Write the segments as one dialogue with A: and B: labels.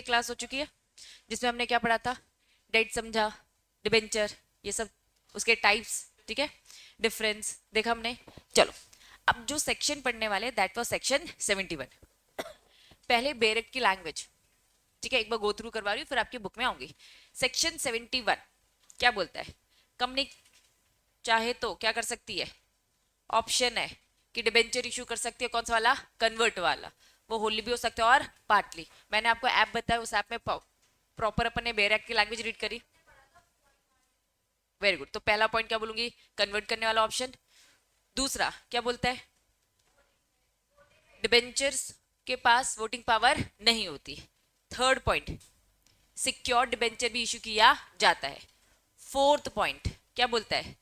A: की क्लास हो चुकी है जिसमें हमने क्या पढ़ा था, डेट समझा, डिबेंचर, ये सब उसके टाइप्स, ठीक है, डिफरेंस देखा हमने। चलो अब जो सेक्शन पढ़ने वाले दैट वाज सेक्शन 71। पहले बेरेट की लैंग्वेज, ठीक है, एक बार गो थ्रू करवा रही हूँ फिर आपकी बुक में आऊंगी। सेक्शन 71 क्या बोलता है, कंपनी चाहे तो क्या कर सकती है, ऑप्शन है कि डिबेंचर इशू कर सकती है, कौन सा वाला, कन्वर्ट वाला, वो होली भी हो सकता है और पार्टली। मैंने आपको ऐप बताया, उस ऐप में प्रॉपर अपन ने बेयर एक्ट की लैंग्वेज रीड करी, वेरी गुड। तो पहला पॉइंट क्या बोलूंगी, कन्वर्ट करने वाला ऑप्शन। दूसरा क्या बोलता है, डिबेंचर्स के पास वोटिंग पावर नहीं होती। थर्ड पॉइंट, सिक्योर डिबेंचर भी इशू किया जाता है। फोर्थ पॉइंट क्या बोलता है,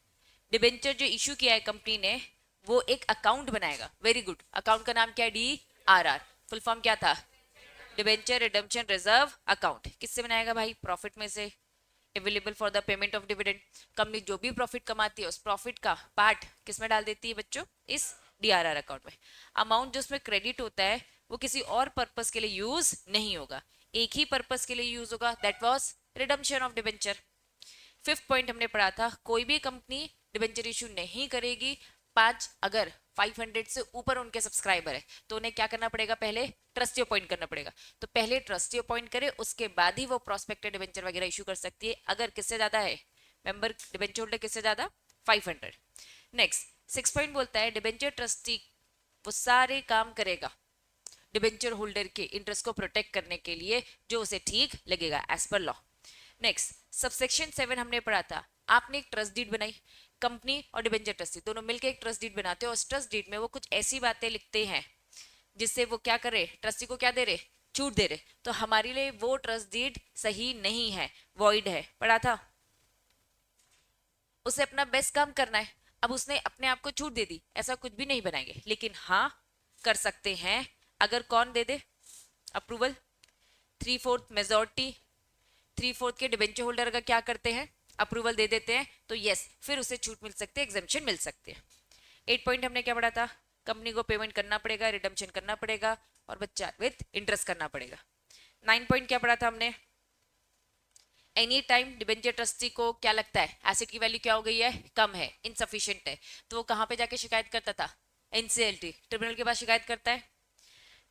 A: डिबेंचर जो इशू किया है कंपनी ने वो एक अकाउंट बनाएगा, वेरी गुड, अकाउंट का नाम क्या है, DRR, फुल फॉर्म क्या था, डिबेंचर रिडेम्पशन रिजर्व अकाउंट। किससे बनाएगा भाई, प्रॉफिट में से, available for the payment of dividend. Company जो भी प्रॉफिट कमाती है उस प्रॉफिट का पार्ट किस में डाल देती है बच्चों, इस DRR अकाउंट में। अमाउंट जो उसमें क्रेडिट होता है वो किसी और पर्पस के लिए यूज नहीं होगा, एक ही पर्पस के लिए यूज होगा, that was redemption of debenture. Fifth point हमने पढ़ा था, कोई भी कंपनी डिबेंचर इशू नहीं करेगी पांच, अगर 500 से ऊपर उनके सब्सक्राइबर है तो उन्हें क्या करना पड़ेगा, पहले ट्रस्टी अपॉइंट करना पड़ेगा। तो पहले ट्रस्टी अपॉइंट करे उसके बाद ही वो प्रोस्पेक्टेड डिबेंचर वगैरह इशू कर सकती है, अगर किससे ज्यादा है मेंबर डिबेंचर होल्डर, किससे ज्यादा, 500। नेक्स्ट 6 पॉइंट बोलता है, डिबेंचर ट्रस्टी वो सारे काम करेगा डिबेंचर होल्डर के इंटरेस्ट को प्रोटेक्ट करने के लिए जो उसे ठीक लगेगा as per law. Next subsection 7 हमने पढ़ा था, आपने एक ट्रस्ट डीड बनाई, कंपनी और डिबेंचर ट्रस्टी दोनों मिलकर एक ट्रस्ट डीड बनाते हैं और उस ट्रस्ट डीड में वो कुछ ऐसी बातें लिखते हैं जिससे वो क्या करे, ट्रस्टी को क्या दे रहे, छूट दे रहे। तो हमारे लिए वो ट्रस्ट डीड सही नहीं है, वॉइड है, पढ़ा था। उसे अपना बेस्ट काम करना है, अब उसने अपने आप को छूट दे दी, ऐसा कुछ भी नहीं बनाएंगे, लेकिन हाँ कर सकते हैं अगर कौन दे दे अप्रूवल, 3/4 मेजोरिटी, 3/4 के डिबेंचर होल्डर अगर क्या करते हैं, अप्रूवल दे देते हैं, तो यस फिर उसे छूट मिल सकती है, एग्जाम्पशन मिल सकती है। 8 पॉइंट हमने क्या पढ़ा था, कंपनी को पेमेंट करना पड़ेगा, रिडम्पशन करना पड़ेगा और बच्चा विथ इंटरेस्ट करना पड़ेगा। 9 पॉइंट क्या पढ़ा था हमने, एनी टाइम डिबेंचर ट्रस्टी को क्या लगता है एसेट की वैल्यू क्या हो गई है, कम है, इनसफिशिएंट है, तो वो कहां पे जाके शिकायत करता था, NCLT ट्रिब्यूनल के पास शिकायत करता है।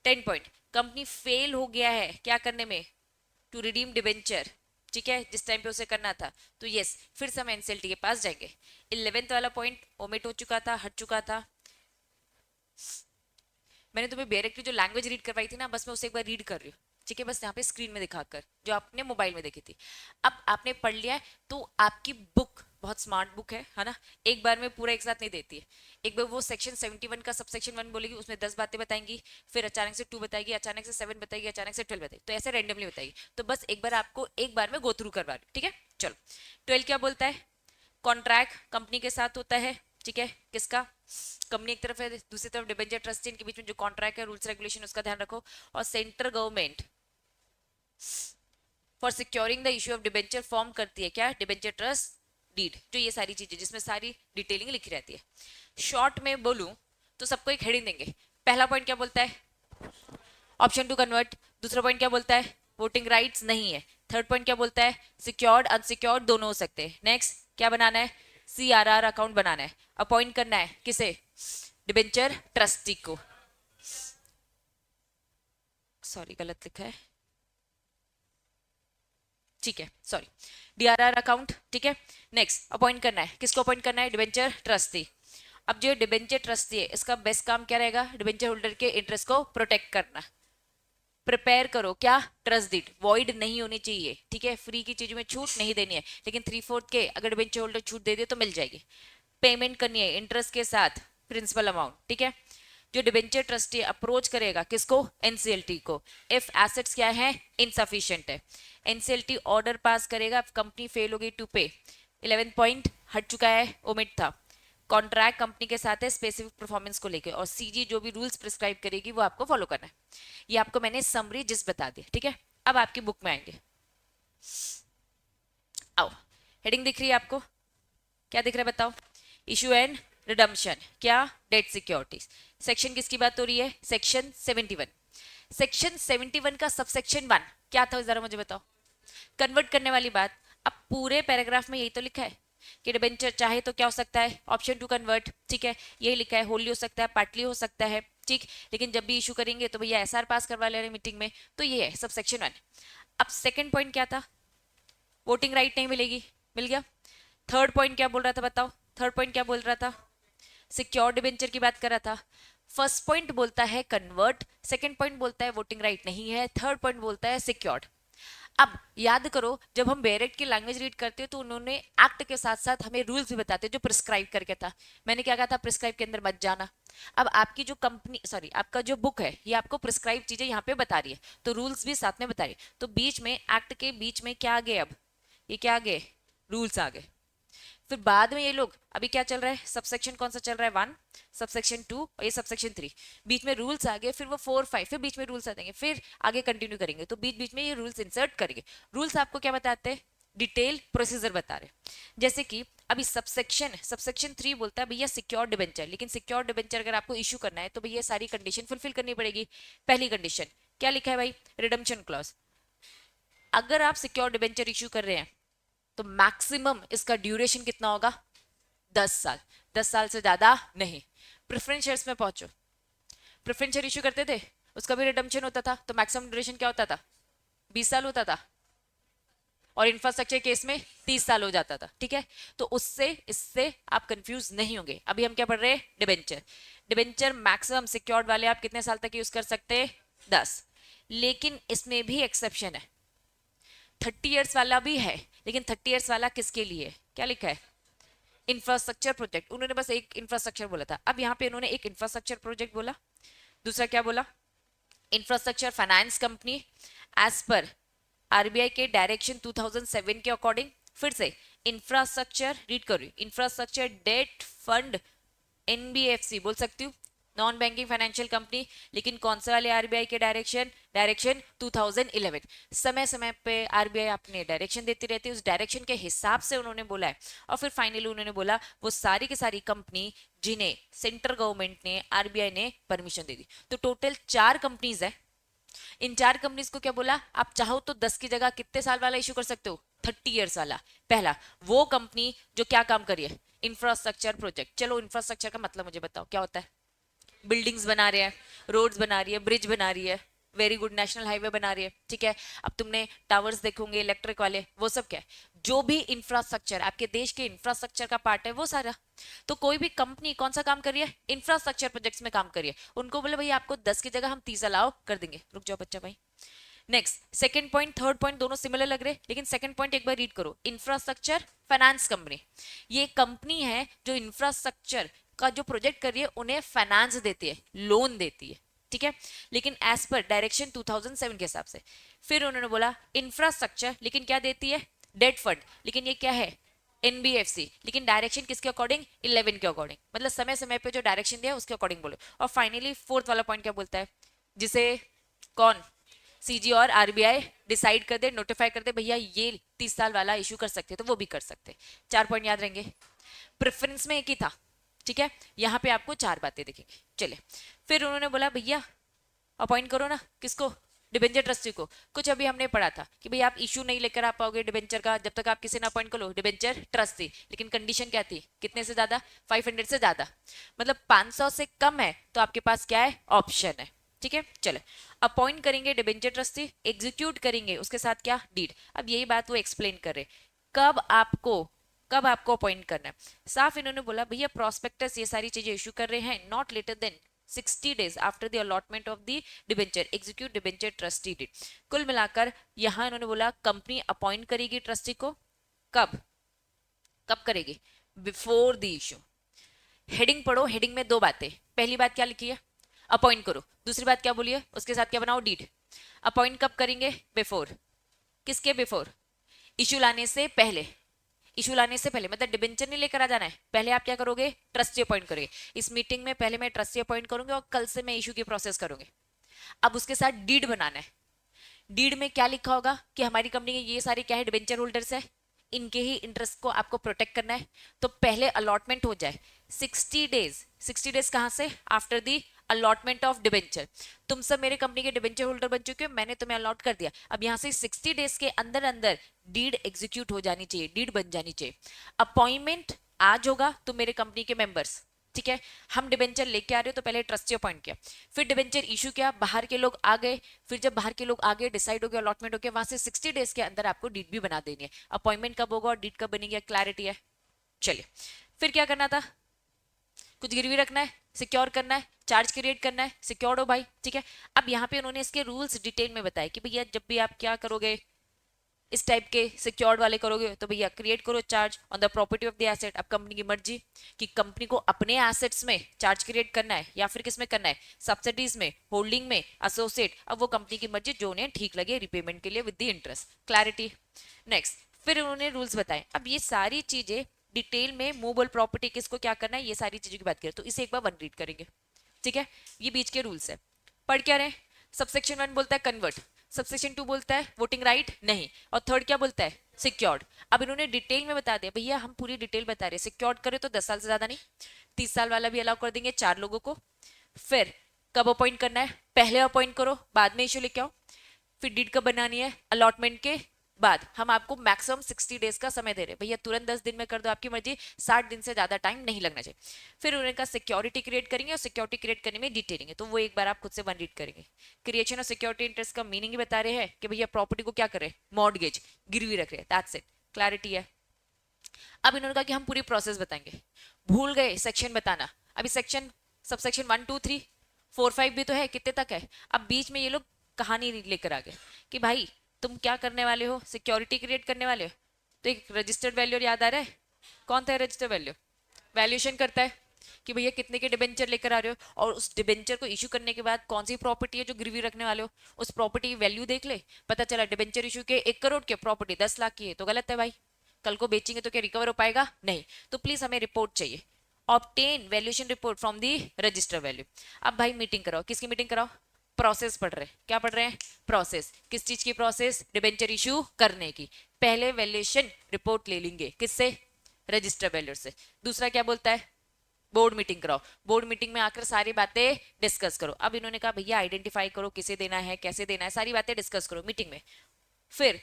A: 10 पॉइंट, कंपनी फेल हो गया है क्या करने में, टू रिडीम डिबेंचर, ठीक है, जिस टाइम पे उसे करना था, तो यस फिर से हम NCLT के पास जाएंगे। 11th वाला पॉइंट ओमिट हो चुका था, हट चुका था। मैंने तुम्हें डायरेक्टली जो लैंग्वेज रीड करवाई थी ना, बस मैं उसे एक बार रीड कर रही हूँ, ठीक है, बस यहाँ पे स्क्रीन में दिखाकर जो आपने मोबाइल में देखी थी। अब आपने पढ़ लिया है तो आपकी बुक बहुत स्मार्ट बुक है ना, एक बार में पूरा एक साथ नहीं देती है। एक बार वो सेक्शन 71 का सब सेक्शन 1 बोलेगी, उसमें 10 बातें बताएंगी, फिर अचानक से 2 बताएगी, अचानक से 7 बताएगी, अचानक से 12 बताएगी, तो ऐसे रैंडमली बताएगी। तो बस एक बार आपको एक बार में गो थ्रू करवा रही, ठीक है। चलो 12 क्या बोलता है, कॉन्ट्रैक्ट कंपनी के साथ होता है, ठीक है, किसका, कंपनी एक तरफ है दूसरी तरफ डिबेंचर ट्रस्टी, इनके बीच में जो कॉन्ट्रैक्ट है, रूल्स रेगुलेशन उसका ध्यान रखो। और central government for securing the issue of debenture form करती है क्या, डिबेंचर ट्रस्ट डीड, जो ये सारी चीजें जिसमें सारी डिटेलिंग लिखी रहती है। शॉर्ट में बोलूं तो सबको एक हेडिंग देंगे। पहला पॉइंट क्या बोलता है, ऑप्शन टू कन्वर्ट। दूसरा पॉइंट क्या बोलता है, वोटिंग राइट्स नहीं है। थर्ड पॉइंट क्या बोलता है, सिक्योर्ड अनसिक्योर्ड दोनों हो सकते हैं। नेक्स्ट क्या बनाना है, CRR अकाउंट बनाना है, अपॉइंट करना है किसे, डिबेंचर ट्रस्टी को, सॉरी गलत लिखा है, ठीक है सॉरी, DRR अकाउंट, ठीक है। नेक्स्ट अपॉइंट करना है, किसको अपॉइंट करना है, डिबेंचर ट्रस्टी। अब जो डिबेंचर ट्रस्टी है इसका बेस्ट काम क्या रहेगा, डिबेंचर होल्डर के इंटरेस्ट को प्रोटेक्ट करना। प्रिपेयर करो क्या, ट्रस्ट डीड, वॉइड नहीं होनी चाहिए, ठीक है, फ्री की चीजों में छूट नहीं देनी है, लेकिन 3/4 के अगर डिबेंचर होल्डर छूट दे दे तो मिल जाएगी। पेमेंट करनी है इंटरेस्ट के साथ प्रिंसिपल अमाउंट, ठीक है। जो डिबेंचर ट्रस्टी अप्रोच करेगा किसको, NCLT को, इफ एसेट्स क्या है, इनसफिशिएंट है, NCLT ऑर्डर पास करेगा, कंपनी फेल हो गई टू पे। 11 पॉइंट हट चुका है, ओमिट था। कॉन्ट्रैक्ट कंपनी के साथ है स्पेसिफिक परफॉर्मेंस को लेकर, और CG जो भी रूल्स प्रिस्क्राइब करेगी वो आपको फॉलो करना है। ये आपको मैंने समरी जिस बता दी, ठीक है। अब आपकी बुक में आएंगे, आओ, हेडिंग दिख रही है आपको, क्या दिख रहा है बताओ, इशू एंड रिडम्पशन, क्या, डेट सिक्योरिटीज। सेक्शन किसकी बात हो रही है, सेक्शन 71। सेक्शन 71 का सबसेक्शन 1 क्या था जरा मुझे बताओ, कन्वर्ट करने वाली बात। अब पूरे पैराग्राफ में यही तो लिखा है कि डिबेंचर चाहे तो क्या हो सकता है, ऑप्शन टू कन्वर्ट, ठीक है, यही लिखा है, होली हो सकता है, पार्टली हो सकता है, ठीक, लेकिन जब भी इशू करेंगे तो भैया एसआर पास करवा ले रहे मीटिंग में, तो ये है सब सेक्शन 1। अब सेकंड पॉइंट क्या था, वोटिंग राइट नहीं मिलेगी, मिल गया। थर्ड पॉइंट क्या बोल रहा था बताओ, थर्ड पॉइंट क्या बोल रहा था, सिक्योर डिबेंचर की बात कर रहा था। फर्स्ट पॉइंट बोलता है कन्वर्ट, सेकंड पॉइंट बोलता है वोटिंग राइट नहीं है, थर्ड पॉइंट बोलता है सिक्योर्ड। अब याद करो जब हम बेरेट की लैंग्वेज रीड करते हैं तो उन्होंने एक्ट के साथ साथ हमें रूल्स भी बताते जो प्रिस्क्राइब करके था। मैंने क्या कहा था, प्रिस्क्राइब के अंदर मत जाना। अब आपकी जो कंपनी सॉरी आपका जो बुक है ये आपको प्रिस्क्राइब चीजें यहाँ पे बता रही है, तो रूल्स भी साथ में बता रही है, तो बीच में एक्ट के बीच में क्या आ गए, अब ये क्या आ गए, रूल्स आ गए। फिर बाद में ये लोग अभी क्या चल रहा है, सबसेक्शन कौन सा चल रहा है, 1, सबसेक्शन 2 और ये सबसेक्शन 3, बीच में रूल्स आ गए, फिर वो 4 5 फिर बीच में रूल्स आ जाएंगे, फिर आगे कंटिन्यू करेंगे, तो बीच बीच में ये रूल्स इंसर्ट करेंगे। रूल्स आपको क्या बताते हैं, डिटेल प्रोसीजर बता रहे। जैसे कि अभी सबसेक्शन 3 बोलता है भैया सिक्योर डिबेंचर, लेकिन सिक्योर डिबेंचर अगर आपको इशू करना है तो भैया सारी कंडीशन फुलफिल करनी पड़ेगी। पहली कंडीशन क्या लिखा है भाई, रिडम्पशन क्लॉज। अगर आप सिक्योर डिबेंचर इशू कर रहे हैं तो मैक्सिमम इसका ड्यूरेशन कितना होगा, 10 साल, 10 साल से ज्यादा नहीं। प्रेफरेंस शेयर्स में पहुंचो, प्रेफरेंस शेयर इशू करते थे, उसका भी रिडम्पशन होता था, तो मैक्सिमम ड्यूरेशन क्या होता था, 20 साल होता था, और इंफ्रास्ट्रक्चर केस में 30 साल हो जाता था, ठीक है। तो उससे इससे आप कंफ्यूज नहीं होंगे। अभी हम क्या पढ़ रहे हैं, डिबेंचर। डिबेंचर मैक्सिमम सिक्योर्ड वाले आप कितने साल तक यूज कर सकते हैं, 10। लेकिन इसमें भी एक्सेप्शन है, 30 years वाला भी है, लेकिन 30 years वाला किसके लिए, क्या लिखा है, इंफ्रास्ट्रक्चर प्रोजेक्ट। उन्होंने बस एक इंफ्रास्ट्रक्चर बोला था, अब यहाँ पे उन्होंने एक इंफ्रास्ट्रक्चर प्रोजेक्ट बोला, दूसरा क्या बोला, infrastructure finance company as per RBI के डायरेक्शन 2007 के अकॉर्डिंग। फिर से इंफ्रास्ट्रक्चर रीड करो, इंफ्रास्ट्रक्चर डेट फंड, एनबीएफसी बोल सकती हूँ, नॉन बैंकिंग फाइनेंशियल कंपनी, लेकिन कौन से वाले आरबीआई के डायरेक्शन 2011। समय समय पे आरबीआई अपने डायरेक्शन देती रहती है, उस डायरेक्शन के हिसाब से उन्होंने बोला है। और फिर फाइनली उन्होंने बोला वो सारी की सारी कंपनी जिन्हें सेंट्रल गवर्नमेंट ने आरबीआई ने परमिशन दे दी। तो टोटल 4 कंपनीज है, इन 4 कंपनीज को क्या बोला, आप चाहो तो 10 की जगह कितने साल वाला इशू कर सकते हो, 30 years वाला। पहला वो कंपनी जो क्या काम करिए, इंफ्रास्ट्रक्चर प्रोजेक्ट। चलो इंफ्रास्ट्रक्चर का मतलब मुझे बताओ क्या होता है, बिल्डिंग्स बना रहे हैं, रोड्स बना रही है, ब्रिज बना रही है, वेरी गुड, नेशनल हाईवे बना रही है, ठीक है। अब तुमने टावर्स देखोगे इलेक्ट्रिक वाले, वो सब क्या है, जो भी इंफ्रास्ट्रक्चर आपके देश के इंफ्रास्ट्रक्चर का पार्ट है वो सारा। तो कोई भी कंपनी कौन सा काम कर रही है, इंफ्रास्ट्रक्चर प्रोजेक्ट्स में काम कर रही है, उनको बोले भाई आपको 10 की जगह हम 30 अलाउ कर देंगे। रुक जाओ बच्चा भाई, next second point third point दोनों सिमिलर लग रहे, लेकिन सेकंड पॉइंट एक बार रीड करो, इंफ्रास्ट्रक्चर फाइनेंस कंपनी। ये कंपनी है जो इंफ्रास्ट्रक्चर का जो प्रोजेक्ट कर रही है उन्हें फाइनेंस देती है, लोन देती है, ठीक है, लेकिन एज पर डायरेक्शन 2007 के हिसाब से। फिर उन्होंने बोला इंफ्रास्ट्रक्चर, लेकिन क्या देती है, डेट फंड, लेकिन ये क्या है, एनबीएफसी, लेकिन डायरेक्शन किसके अकॉर्डिंग, 11 के अकॉर्डिंग, मतलब समय समय पे जो डायरेक्शन दिया उसके अकॉर्डिंग बोलो। और फाइनली फोर्थ वाला पॉइंट क्या बोलता है, जिसे कौन, सीजी और आरबीआई डिसाइड कर दे, नोटिफाई कर दे भैया ये 30 साल वाला इशू कर सकते हैं, तो वो भी कर सकते हैं। 4 पॉइंट याद रहेंगे, प्रेफरेंस में एक ही था, ठीक है, यहाँ पे आपको 4 बातें दिखेंगी। चले, फिर उन्होंने बोला भैया अपॉइंट करो ना, किसको, डिबेंचर ट्रस्टी को। कुछ अभी हमने पढ़ा था कि भाई आप इशू नहीं लेकर आ पाओगे डिबेंचर का जब तक आप किसी ने अपॉइंट करो डिबेंचर ट्रस्टी, लेकिन कंडीशन क्या थी, कितने से ज्यादा, 500 से ज्यादा, मतलब 500 से कम है तो आपके पास क्या है, ऑप्शन है, ठीक है। चलो, अपॉइंट करेंगे डिबेंचर ट्रस्टी, एग्जीक्यूट करेंगे उसके साथ क्या, डीड। अब यही बात वो एक्सप्लेन कर रहे, कब आपको अपॉइंट करना है। साफ इन्होंने बोला भैया प्रोस्पेक्टस ये सारी चीजें इशू कर रहे हैं, not later than 60 days after the allotment of the debenture, execute debenture trustee deed. कुल मिलाकर यहां इन्होंने बोला कंपनी अपॉइंट करेगी ट्रस्टी को, कब कब करेगी, बिफोर द इशू। हेडिंग पढ़ो, हेडिंग में 2 बातें, पहली बात क्या लिखी है, अपॉइंट करो, दूसरी बात क्या बोलिए, उसके साथ क्या बनाओ, डीड। अपॉइंट कब करेंगे, बिफोर, किसके बिफोर, इशू लाने से पहले, इशू लाने से पहले मतलब डिबेंचर नहीं लेकर आ जाना है, पहले आप क्या करोगे, ट्रस्टी अपॉइंट करोगे। इस मीटिंग में पहले मैं ट्रस्टी अपॉइंट करूंगी और कल से मैं इशू की प्रोसेस करूंगी। अब उसके साथ डीड बनाना है, डीड में क्या लिखा होगा कि हमारी कंपनी के ये सारे क्या है, डिबेंचर होल्डर्स है, इनके ही इंटरेस्ट को आपको प्रोटेक्ट करना है। तो पहले अलॉटमेंट हो जाए 60 डेज, 60 डेज कहां से, after the allotment of debenture, तुम सब मेरे कंपनी के डिबेंचर होल्डर बन चुके हो, मैंने तुम्हें अलॉट कर दिया, अब यहाँ से 60 डेज के अंदर अंदर डीड एग्जीक्यूट हो जानी चाहिए, डीड बन जानी चाहिए। अपॉइंटमेंट आज होगा तुम मेरे कंपनी के मेंबर्स, ठीक है, हम डिबेंचर लेके आ रहे हो तो पहले ट्रस्टी अपॉइंट किया, फिर डिबेंचर इशू किया, बाहर के लोग आ गए, फिर जब बाहर के लोग आ गए डिसाइड हो गया अलॉटमेंट हो गया, वहां से 60 डेज के अंदर आपको डीड भी बना देनी है। अपॉइंटमेंट कब होगा और डीड कब बनेगी, क्लैरिटी है। चलिए फिर क्या करना था, कुछ गिरवी रखना है, सिक्योर करना है, चार्ज क्रिएट करना है, सिक्योर्ड हो भाई, ठीक है। अब यहाँ पे उन्होंने इसके रूल्स डिटेल में बताया कि भैया जब भी आप क्या करोगे, इस टाइप के सिक्योर्ड वाले करोगे तो भैया क्रिएट करो charge on the property of the asset. अब कंपनी की मर्जी कि कंपनी को अपने एसेट्स में चार्ज क्रिएट करना है या फिर किस में करना है, सब्सिडीज में, होल्डिंग में, एसोसिएट, अब वो कंपनी की मर्जी जो उन्हें ठीक लगे रिपेमेंट के लिए with the interest, clarity. Next फिर उन्होंने रूल्स बताए। अब ये सारी चीजें डिटेल में मूवेबल प्रॉपर्टी किसको क्या करना है ये सारी चीजों की बात करें तो इसे एक बार वन रीड करेंगे, ठीक है। ये बीच के रूल्स है, पढ़ क्या रहे। सबसेक्शन 1 बोलता है कन्वर्ट, सबसेक्शन 2 बोलता है वोटिंग राइट नहीं, और थर्ड क्या बोलता है, सिक्योर्ड। अब इन्होंने डिटेल में बता दिया, भैया हम पूरी डिटेल बता रहे, सिक्योर्ड करे तो 10 साल से ज्यादा नहीं, 30 साल वाला भी अलाउ कर देंगे 4 लोगों को। फिर कब अपॉइंट करना है, पहले अपॉइंट करो बाद में इशू लेके आओ। फिर डीड कब बनानी है, अलॉटमेंट के बाद। हम आपको मैक्सिमम 60 डेज का समय दे रहे हैं, भैया तुरंत 10 दिन में कर दो आपकी मर्जी, 60 दिन से ज्यादा टाइम नहीं लगना चाहिए। फिर उन्होंने कहा सिक्योरिटी क्रिएट करेंगे, और सिक्योरिटी क्रिएट करने में डिटेलिंग है तो वो एक बार आप खुद से वन रीड करेंगे। क्रिएशन ऑफ सिक्योरिटी इंटरेस्ट का मीनिंग ही बता रहे हैं कि भैया प्रॉपर्टी को क्या करे, मॉर्गेज गिरवी रख रहे हैं, दैट्स इट, क्लैरिटी है। अब इन्होंने कहा कि हम पूरी प्रोसेस बताएंगे, भूल गए सेक्शन बताना, अभी सेक्शन सबसेक्शन 1 2 3 4 5 भी तो है, कितने तक है। अब बीच में ये लोग कहानी लेकर आ गए कि भाई तुम क्या करने वाले हो, सिक्योरिटी क्रिएट करने वाले हो, तो एक रजिस्टर्ड वैल्यू याद आ रहा है, कौन था रजिस्टर्ड वैल्यू, वैल्यूएशन करता है कि भैया कितने के डिबेंचर लेकर आ रहे हो, और उस डिबेंचर को इशू करने के बाद कौन सी प्रॉपर्टी है जो गिरवी रखने वाले हो, उस प्रॉपर्टी की वैल्यू देख ले, पता चला डिबेंचर इशू के 1 करोड़ के, प्रॉपर्टी 10 लाख की है, तो गलत है भाई, कल को बेचेंगे तो क्या रिकवर हो पाएगा, नहीं। तो प्लीज हमें रिपोर्ट चाहिए, obtain valuation report from the register value. अब भाई मीटिंग कराओ, किसकी मीटिंग कराओ, प्रोसेस पढ़ रहे, क्या पढ़ रहे हैं, प्रोसेस, किस चीज की प्रोसेस, डिबेंचर इशू करने की। पहले वैल्यूएशन रिपोर्ट ले लेंगे किससे, रजिस्टर वैल्यू से। दूसरा क्या बोलता है, बोर्ड मीटिंग कराओ, बोर्ड मीटिंग में आकर सारी बातें डिस्कस करो। अब इन्होंने कहा भैया आइडेंटिफाई करो किसे देना है, कैसे देना है, सारी बातें डिस्कस करो मीटिंग में। फिर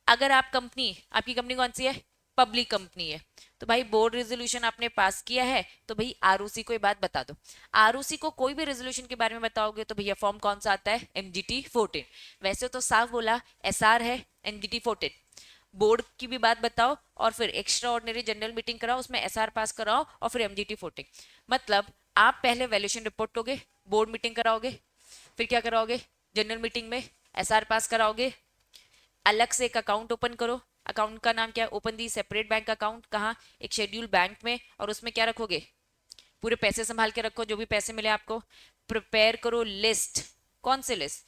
A: अगर आप कंपनी, आपकी कंपनी कौन सी है, पब्लिक कंपनी है, तो भाई बोर्ड रेजोल्यूशन आपने पास किया है तो भाई आरओसी को ये बात बता दो। आरओसी को कोई भी रेजोल्यूशन के बारे में बताओगे तो भैया फॉर्म कौन सा आता है, एमजीटी 14। वैसे तो साफ बोला एसआर है, एमजीटी 14। बोर्ड की भी बात बताओ और फिर एक्स्ट्रा ऑर्डिनरी जनरल मीटिंग कराओ, उसमें एसआर पास कराओ और फिर एमजीटी 14। मतलब आप पहले वैल्यूएशन रिपोर्ट लोगे, बोर्ड मीटिंग कराओगे, फिर क्या कराओगे, जनरल मीटिंग में एसआर पास कराओगे, अलग से एक अकाउंट ओपन करो, अकाउंट का नाम क्या है, ओपन दी सेपरेट बैंक अकाउंट, कहाँ, एक शेड्यूल बैंक में, और उसमें क्या रखोगे, पूरे पैसे संभाल के रखो जो भी पैसे मिले आपको। प्रिपेयर करो लिस्ट, कौन से लिस्ट,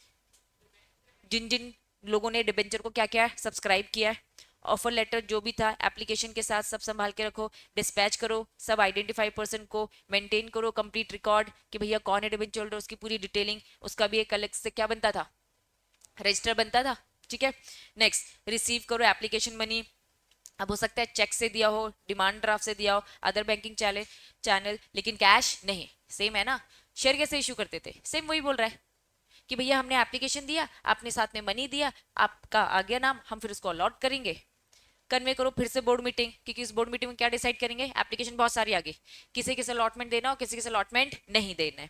A: जिन जिन लोगों ने डिबेंचर को क्या क्या सब्सक्राइब किया है, ऑफर लेटर जो भी था एप्लीकेशन के साथ सब संभाल के रखो, डिस्पैच करो सब आइडेंटिफाई पर्सन को, मेंटेन करो कंप्लीट रिकॉर्ड कि भैया कौन है डिबेंचर होल्डर, उसकी पूरी डिटेलिंग, उसका भी एक अलग से क्या बनता था, रजिस्टर बनता था, ठीक है। नेक्स्ट रिसीव करो एप्लीकेशन मनी, अब हो सकता है चेक से दिया हो, डिमांड ड्राफ्ट से दिया हो, अदर बैंकिंग चैनल, लेकिन कैश नहीं, सेम है ना। शेयर कैसे इशू करते थे, सेम वही बोल रहा है कि भैया हमने एप्लीकेशन दिया, आपने साथ में मनी दिया, आपका आ गया नाम, हम फिर उसको अलॉट करेंगे। कन्वे करो फिर से बोर्ड मीटिंग, क्योंकि इस बोर्ड मीटिंग में क्या डिसाइड करेंगे, एप्लीकेशन बहुत सारी आ गई, किसे किसे अलॉटमेंट देना और किसी किसे अलॉटमेंट नहीं देना है।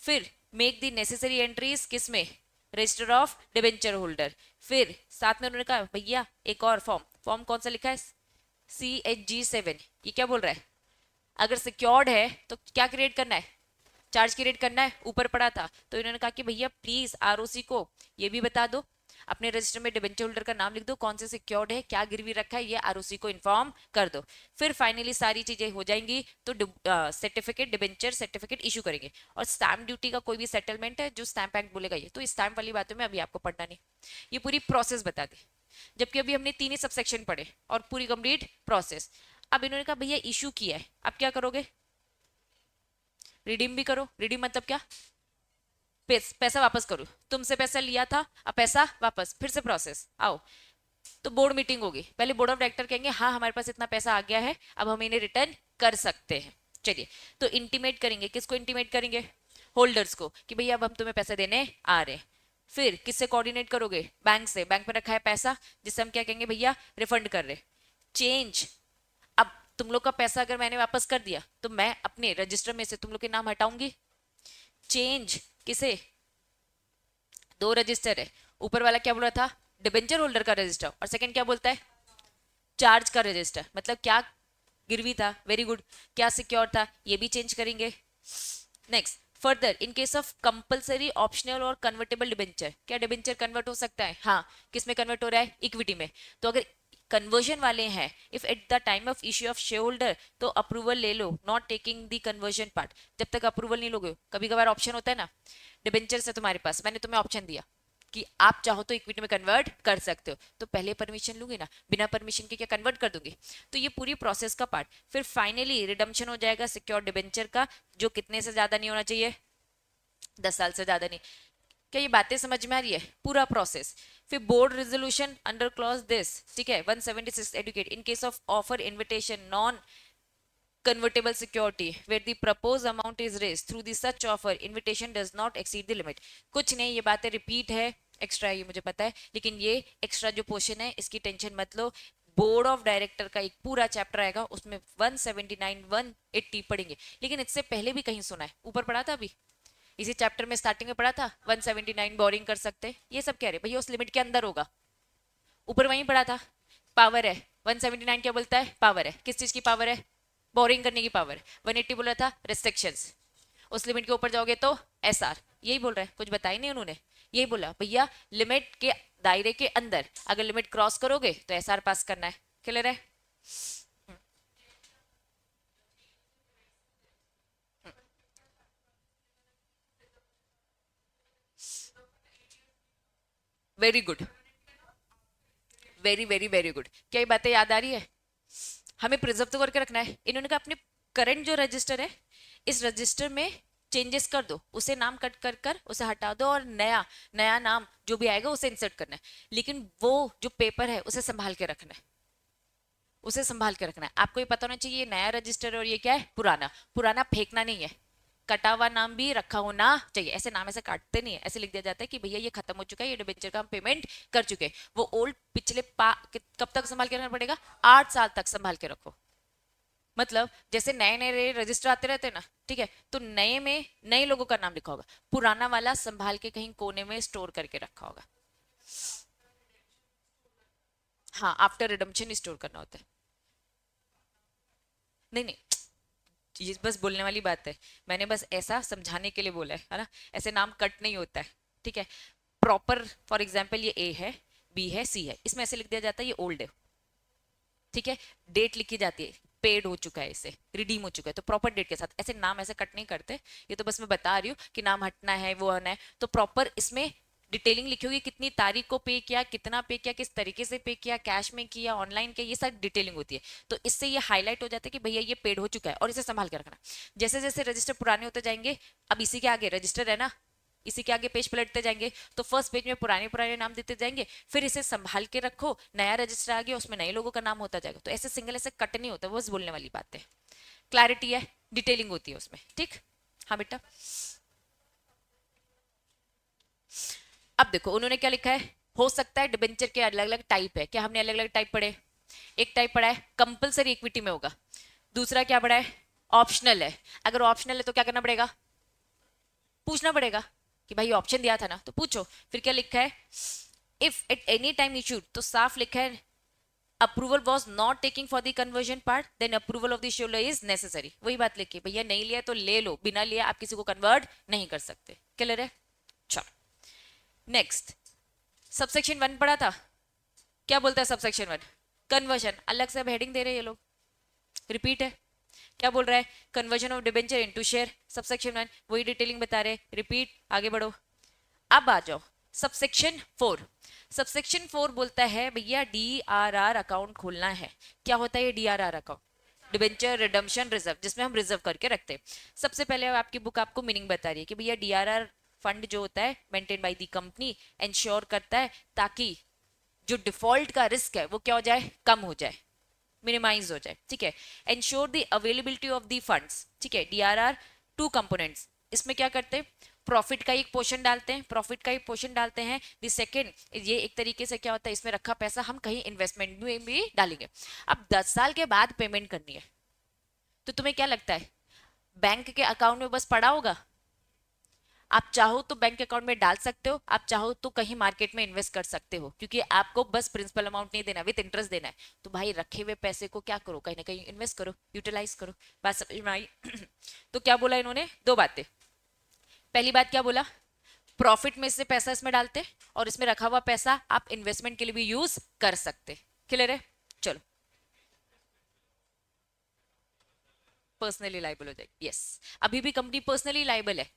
A: फिर मेक दी नेसेसरी एंट्रीज किस में, रजिस्टर ऑफ डिबेंचर होल्डर। फिर साथ में उन्होंने कहा भैया एक और फॉर्म, फॉर्म कौन सा लिखा है, CHG7, ये क्या बोल रहा है, अगर सिक्योर्ड है तो क्या क्रिएट करना है, चार्ज क्रिएट करना है, ऊपर पड़ा था। तो इन्होंने कहा कि भैया प्लीज आरओसी को ये भी बता दो, अपने रजिस्टर में डिबेंचर होल्डर का नाम लिख दो, कौन से सिक्योर्ड है, क्या गिरवी रखा है, ये आरओसी को इन्फॉर्म कर दो। फिर फाइनली सारी चीजें हो जाएंगी तो सर्टिफिकेट, डिबेंचर सर्टिफिकेट इशू करेंगे। और स्टैंप ड्यूटी का कोई भी सेटलमेंट है जो स्टैंप एक्ट बोलेगा ये, तो स्टैंप वाली बातों में अभी आपको पढ़ना नहीं, ये पूरी प्रोसेस बता दी। जबकि अभी हमने 3 ही सबसेक्शन पढ़े और पूरी कंप्लीट प्रोसेस। अब इन्होंने कहा भैया इशू किया है, अब क्या करोगे, रिडीम भी करो। रिडीम मतलब क्या, पैसा वापस करो, तुमसे पैसा लिया था अब पैसा वापस, फिर से प्रोसेस आओ। तो बोर्ड मीटिंग होगी, पहले बोर्ड ऑफ डायरेक्टर कहेंगे हाँ हमारे पास इतना पैसा आ गया है, अब हम इन्हें रिटर्न कर सकते हैं। चलिए तो इंटीमेट करेंगे, किसको इंटीमेट करेंगे, होल्डर्स को कि भैया अब हम तुम्हें पैसे देने आ रहे हैं। फिर किससे कोऑर्डिनेट करोगे? बैंक से। बैंक में रखा है पैसा जिससे हम क्या कहेंगे, भैया रिफंड कर रहे। चेंज, अब तुम लोग का पैसा अगर मैंने वापस कर दिया तो मैं अपने रजिस्टर में से तुम लोग के नाम हटाऊंगी। चेंज किसे? दो रजिस्टर है, ऊपर वाला क्या बोल रहा था? डिबेंचर होल्डर का रजिस्टर, और सेकंड क्या बोलता है? चार्ज का रजिस्टर। मतलब क्या गिरवी था, वेरी गुड, क्या सिक्योर था, ये भी चेंज करेंगे। Next, further in case of compulsory optional और कन्वर्टेबल डिबेंचर, क्या डिबेंचर कन्वर्ट हो सकता है? हाँ। किस में कन्वर्ट हो रहा है? इक्विटी में। तो अगर कन्वर्जन वाले हैं, if at the time of issue of share holder, तो अप्रूवल ले लो, not taking the conversion part. जब तक अप्रूवल नहीं लोगे, कभी कभार ऑप्शन होता है ना, डिबेंचर से तुम्हारे पास, मैंने तुम्हें ऑप्शन दिया कि आप चाहो तो इक्विटी में कन्वर्ट कर सकते हो, तो पहले परमिशन लूंगी ना, बिना परमिशन के क्या कन्वर्ट कर दूंगी? तो ये पूरी प्रोसेस का पार्ट। फिर फाइनली रिडम्पशन हो जाएगा सिक्योर डिबेंचर का, जो कितने से ज्यादा नहीं होना चाहिए? 10 साल से ज्यादा नहीं। क्या ये बातें समझ में आ रही है? पूरा प्रोसेस। फिर board resolution under clause this, ठीक है, 176 educate in case of offer invitation non convertible security where the proposed amount is raised through the such offer invitation does not exceed the limit। कुछ नहीं, ये बातें repeat है, extra ये मुझे पता है, लेकिन ये एक्स्ट्रा जो पोर्शन है इसकी टेंशन मत लो। बोर्ड ऑफ डायरेक्टर का एक पूरा चैप्टर आएगा, उसमें 179 180 पढ़ेंगे, लेकिन इससे पहले भी कहीं सुना है, ऊपर पढ़ा था अभी इसी चैप्टर में, स्टार्टिंग में पढ़ा था 179 बोरिंग कर सकते, ये सब कह रहे भैया उस लिमिट के अंदर होगा। ऊपर वहीं पढ़ा था, पावर है 179, क्या बोलता है? पावर है, किस चीज की पावर है? बोरिंग करने की पावर। 180 बोला था रिस्ट्रिक्शंस, उस लिमिट के ऊपर जाओगे तो एसआर। यही बोल रहे हैं, कुछ बताया नहीं उन्होंने, यही बोला भैया लिमिट के दायरे के अंदर अगर लिमिट क्रॉस करोगे तो एसआर पास करना है। क्लियर है? Very good, very very very good. क्या ये बातें याद आ रही है? हमें प्रिजर्व तो करके रखना है। इन्होंने कहा अपने करंट जो रजिस्टर है, इस रजिस्टर में चेंजेस कर दो, उसे नाम कट कर कर उसे हटा दो, और नया नया नाम जो भी आएगा उसे इंसर्ट करना है। लेकिन वो जो पेपर है उसे संभाल के रखना है, उसे संभाल के रखना है। आपको ये पता होना चाहिए ये नया रजिस्टर और ये क्या है? पुराना। पुराना फेंकना नहीं है, कटा हुआ नाम भी रखा होना चाहिए। ऐसे नाम ऐसे काटते नहीं है, ऐसे लिख दिया जाता है कि भैया ये खत्म हो चुका है, ये डिबेंचर का हम पेमेंट कर चुके हैं। वो ओल्ड पिछले कब तक संभाल के रखना पड़ेगा? 8 साल तक संभाल के रखो। मतलब जैसे नए नए रजिस्टर आते रहते हैं ना, ठीक है, तो नए में नए लोगों का नाम लिखा होगा, पुराना वाला संभाल के कहीं कोने में स्टोर करके रखा होगा। हाँ, आफ्टर रिडम्पशन स्टोर करना होता है। नहीं नहीं, ये बस बोलने वाली बात है, मैंने बस ऐसा समझाने के लिए बोला है ना, ऐसे नाम कट नहीं होता है, ठीक है। प्रॉपर फॉर एग्जाम्पल ये ए है, बी है, सी है, इसमें ऐसे लिख दिया जाता है ये ओल्ड है, ठीक है, डेट लिखी जाती है, पेड हो चुका है, इसे रिडीम हो चुका है, तो प्रॉपर डेट के साथ। ऐसे नाम ऐसे कट नहीं करते, ये तो बस मैं बता रही हूँ कि नाम हटना है, वो होना है, तो प्रॉपर इसमें डिटेलिंग लिखी होगी, कितनी तारीख को पे किया, कितना पे किया, किस तरीके से पे किया, कैश में किया, ऑनलाइन किया, ये सारी डिटेलिंग होती है। तो इससे ये हाईलाइट हो जाता है कि भैया ये पेड हो चुका है, और इसे संभाल के रखना। जैसे जैसे रजिस्टर पुराने होते जाएंगे, अब इसी के आगे रजिस्टर है ना, इसी के आगे पेज पलटते जाएंगे, तो फर्स्ट पेज में पुराने पुराने नाम देते जाएंगे, फिर इसे संभाल के रखो, नया रजिस्टर आ गया उसमें नए लोगों का नाम होता जाएगा। तो ऐसे सिंगल ऐसे कट नहीं होता, बस बोलने वाली बात है, क्लैरिटी है, डिटेलिंग होती है उसमें, ठीक। हाँ बेटा, अब देखो उन्होंने क्या लिखा है, हो सकता है डिबेंचर के अलग अलग टाइप है। क्या हमने अलग अलग टाइप पढ़े? एक टाइप पढ़ा है कंपलसरी इक्विटी में होगा, दूसरा क्या पढ़ा है? ऑप्शनल है। अगर ऑप्शनल है तो क्या करना पड़ेगा? पूछना पड़ेगा कि भाई ऑप्शन दिया था ना, तो पूछो। फिर क्या लिखा है? If at any time issued, तो साफ लिखा है approval was not taking for the conversion part, then approval of the share is necessary. वही बात लिखी, भैया नहीं लिया तो ले लो, बिना लिया आप किसी को कन्वर्ट नहीं कर सकते। क्लियर है? चलो नेक्स्ट, सबसेक्शन 1 पढ़ा था, क्या बोलता है सबसेक्शन 1? कन्वर्जन, अलग से अब हेडिंग दे रहे हैं ये लोग, रिपीट है। क्या बोल रहा है? Conversion of debenture into share, subsection 1, वही डिटेलिंग बता रहे, रिपीट, आगे बढ़ो। अब आ जाओ सबसेक्शन 4। सबसेक्शन 4 बोलता है भैया डीआरआर अकाउंट खोलना है। क्या होता है ये DRR account? Debenture redemption reserve, जिसमें हम रिजर्व करके रखते हैं। सबसे पहले आपकी बुक आपको मीनिंग बता रही है कि भैया डीआरआर फंड जो होता है maintain by the company, ensure करता है ताकि जो डिफॉल्ट का रिस्क है वो क्या हो जाए? कम हो जाए, मिनिमाइज हो जाए, ठीक है। Ensure the availability of the funds, ठीक है। डीआरआर टू कंपोनेंट्स, इसमें क्या करते हैं, प्रॉफिट का एक पोर्शन डालते हैं, प्रॉफिट का एक पोर्शन डालते हैं। द सेकंड, ये एक तरीके से क्या होता है, इसमें रखा पैसा हम कहीं इन्वेस्टमेंट में भी डालेंगे। अब 10 साल के बाद पेमेंट करनी है, तो तुम्हें क्या लगता है बैंक के अकाउंट में बस पड़ा होगा? आप चाहो तो बैंक अकाउंट में डाल सकते हो, आप चाहो तो कहीं मार्केट में इन्वेस्ट कर सकते हो, क्योंकि आपको बस प्रिंसिपल अमाउंट नहीं देना, विद इंटरेस्ट देना है। तो भाई रखे हुए पैसे को क्या करो, कहीं ना कहीं इन्वेस्ट करो, यूटिलाइज करो। बात समझ में आई? तो क्या बोला इन्होंने, दो बातें। पहली बात क्या बोला, प्रॉफिट में से पैसा इसमें डालते और इसमें रखा हुआ पैसा आप इन्वेस्टमेंट के लिए भी यूज कर सकते। क्लियर है? चलो, पर्सनली लाइबल हो जाएगी, यस। अभी भी कंपनी पर्सनली लाइबल है,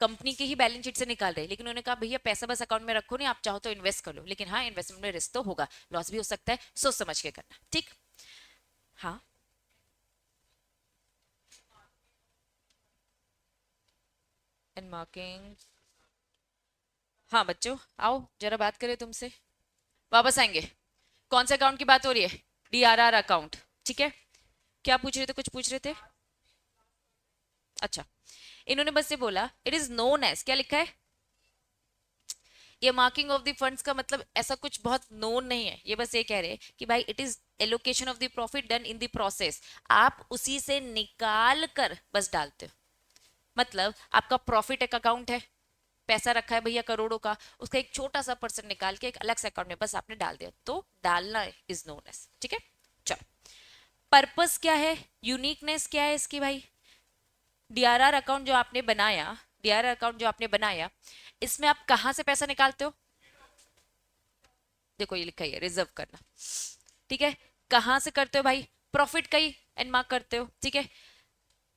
A: कंपनी की ही बैलेंस शीट से निकाल रहे हैं, लेकिन उन्होंने कहा भैया पैसा बस अकाउंट में रखो, नहीं आप चाहो तो इन्वेस्ट कर लो, लेकिन हाँ इन्वेस्टमेंट में रिस्क तो होगा, लॉस भी हो सकता है, सोच समझ के करना, ठीक? हाँ, एंड मार्किंग। हाँ बच्चों, आओ जरा बात करें तुमसे, वापस आएंगे। कौन से अकाउंट की बात हो रही है? डीआरआर अकाउंट, ठीक है। क्या पूछ रहे थे, कुछ पूछ रहे थे? अच्छा, इन्होंने बस ये बोला इट इज नोन एज, क्या लिखा है, ये मार्किंग ऑफ द फंड्स का मतलब ऐसा कुछ बहुत नोन नहीं है, ये बस ये कह रहे हैं कि भाई it is allocation of the profit done in the process, आप उसी से निकाल कर बस डालते हो। मतलब आपका प्रॉफिट एक अकाउंट है, पैसा रखा है भैया करोड़ों का, उसका एक छोटा सा परसेंट निकाल के एक अलग से अकाउंट में बस आपने डाल दिया, तो डालना इज नोन एज, ठीक है। चलो, पर्पस क्या है, यूनिकनेस क्या है इसकी भाई, डीआरआर अकाउंट जो आपने बनाया, डीआरआर अकाउंट जो आपने बनाया, इसमें आप कहां से पैसा निकालते हो? देखो ये लिखा है रिजर्व करना, ठीक है। कहां से करते हो भाई, प्रॉफिट का ही एंड मार्क करते हो, ठीक है।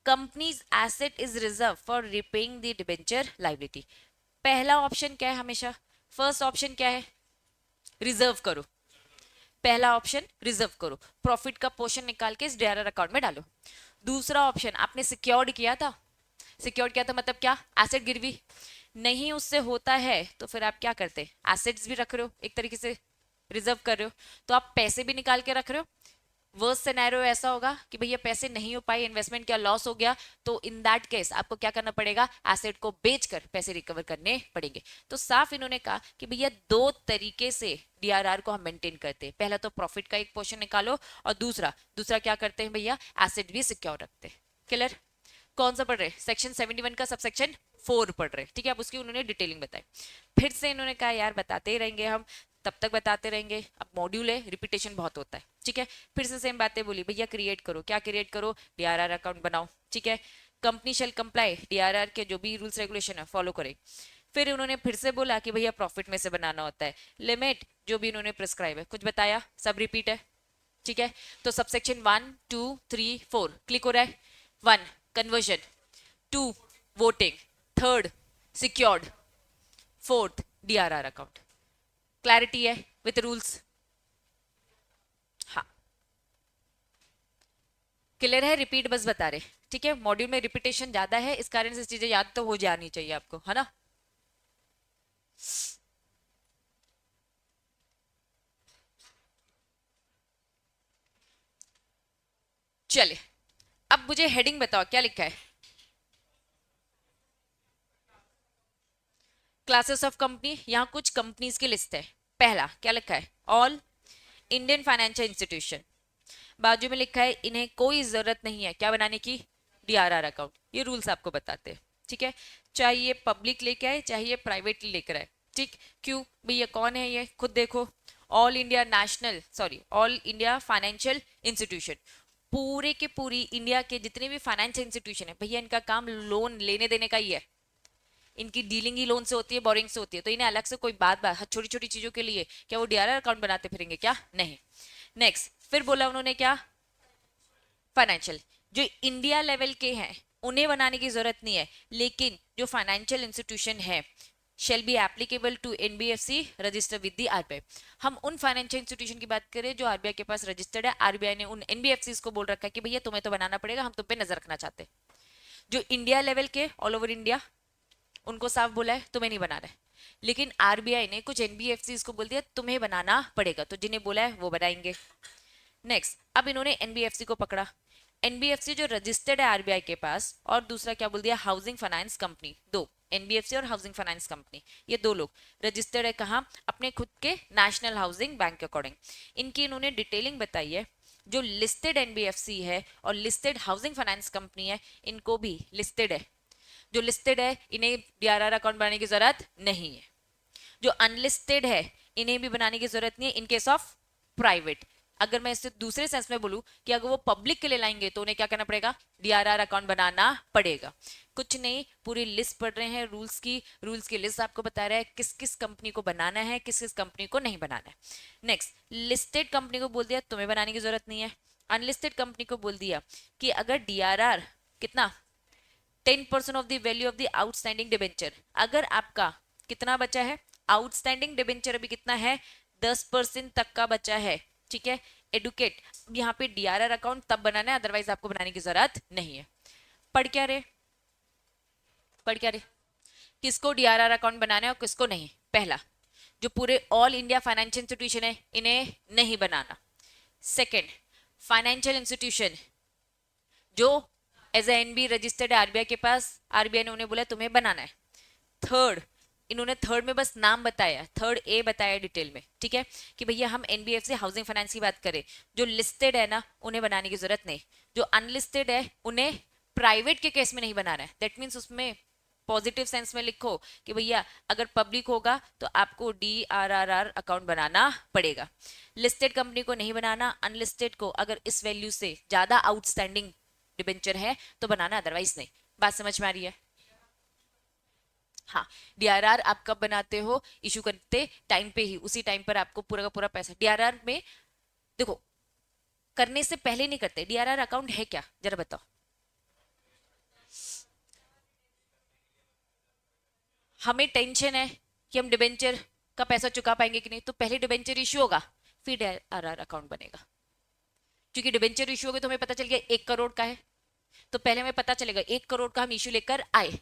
A: Companies asset is reserve for repaying the debenture liability. पहला ऑप्शन क्या है हमेशा, फर्स्ट ऑप्शन क्या है, रिजर्व करो, पहला ऑप्शन रिजर्व करो, प्रॉफिट का पोर्शन निकाल के इस डीआरआर अकाउंट में डालो। दूसरा ऑप्शन आपने सिक्योर्ड किया था, सिक्योर्ड किया था मतलब क्या, एसेट गिरवी नहीं उससे होता है तो फिर आप क्या करते, एसेट्स भी रख रहे हो एक तरीके से, रिजर्व कर रहे हो, तो आप पैसे भी निकाल के रख रहे हो। वर्स्ट सिनेरियो ऐसा होगा कि भैया पैसे नहीं हो पाए, इन्वेस्टमेंट क्या लॉस हो गया, तो इन दैट केस आपको क्या करना पड़ेगा, एसेट को बेचकर पैसे रिकवर करने पड़ेंगे। तो साफ इन्होंने कहा कि भैया दो तरीके से डीआरआर को हम मेंटेन करते हैं, पहला तो प्रॉफिट का एक पोर्शन निकालो, और दूसरा दूसरा क्या करते हैं भैया, एसेट भी सिक्योर रखते हैं। क्लियर? कौन सा पढ़ रहे, सेक्शन 71 का सबसेक्शन 4 पढ़ रहे, ठीक है। अब उसकी उन्होंने डिटेलिंग बताई, फिर से इन्होंने कहा यार बताते ही रहेंगे हम, तब तक बताते रहेंगे, अब मॉड्यूल है रिपीटेशन बहुत होता है, ठीक है। फिर से सेम बातें बोली, भैया क्रिएट करो, क्या क्रिएट करो, डीआरआर अकाउंट बनाओ, ठीक है। कंपनी शेल कंप्लाई, डीआरआर के जो भी रूल्स रेगुलेशन है फॉलो करे। फिर उन्होंने फिर से बोला कि भैया प्रॉफिट में से बनाना होता है, लिमिट जो भी उन्होंने प्रिस्क्राइब है कुछ बताया, सब रिपीट है, ठीक है। तो सबसेक्शन 1 2 3 4 क्लिक हो रहा है, 1 conversion, 2 voting, third secured, fourth DRR account. Clarity है विथ रूल्स? हाँ, क्लियर है, रिपीट बस बता रहे, ठीक है। मॉड्यूल में रिपीटेशन ज्यादा है, इस कारण से चीजें याद तो हो जानी चाहिए आपको, है ना। चलिए, अब मुझे हेडिंग बताओ क्या लिखा है, क्लासेस ऑफ कंपनी, यहाँ कुछ कंपनीज की लिस्ट है। पहला क्या लिखा है, ऑल इंडियन फाइनेंशियल इंस्टीट्यूशन, बाजू में लिखा है इन्हें कोई जरूरत नहीं है क्या बनाने की, डीआरआर अकाउंट, ये रूल्स आपको बताते हैं, ठीक है। चाहे ये पब्लिक लेके आए चाहे ये प्राइवेटली लेकर आए, ठीक। क्यों भैया, कौन है ये, खुद देखो, all India national, sorry all India financial institution, पूरे के पूरी इंडिया के जितने भी फाइनेंशियल इंस्टीट्यूशन है भैया, इनका काम लोन लेने देने का ही है, इनकी डीलिंग ही लोन से होती है, बोरिंग से होती है, तो इन्हें अलग से कोई बात छोटी छोटी चीजों के लिए क्या वो डीआरआर अकाउंट बनाते फिरेंगे क्या, नहीं। नेक्स्ट फिर बोला उन्होंने क्या, फाइनेंशियल, जो इंडिया लेवल के हैं उन्हें बनाने की जरूरत नहीं है, लेकिन जो फाइनेंशियल इंस्टीट्यूशन है shall be applicable to NBFC register with the RBI. हम उन फाइनेंशियल इंस्टीट्यूशन की बात करें जो आरबीआई के पास रजिस्टर्ड है, आरबीआई ने उन एनबीएफसी को बोल रखा है कि भैया तुम्हें तो बनाना पड़ेगा, हम तुम पे नजर रखना चाहते हैं। जो इंडिया लेवल के ऑल ओवर इंडिया, उनको साफ बोला है तुम्हें नहीं बनाना है, लेकिन आरबीआई ने कुछ एनबीएफसी को बोल दिया तुम्हें बनाना पड़ेगा, तो जिन्हें बोला है वो बनाएंगे। नेक्स्ट, अब इन्होंने एनबीएफसी को पकड़ा, एनबीएफसी जो रजिस्टर्ड है आरबीआई के पास, और दूसरा क्या बोल दिया, हाउसिंग फाइनेंस कंपनी, दो, एनबीएफसी और हाउसिंग फाइनेंस कंपनी, ये दो लोग रजिस्टर्ड है कहाँ, अपने खुद के नेशनल हाउसिंग बैंक के अकॉर्डिंग। इनकी इन्होंने डिटेलिंग बताई है। जो लिस्टेड एनबीएफसी है और लिस्टेड हाउसिंग फाइनेंस कंपनी है, इनको भी लिस्टेड है, जो लिस्टेड है इन्हें डीआरआर अकाउंट बनाने की जरूरत नहीं है। जो अनलिस्टेड है इन्हें भी बनाने की जरूरत नहीं है इन केस ऑफ प्राइवेट। अगर मैं इसे दूसरे सेंस में बोलूं कि अगर वो पब्लिक के लिए लाएंगे तो उन्हें क्या करना पड़ेगा, डीआरआर अकाउंट बनाना पड़ेगा। कुछ नहीं, पूरी लिस्ट पढ़ रहे हैं रूल्स की लिस्ट आपको बता रहा है किस किस कंपनी को बनाना है, किस किस कंपनी को नहीं बनाना है। नेक्स्ट, लिस्टेड कंपनी को बोल दिया तुम्हें बनाने की जरूरत नहीं है। अनलिस्टेड कंपनी को बोल दिया कि अगर डीआरआर कितना 10% of the value of the outstanding debenture, अगर आपका कितना बचा है, आउटस्टैंडिंग डिबेंचर अभी कितना है, 10% तक का बचा है, ठीक है। एडुकेट, यहाँ पे डीआरआर अकाउंट तब बनाना है, अदरवाइज आपको बनाने की जरूरत नहीं है। पढ़ क्या रे, पढ़ क्या रे, किसको डीआरआर अकाउंट बनाना है और किसको नहीं। पहला, जो पूरे ऑल इंडिया फाइनेंशियल इंस्टीट्यूशन है इन्हें नहीं बनाना। सेकेंड, फाइनेंशियल इंस्टीट्यूशन जो एज ए एनबी रजिस्टर्ड है आरबीआई के पास, आरबीआई ने उन्हें बोला तुम्हें बनाना है। थर्ड, इन्होंने थर्ड में बस नाम बताया, थर्ड ए बताया डिटेल में, ठीक है, कि भैया हम एनबीएफसी हाउसिंग फाइनेंस की बात करें, जो लिस्टेड है ना उन्हें बनाने की जरूरत नहीं, जो अनलिस्टेड है उन्हें प्राइवेट के केस में नहीं बनाना है। दैट मीन्स उसमें पॉजिटिव सेंस में लिखो कि भैया अगर पब्लिक होगा तो आपको डीआरआर अकाउंट बनाना पड़ेगा। लिस्टेड कंपनी को नहीं बनाना, अनलिस्टेड को अगर इस वैल्यू से ज्यादा आउटस्टैंडिंग डिबेंचर है तो बनाना, अदरवाइज नहीं। बात समझ में आ रही है? हाँ, डीआरआर आप कब बनाते हो, इशू करते टाइम पे ही, उसी टाइम पर आपको पूरा का पूरा पैसा डीआरआर में, देखो करने से पहले नहीं करते। डीआरआर अकाउंट है क्या, जरा बताओ। हमें टेंशन है कि हम डिबेंचर का पैसा चुका पाएंगे कि नहीं, तो पहले डिबेंचर इशू होगा फिर डीआरआर अकाउंट बनेगा। क्योंकि डिबेंचर इशू होगा तो हमें पता चल गया 1 करोड़ का है, तो पहले हमें पता चलेगा 1 करोड़ का हम इशू लेकर आए।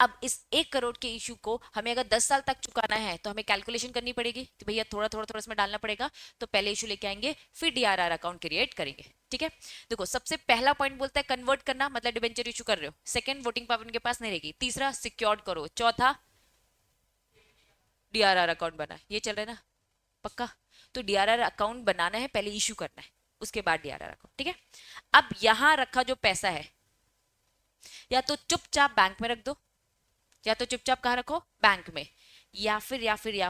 A: अब इस 1 करोड़ के इशू को हमें अगर 10 साल तक चुकाना है तो हमें कैलकुलेशन करनी पड़ेगी कि भैया थोड़ा थोड़ा थोड़ा इसमें डालना पड़ेगा। तो पहले इशू लेके आएंगे फिर डीआरआर अकाउंट क्रिएट करेंगे, ठीक है। देखो सबसे पहला पॉइंट बोलता है कन्वर्ट करना, मतलब डिबेंचर इशू कर रहे हो। सेकंड, वोटिंग पावर उनके पास नहीं रहेगी। तीसरा, सिक्योर्ड करो। चौथा, डीआरआर अकाउंट बना। ये चल रहा है ना, पक्का? तो डीआरआर अकाउंट बनाना है, पहले इशू करना है, उसके बाद डीआरआर अकाउंट, ठीक है। अब यहां रखा जो पैसा है या तो चुपचाप बैंक में रख दो, या तो चुपचाप कहाँ रखो, बैंक में, या फिर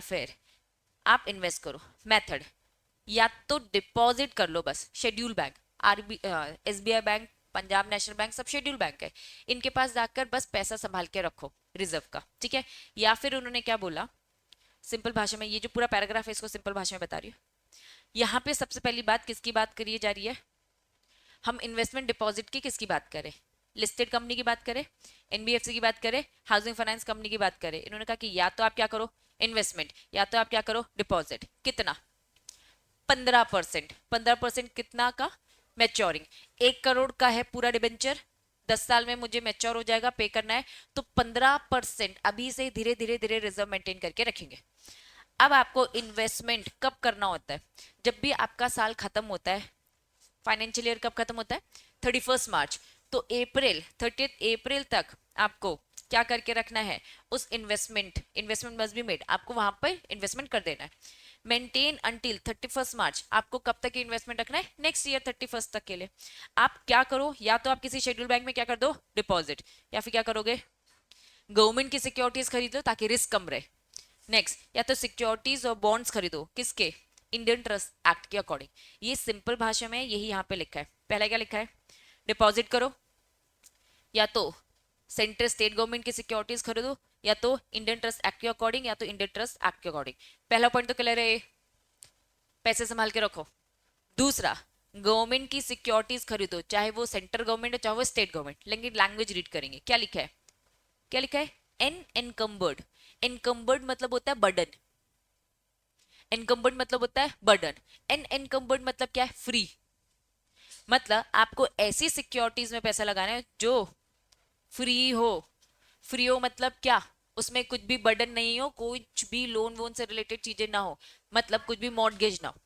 A: आप इन्वेस्ट करो। मेथड, या तो डिपॉजिट कर लो बस, schedule bank, RB SBI bank, Punjab national bank, सब शेड्यूल बैंक है, इनके पास जाकर बस पैसा संभाल के रखो रिजर्व का, ठीक है। या फिर उन्होंने क्या बोला सिंपल भाषा में, ये जो पूरा पैराग्राफ है इसको सिंपल भाषा में बता रही हूँ। यहाँ पे सबसे पहली बात किसकी बात करी जा रही है, हम इन्वेस्टमेंट डिपॉजिट की किसकी बात करें, लिस्टेड कंपनी की बात करें, एनबीएफसी की बात करें, हाउसिंग फाइनेंस कंपनी की बात करें। इन्होंने कहा कि या तो आप क्या करो इन्वेस्टमेंट, या तो आप क्या करो डिपॉजिट। कितना? 15%। 15% कितना का? मैच्योरिंग। 1 करोड़ का है पूरा डिबेंचर, 10 साल में मुझे मैच्योर हो जाएगा, पे करना है, तो 15% अभी से धीरे धीरे धीरे रिजर्व मेंटेन करके रखेंगे। अब आपको इन्वेस्टमेंट कब करना होता है, जब भी आपका साल खत्म होता है। फाइनेंशियल ईयर कब खत्म होता है? 31 मार्च। तो अप्रैल 30 अप्रैल तक आपको क्या करके रखना है, उस इन्वेस्टमेंट मस्ट बी मेड, आपको वहां पर इन्वेस्टमेंट कर देना है। मेंटेन अंटिल 31 मार्च, आपको कब तक इन्वेस्टमेंट रखना है, नेक्स्ट ईयर 31 तक के लिए। आप क्या करो, या तो आप किसी शेड्यूल बैंक में क्या कर दो डिपॉजिट, या फिर क्या करोगे गवर्नमेंट की सिक्योरिटीज खरीद लो ताकि रिस्क कम रहे। नेक्स्ट, या तो सिक्योरिटीज और बॉन्ड्स खरीदो, किसके, इंडियन ट्रस्ट एक्ट के अकॉर्डिंग। ये सिंपल भाषा में यही यहाँ पे लिखा है। पहला क्या लिखा है, डिपॉजिट करो, या तो सेंट्रल स्टेट गवर्नमेंट की सिक्योरिटीज खरीदो, या तो इंडियन ट्रस्ट एक्ट के अकॉर्डिंग, या तो इंडियन ट्रस्ट एक्ट के अकॉर्डिंग। पहला पॉइंट तो क्लियर है, पैसे संभाल के रखो। दूसरा, गवर्नमेंट की सिक्योरिटीज खरीदो, चाहे वो सेंट्रल गवर्नमेंट हो चाहे वो स्टेट गवर्नमेंट, लेकिन लैंग्वेज रीड करेंगे। क्या लिखा है, क्या लिखा है, एन एनकम्बर्ड। एनकम्बर्ड मतलब होता है बर्डन, एनकम्बर्ड मतलब होता है बर्डन, एन एनकम्बर्ड मतलब क्या है, फ्री। मतलब आपको ऐसी सिक्योरिटीज में पैसा लगाना है जो फ्री हो। फ्री हो मतलब क्या, उसमें कुछ भी बर्डन नहीं हो, कुछ भी लोन वोन से रिलेटेड चीजें ना हो, मतलब कुछ भी मॉर्गेज ना हो,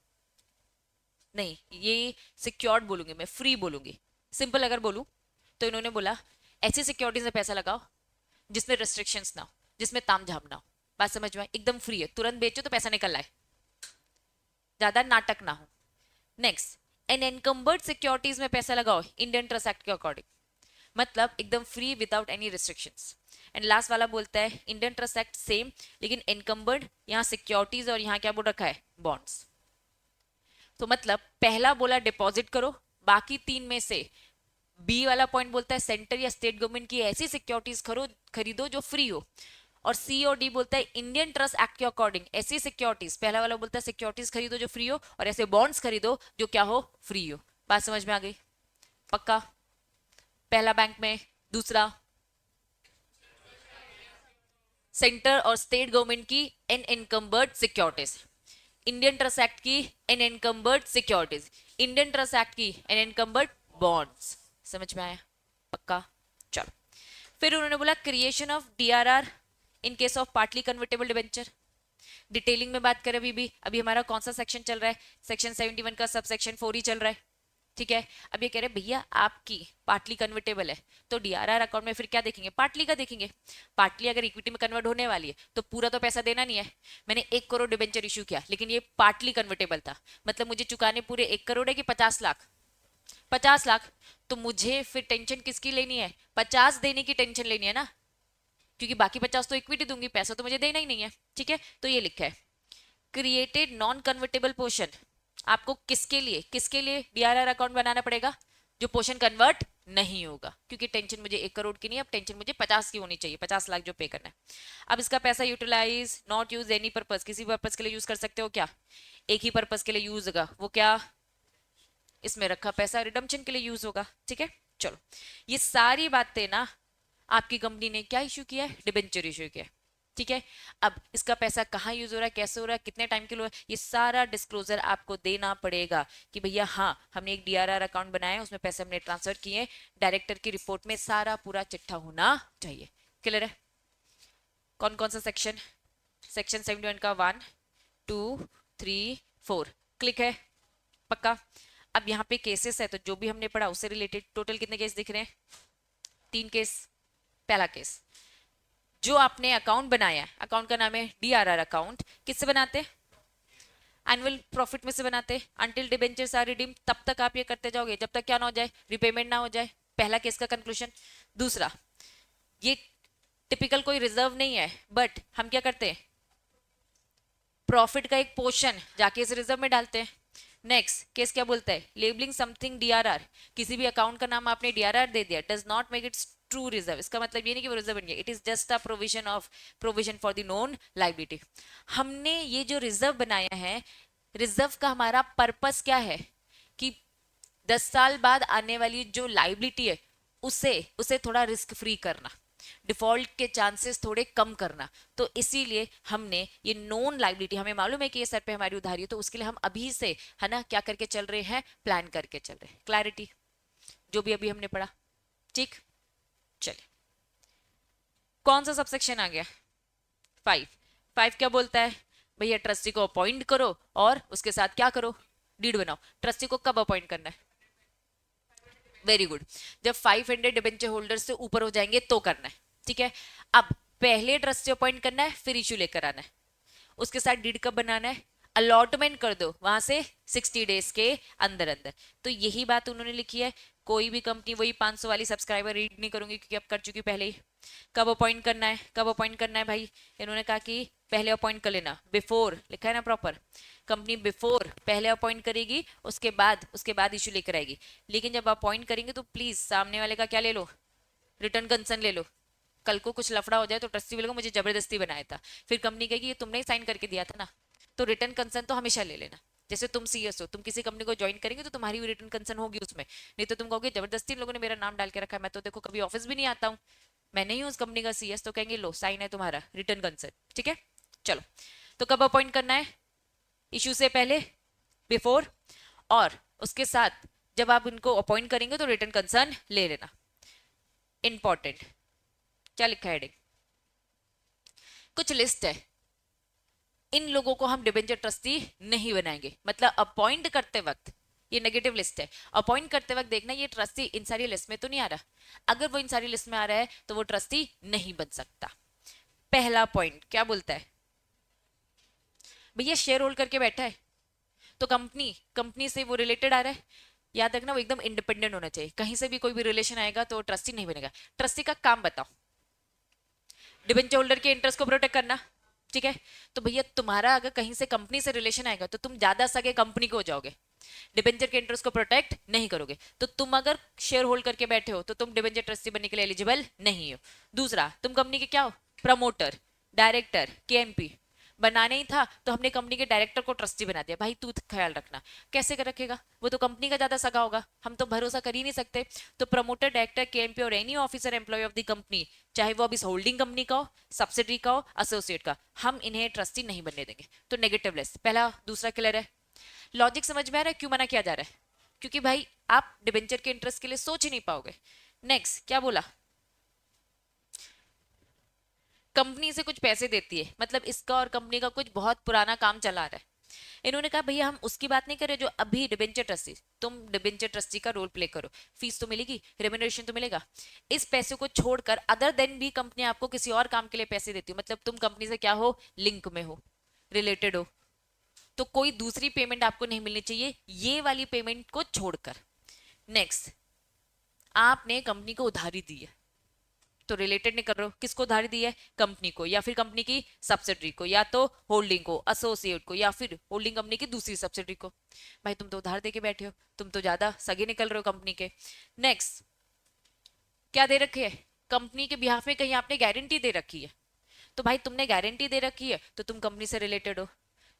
A: नहीं, ये सिक्योर्ड बोलूंगी मैं, फ्री बोलूंगी। सिंपल अगर बोलूं तो इन्होंने बोला ऐसी सिक्योरिटीज में पैसा लगाओ जिसमें रेस्ट्रिक्शंस ना हो, जिसमें ताम झाम ना हो। बात समझ में आई? एकदम फ्री है, तुरंत बेचो तो पैसा निकल आए, ज्यादा नाटक ना हो। नेक्स्ट, एन एनकम्बर्ड सिक्योरिटीज में पैसा लगाओ इंडियन ट्रस्ट एक्ट के अकॉर्डिंग, मतलब एकदम free without any restrictions. And last वाला बोलता है इंडियन ट्रस्ट एक्ट सेम, लेकिन एनकम्बर्ड यहाँ सिक्योरिटीज और यहाँ क्या बोल रखा है, बॉन्ड्स। तो मतलब पहला बोला डिपॉजिट करो, बाकी तीन में से बी वाला पॉइंट बोलता है सेंटर या स्टेट गवर्नमेंट की ऐसी सिक्योरिटीज खरीदो जो फ्री हो, और सी और डी बोलता है इंडियन ट्रस्ट एक्ट के अकॉर्डिंग ऐसी सिक्योरिटीज, पहला वाला बोलता है सिक्योरिटीज खरीदो जो फ्री हो, और ऐसे बॉन्ड्स खरीदो जो क्या हो, फ्री हो। बात समझ में आ गई? पक्का? पहला बैंक में, दूसरा सेंटर और स्टेट गवर्नमेंट की unencumbered securities, Indian Trust Act की unencumbered securities, Indian Trust Act की एन एनकम्बर्ड बॉन्ड्स। समझ में आया? पक्का? चलो, फिर उन्होंने बोला creation of DRR in case of partly convertible debenture. Detailing में बात करें अभी हमारा कौन सा सेक्शन चल रहा है, सेक्शन 71 का सब सेक्शन 4 ही चल रहा है, ठीक है। अब ये कह रहे भैया आपकी पार्टली कन्वर्टेबल है तो डीआरआर अकाउंट में फिर क्या देखेंगे, पार्टली का देखेंगे। पार्टली अगर इक्विटी में कन्वर्ट होने वाली है तो पूरा तो पैसा देना नहीं है। मैंने 1 करोड़ डिबेंचर इशू किया लेकिन ये पार्टली कन्वर्टेबल था, मतलब मुझे चुकाने पूरे 1 करोड़ है कि 50 लाख, 50 लाख। तो मुझे फिर टेंशन किसकी लेनी है, 50 देने की टेंशन लेनी है ना, क्योंकि बाकी 50 तो इक्विटी दूंगी, पैसा तो मुझे देना ही नहीं है, ठीक है। तो ये लिखा है क्रिएटेड नॉन कन्वर्टेबल पोर्शन, आपको किसके लिए डीआरआर अकाउंट बनाना पड़ेगा, जो पोर्शन कन्वर्ट नहीं होगा, क्योंकि टेंशन मुझे 1 करोड़ की नहीं, अब टेंशन मुझे 50 की होनी चाहिए, 50 लाख जो पे करना है। अब इसका पैसा utilise not use any purpose, किसी पर्पज के लिए यूज कर सकते हो क्या, एक ही पर्पज के लिए यूज होगा, वो क्या, इसमें रखा पैसा रिडम्पशन के लिए यूज होगा, ठीक है। चलो, ये सारी बातें ना आपकी कंपनी ने क्या इशू किया है, डिबेंचर इशू किया है, ठीक है। अब इसका पैसा कहाँ यूज हो रहा है, कैसे हो रहा है, कितने टाइम के लिए, ये सारा डिस्क्लोजर आपको देना पड़ेगा कि भैया हाँ हमने एक डीआरआर अकाउंट बनाया, उसमें पैसे हमने ट्रांसफर किए, डायरेक्टर की रिपोर्ट में सारा पूरा चिट्ठा होना चाहिए। क्लियर है? कौन कौन सा सेक्शन, सेक्शन 71 का 1 2 3 4 क्लिक है? पक्का? अब यहाँ पे केसेस है तो जो भी हमने पढ़ा उससे रिलेटेड टोटल कितने केस दिख रहे हैं, 3 केस। पहला केस, जो आपने अकाउंट बनाया है, अकाउंट का नाम है डीआरआर अकाउंट, किससे बनाते हैं, एनुअल प्रॉफिट में से बनाते हैं। अंटिल डिबेंचर्स आर रिडीम, तब तक आप ये करते जाओगे जब तक क्या ना हो जाए, रिपेमेंट ना हो जाए। पहला केस का कंक्लूजन। दूसरा, ये टिपिकल कोई रिजर्व नहीं है, बट हम क्या करते हैं, प्रॉफिट का एक पोर्शन जाके इस रिजर्व में डालते हैं। नेक्स्ट केस क्या बोलता है, लेबलिंग समथिंग डीआरआर, किसी भी अकाउंट का नाम आपने डीआरआर दे दिया, does not make it's true reserve, इसका मतलब ये नहीं कि वो रिजर्व बन गया, it is just a provision for the known liability. हमने ये जो रिजर्व बनाया है, रिजर्व का हमारा पर्पस क्या है कि 10 साल बाद आने वाली जो लाइबिलिटी है उसे उसे थोड़ा रिस्क फ्री करना, डिफॉल्ट के चांसेस थोड़े कम करना। तो इसीलिए हमने ये नोन लाइबिलिटी, हमें मालूम है कि ये सर पे हमारी उधारी है, तो उसके लिए हम अभी से है ना क्या करके चल रहे हैं, प्लान करके चल रहे हैं। क्लैरिटी जो भी अभी हमने पढ़ा, ठीक। चलिए, कौन सा सबसेक्शन आ गया, 5। 5 क्या बोलता है, भैया ट्रस्टी को अपॉइंट करो और उसके साथ क्या करो, डीड बनाओ। ट्रस्टी को कब अपॉइंट करना है, वेरी गुड, जब 500 डिबेंचर होल्डर से ऊपर हो जाएंगे तो करना है, ठीक है। अब पहले ट्रस्टी अपॉइंट करना है, फिर इशू लेकर आना है, उसके साथ डीड कब बनाना है, अलॉटमेंट कर दो वहां से 60 डेज के अंदर अंदर। तो यही बात उन्होंने लिखी है। कोई भी कंपनी वही 500 वाली सब्सक्राइबर रीड नहीं करूंगी क्योंकि अब कर चुकी पहले ही। कब अपॉइंट करना है, कब अपॉइंट करना है भाई, इन्होंने कहा कि पहले अपॉइंट कर लेना, बिफोर लिखा है ना प्रॉपर, कंपनी बिफोर पहले अपॉइंट करेगी, उसके बाद इशू लेकर आएगी। लेकिन जब अपॉइंट करेंगे तो प्लीज सामने वाले का क्या ले लो, रिटर्न कंसर्न ले लो। कल को कुछ लफड़ा हो जाए तो ट्रस्टी बोलेगा मुझे जबरदस्ती बनाया था, फिर कंपनी कहेगी ये तुमने ही साइन करके दिया था ना। तो रिटर्न कंसर्न तो हमेशा ले लेना। जैसे तुम सीएस हो, तुम किसी कंपनी को ज्वाइन करेंगे तो तुम्हारी भी रिटर्न कंसर्न होगी उसमें, नहीं तो तुम कहोगे जबरदस्ती इन लोगों ने मेरा नाम डाल के रखा है, मैं तो देखो कभी ऑफिस भी नहीं आता हूँ, मैं नहीं हूँ उस कंपनी का सीएस, तो कहेंगे लो साइन है तुम्हारा, रिटर्न कंसर्न, ठीक है। चलो, तो कब अपॉइंट करना है, इशू से पहले, बिफोर, और उसके साथ जब आप इनको अपॉइंट करेंगे तो रिटर्न कंसर्न ले लेना। इंपॉर्टेंट, क्या लिखा है हेडिंग, कुछ लिस्ट है, इन लोगों को हम डिबेंचर ट्रस्टी नहीं बनाएंगे, मतलब अपॉइंट करते वक्त ये नेगेटिव लिस्ट है। अपॉइंट करते वक्त देखना ये ट्रस्टी इन सारी लिस्ट में तो नहीं आ रहा, अगर वो इन सारी लिस्ट में आ रहा है तो वो ट्रस्टी नहीं बन सकता। पहला पॉइंट क्या बोलता है भैया, शेयर होल्ड करके बैठा है तो कंपनी कंपनी से वो रिलेटेड आ रहा है, याद रखना वो एकदम इंडिपेंडेंट होना चाहिए, कहीं से भी कोई भी रिलेशन आएगा तो ट्रस्टी नहीं बनेगा। ट्रस्टी का काम बताओ, डिबेंचर होल्डर के इंटरेस्ट को प्रोटेक्ट करना, ठीक है। तो भैया तुम्हारा अगर कहीं से कंपनी से रिलेशन आएगा तो तुम ज्यादा सगे कंपनी को हो जाओगे, डिबेंचर के इंटरेस्ट को प्रोटेक्ट नहीं करोगे। तो तुम अगर शेयर होल्ड करके बैठे हो तो तुम डिबेंचर ट्रस्टी बनने के लिए एलिजिबल नहीं हो। दूसरा, तुम कंपनी के क्या हो, प्रमोटर, डायरेक्टर, केएमपी। बनाना ही था तो हमने कंपनी के डायरेक्टर को ट्रस्टी बना दिया, भाई तू ख्याल रखना। कैसे कर रखेगा, वो तो कंपनी का ज्यादा सगा होगा, हम तो भरोसा कर ही नहीं सकते। तो प्रमोटर, डायरेक्टर, केएमपी और any officer employ of the company, चाहे वो अभी होल्डिंग कंपनी का हो, सब्सिडरी का हो, एसोसिएट का, हम इन्हें ट्रस्टी नहीं बनने देंगे। तो नेगेटिव लिस्ट पहला, दूसरा क्लियर है। लॉजिक समझ में आ रहा है क्यों मना किया जा रहा है, क्योंकि भाई आप डिबेंचर के इंटरेस्ट के लिए सोच ही नहीं पाओगे। नेक्स्ट क्या बोला, कंपनी से कुछ पैसे देती है, मतलब इसका और कंपनी का कुछ बहुत पुराना काम चला रहा है। इन्होंने कहा भैया हम उसकी बात नहीं कर रहे जो अभी डिबेंचर ट्रस्टी, तुम डिबेंचर ट्रस्टी का रोल प्ले करो, फीस तो मिलेगी, रेम्यूनरेशन तो मिलेगा। इस पैसे को छोड़कर अदर देन भी कंपनी आपको किसी और काम के लिए पैसे देती हो, मतलब तुम कंपनी से क्या हो, लिंक में हो, रिलेटेड हो, तो कोई दूसरी पेमेंट आपको नहीं मिलनी चाहिए ये वाली पेमेंट को छोड़कर। नेक्स्ट, आपने कंपनी को उधारी दी है तो रिलेटेड नहीं कर रहे हो, किसको उधारी दी है, कंपनी को, या फिर कंपनी की सब्सिडरी को, या तो होल्डिंग को, एसोसिएट को, या फिर होल्डिंग कंपनी की दूसरी सब्सिडरी को। भाई तुम तो उधार दे के बैठे हो, तुम तो ज्यादा सगे निकल रहे हो कंपनी के। नेक्स्ट, क्या दे रखे है, कंपनी के बिहाफ में कहीं आपने गारंटी दे रखी है, तो भाई तुमने गारंटी दे रखी है तो तुम कंपनी से रिलेटेड हो।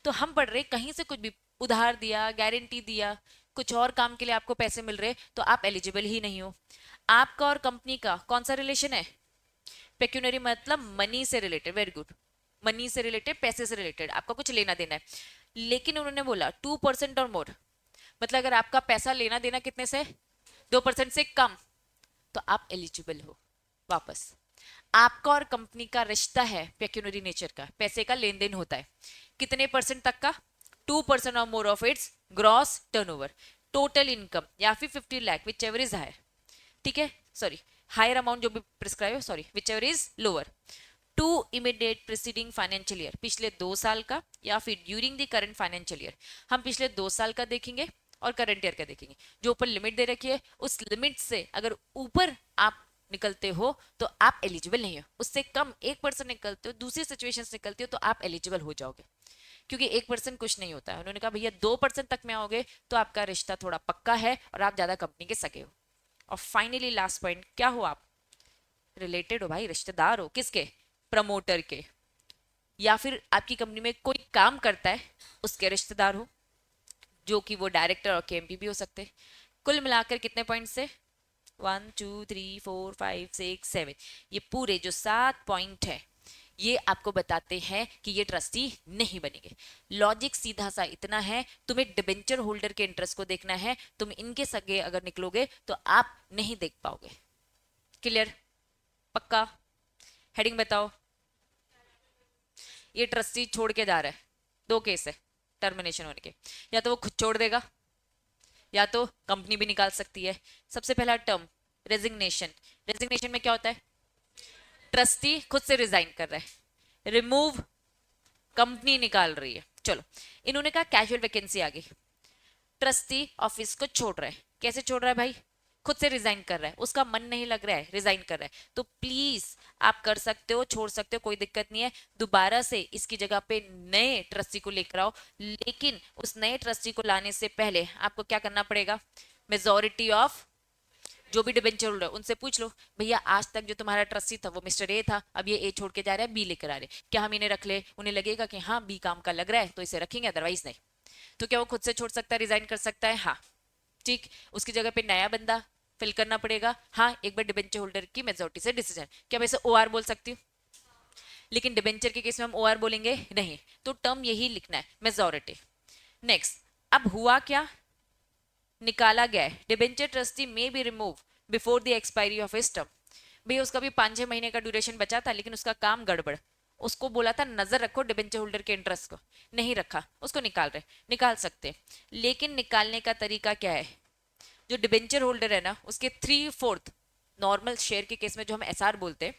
A: तो हम पढ़ रहे कहीं से कुछ भी उधार दिया, गारंटी दिया, कुछ और काम के लिए आपको पैसे मिल रहे तो आप एलिजिबल ही नहीं हो। आपका और कंपनी का कौन सा रिलेशन है, पेक्यूनरी मतलब मनी से रिलेटेड, वेरी गुड, मनी से रिलेटेड, पैसे से रिलेटेड, आपका कुछ लेना देना है। लेकिन उन्होंने बोला 2% और मोर, मतलब अगर आपका पैसा लेना देना कितने से, 2% से कम, तो आप एलिजिबल हो वापस। आपका और कंपनी का रिश्ता है पेक्यूनरी नेचर का, पैसे का लेन देन होता है, कितने परसेंट तक का, 2% और more of its gross turnover, total income, या फिर 50 lakh whichever is higher, ठीक है, सॉरी हायर अमाउंट जो भी प्रिस्क्राइब है, sorry whichever is lower, to immediate preceding financial year, पिछले 2 साल का, या फिर during the current financial year. हम पिछले 2 साल का देखेंगे और करंट ईयर का देखेंगे। जो ऊपर लिमिट दे रखी है उस लिमिट से अगर ऊपर आप निकलते हो तो आप एलिजिबल नहीं हो, उससे कम 1% निकलते हो, दूसरी सिचुएशन निकलती हो तो आप एलिजिबल हो जाओगे, क्योंकि 1% कुछ नहीं होता है। उन्होंने कहा भैया 2% तक में आओगे तो आपका रिश्ता थोड़ा पक्का है और आप ज्यादा कंपनी के सगे हो। और फाइनली लास्ट पॉइंट, क्या हो आप, रिलेटेड हो भाई, रिश्तेदार हो, किसके, प्रमोटर के, या फिर आपकी कंपनी में कोई काम करता है उसके रिश्तेदार हो, जो कि वो डायरेक्टर और केएमपी भी हो सकते। कुल मिलाकर कितने पॉइंट से, 1 2 3 4 5 6 7, ये पूरे जो 7 पॉइंट है ये आपको बताते हैं कि ये ट्रस्टी नहीं बनेंगे। लॉजिक सीधा सा इतना है, तुम्हें डिबेंचर होल्डर के इंटरेस्ट को देखना है, तुम इनके सगे अगर निकलोगे तो आप नहीं देख पाओगे। क्लियर, पक्का, हेडिंग बताओ। ये ट्रस्टी छोड़ के जा रहा है, 2 केस है टर्मिनेशन होने के, या तो वो खुद छोड़ देगा या तो कंपनी भी निकाल सकती है। सबसे पहला टर्म रेजिग्नेशन, रेजिग्नेशन में क्या होता है, ट्रस्टी खुद से रिजाइन कर रहा है, रिमूव, कंपनी निकाल रही है। चलो, इन्होंने कहा कैजुअल वैकेंसी आ गई, ट्रस्टी ऑफिस को छोड़ रहा है, कैसे छोड़ रहा है भाई, खुद से रिजाइन कर रहा है, उसका मन नहीं लग रहा है, रिजाइन कर रहा है, तो प्लीज आप कर सकते हो, छोड़ सकते हो, कोई दिक्कत नहीं है। दोबारा से इसकी जगह पे नए ट्रस्टी को लेकर आओ, लेकिन उस नए ट्रस्टी को लाने से पहले आपको क्या करना पड़ेगा, मेजोरिटी ऑफ जो भी डिबेंचर होल्डर उनसे पूछ लो, भैया आज तक जो तुम्हारा ट्रस्टी था वो मिस्टर ए था, अब ये ए छोड़ के जा रहा है, बी लेकर आ रहे, क्या हम इन्हें रख ले, उन्हें लगेगा कि हाँ बी काम का लग रहा है तो इसे रखेंगे, अदरवाइज नहीं। तो क्या वो खुद से छोड़ सकता है, रिजाइन कर सकता है, हाँ ठीक, उसकी जगह पे नया बंदा फिल करना पड़ेगा, हाँ एक बार डिबेंचर होल्डर की मेजोरिटी से डिसीजन। क्या मैं इसे ओआर बोल सकती हूँ, लेकिन डिबेंचर के केस में हम ओआर बोलेंगे नहीं, तो टर्म यही लिखना है, मेजोरिटी। नेक्स्ट, अब हुआ क्या, निकाला गया है, डिबेंचर ट्रस्टी में be remove before the expiry of his term. भैया उसका भी 5-6 महीने का ड्यूरेशन बचा था लेकिन उसका काम गड़बड़, उसको बोला था नजर रखो डिबेंचर होल्डर के इंटरेस्ट को, नहीं रखा, उसको निकाल रहे, निकाल सकते, लेकिन निकालने का तरीका क्या है? जो डिबेंचर होल्डर है ना उसके 3/4, नॉर्मल शेयर के केस में जो हम एसआर बोलते हैं,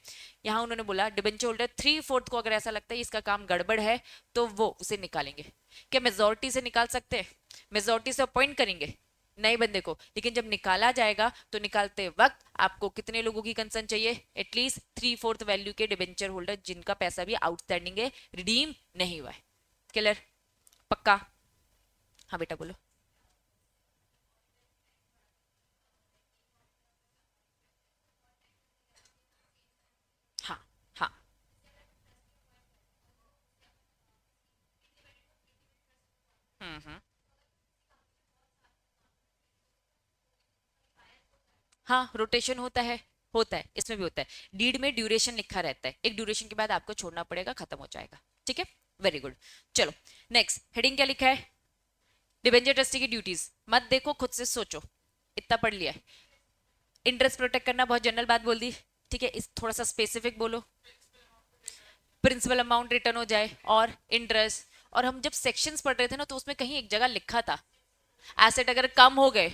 A: यहाँ उन्होंने बोला डिबेंचर होल्डर 3/4 को अगर ऐसा लगता है इसका काम गड़बड़ है तो वो उसे निकालेंगे। क्या मेजोरिटी से निकाल सकते हैं? मेजोरिटी से अपॉइंट करेंगे नए बंदे को, लेकिन जब निकाला जाएगा तो निकालते वक्त आपको कितने लोगों की कंसर्न चाहिए? एटलीस्ट 3/4 वैल्यू के डिबेंचर होल्डर जिनका पैसा भी आउटस्टैंडिंग है, रिडीम नहीं हुआ है। क्लियर? पक्का? हाँ बेटा बोलो। हाँ हाँ। हम्म। हाँ रोटेशन होता है इसमें भी होता है। डीड में ड्यूरेशन लिखा रहता है, एक ड्यूरेशन के बाद आपको छोड़ना पड़ेगा, खत्म हो जाएगा। ठीक है, वेरी गुड। चलो नेक्स्ट हेडिंग क्या लिखा है? डिबेंचर ट्रस्टी की ड्यूटीज मत देखो, खुद से सोचो, इतना पढ़ लिया है। इंटरेस्ट प्रोटेक्ट करना बहुत जनरल बात बोल दी, ठीक है, इस थोड़ा सा स्पेसिफिक बोलो। प्रिंसिपल अमाउंट रिटर्न हो जाए और इंटरेस्ट। और हम जब सेक्शंस पढ़ रहे थे ना तो उसमें कहीं एक जगह लिखा था एसेट अगर कम हो गए,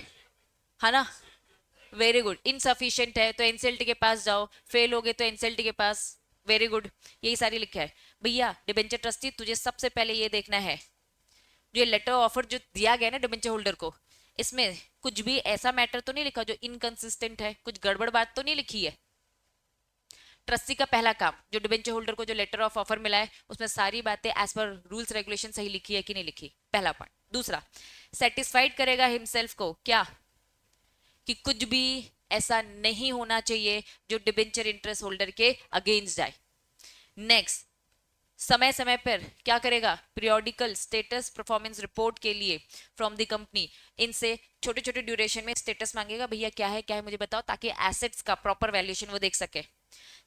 A: है ना, वेरी गुड, इनसफिशियंट है तो एनसीएलटी के पास जाओ, फेल हो गए तो एनसीएलटी के पास। वेरी गुड, यही सारी लिखा है। भैया डिबेंचर ट्रस्टी तुझे सबसे पहले ये देखना है, जो ये लेटर ऑफर जो दिया गया ना डिबेंचर होल्डर को, इसमें कुछ भी ऐसा मैटर तो नहीं लिखा जो इनकंसिस्टेंट है, कुछ गड़बड़ बात तो नहीं लिखी है? ट्रस्टी का पहला काम, जो डिबेंचर होल्डर को जो लेटर ऑफ ऑफर मिला है उसमें सारी बातें एज पर रूल्स रेगुलेशन सही लिखी है कि नहीं लिखी, पहला पॉइंट। दूसरा, सेटिस्फाइड करेगा हिमसेल्फ को क्या, कि कुछ भी ऐसा नहीं होना चाहिए जो डिबेंचर इंटरेस्ट होल्डर के अगेंस्ट जाए। नेक्स्ट, समय समय पर क्या करेगा? पीरियोडिकल स्टेटस परफॉर्मेंस रिपोर्ट के लिए फ्रॉम द कंपनी इनसे छोटे छोटे ड्यूरेशन में स्टेटस मांगेगा, भैया क्या है मुझे बताओ, ताकि एसेट्स का प्रॉपर वैल्यूएशन वो देख सके।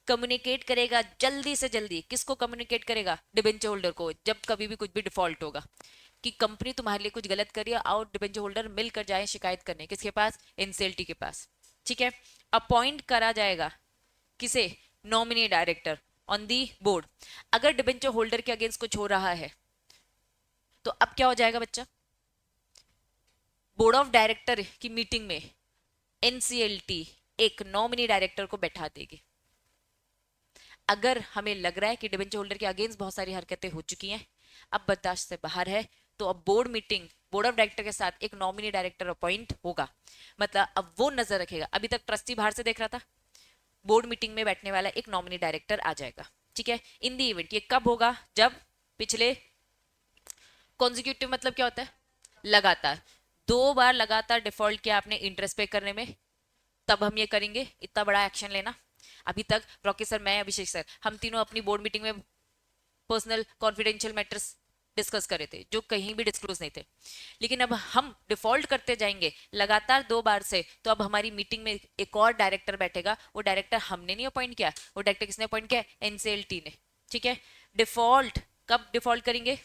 A: कम्युनिकेट करेगा जल्दी से जल्दी, किसको कम्युनिकेट करेगा? डिबेंचर होल्डर को, जब कभी भी कुछ भी डिफॉल्ट होगा कि कंपनी तुम्हारे लिए कुछ गलत करी है, और डिबेंचर होल्डर मिलकर जाए शिकायत करने, किसके पास? एनसीएलटी के पास। ठीक है, अपॉइंट करा जाएगा किसे? Nominee director on the board. अगर डिबेंचर होल्डर के अगेंस्ट कुछ हो रहा है तो अब क्या हो जाएगा बच्चा? बोर्ड ऑफ डायरेक्टर की मीटिंग में एनसीएलटी एक नॉमिनी डायरेक्टर को बैठा देगी। अगर हमें लग रहा है कि डिबेंचर होल्डर के अगेंस्ट बहुत सारी हरकतें हो चुकी हैं, अब बर्दाश्त से बाहर है, तो अब board meeting, board of director के साथ एक नॉमिनी डायरेक्टर अपॉइंट होगा। मतलब अब वो नजर रखेगा, अभी तक ट्रस्टी बाहर से देख रहा था, बोर्ड मीटिंग में बैठने वाला एक नॉमिनी डायरेक्टर आ जाएगा। ठीक है, इन दी इवेंट, ये कब होगा? जब पिछले कॉन्जिक्यूटिव मतलब क्या होता है? लगातार, 2 बार लगातार डिफॉल्ट किया आपने इंटरेस्ट पे करने में, तब हम ये करेंगे इतना बड़ा एक्शन लेना। अभी तक रॉकी सर, मैं, अभिषेक सर, हम तीनों अपनी बोर्ड मीटिंग में पर्सनल कॉन्फिडेंशियल मैटर्स डिस्कस करे थे जो कहीं भी डिस्क्लोज नहीं थे, लेकिन अब हम डिफॉल्ट करते जाएंगे लगातार 2 बार से, तो अब हमारी मीटिंग में एक और डायरेक्टर बैठेगा। वो डायरेक्टर हमने नहीं अपॉइंट किया, वो डायरेक्टर किसने अपॉइंट किया? एनसीएलटी ने। ठीक है, डिफॉल्ट कब डिफॉल्ट करेंगे?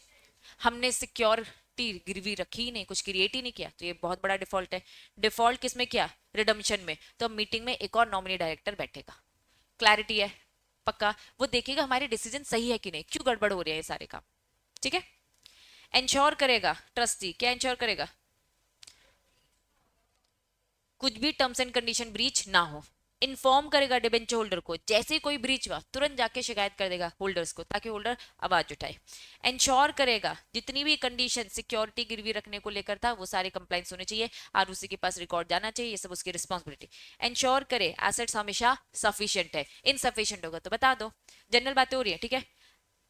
A: हमने सिक्योरिटी गिरवी रखी ही नहीं, कुछ क्रिएट ही नहीं किया, तो ये बहुत बड़ा डिफॉल्ट है। डिफॉल्ट किसमें किया? रिडम्पशन में। तो मीटिंग में एक और नॉमिनी डायरेक्टर बैठेगा। क्लैरिटी है? पक्का? वो देखेगा हमारे डिसीजन सही है कि नहीं, क्यों गड़बड़ हो रहे हैं ये सारे काम। ठीक है, इंश्योर करेगा ट्रस्टी, क्या इंश्योर करेगा? कुछ भी टर्म्स एंड कंडीशन ब्रीच ना हो। इन्फॉर्म करेगा डिबेंचर होल्डर को, जैसे ही कोई ब्रीच हुआ तुरंत जाके शिकायत कर देगा होल्डर्स को, ताकि होल्डर आवाज उठाए। इंश्योर करेगा जितनी भी कंडीशन सिक्योरिटी गिरवी रखने को लेकर था वो सारे कंप्लाइंस होने चाहिए, आरओसी के पास रिकॉर्ड जाना चाहिए, ये सब उसकी रिस्पॉन्सिबिलिटी। इंश्योर करे एसेट्स हमेशा सफिशियंट है, इनसफिशियंट होगा तो बता दो, जनरल बातें हो रही है। ठीक है,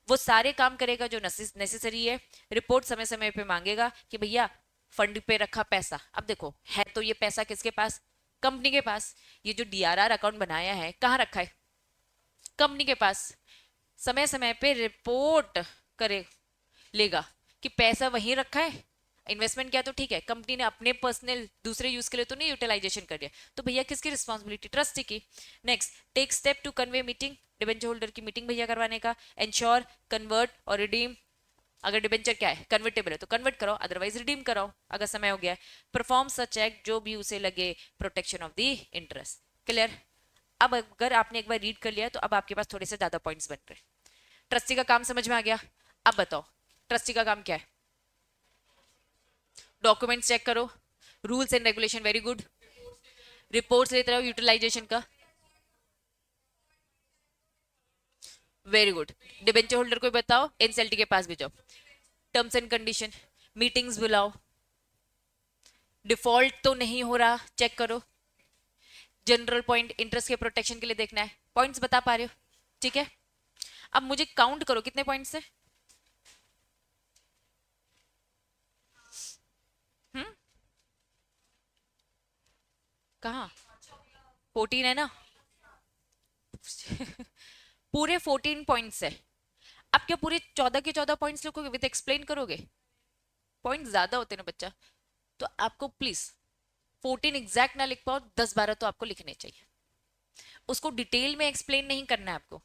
A: वो सारे काम करेगा जो नेसेसरी है। रिपोर्ट समय समय पे मांगेगा कि भैया फंड पे रखा पैसा, अब देखो है तो ये पैसा किसके पास? कंपनी के पास। ये जो डीआरआर अकाउंट बनाया है कहाँ रखा है? कंपनी के पास। समय समय पे रिपोर्ट करे लेगा कि पैसा वहीं रखा है, इन्वेस्टमेंट किया तो ठीक है, कंपनी ने अपने पर्सनल दूसरे यूज के लिए तो नहीं यूटिलाइजेशन कर दिया, तो भैया किसकी रिस्पॉन्सिबिलिटी? ट्रस्टी की। Next, take step to convey meeting, debenture holder की मीटिंग भैया करवाने का। इंश्योर कन्वर्ट और रिडीम, अगर डिबेंचर क्या है कन्वर्टेबल है तो कन्वर्ट कराओ, अदरवाइज रिडीम कराओ अगर समय हो गया। परफॉर्म सच एक्ट जो भी उसे लगे protection of the interest. Clear? अब अगर आपने एक बार रीड कर लिया तो अब आपके पास थोड़े से ज्यादा पॉइंट्स बन रहे हैं। ट्रस्टी का काम समझ में आ गया। अब बताओ ट्रस्टी का काम क्या है? डॉक्यूमेंट्स चेक करो, rules and regulation, very good, reports लेते रहो यूटिलाइजेशन का, वेरी गुड। डिबेंचर होल्डर को बताओ एनसीएलटी के पास भी जाओ, टर्म्स एंड कंडीशन, मीटिंग्स बुलाओ, डिफॉल्ट तो नहीं हो रहा चेक करो, जनरल पॉइंट इंटरेस्ट के प्रोटेक्शन के लिए देखना है, पॉइंट्स बता पा रहे हो? ठीक है, अब मुझे काउंट करो कितने पॉइंट्स है। हम्म, कहाँ? 14 है ना? पूरे 14 पॉइंट्स है। अब क्या पूरे 14 के 14 पॉइंट्स लिखोगे विद एक्सप्लेन करोगे? पॉइंट ज्यादा होते ना बच्चा, तो आपको प्लीज 14 एग्जैक्ट ना लिख पाओ, 10-12 तो आपको लिखने चाहिए। उसको डिटेल में एक्सप्लेन नहीं करना है आपको।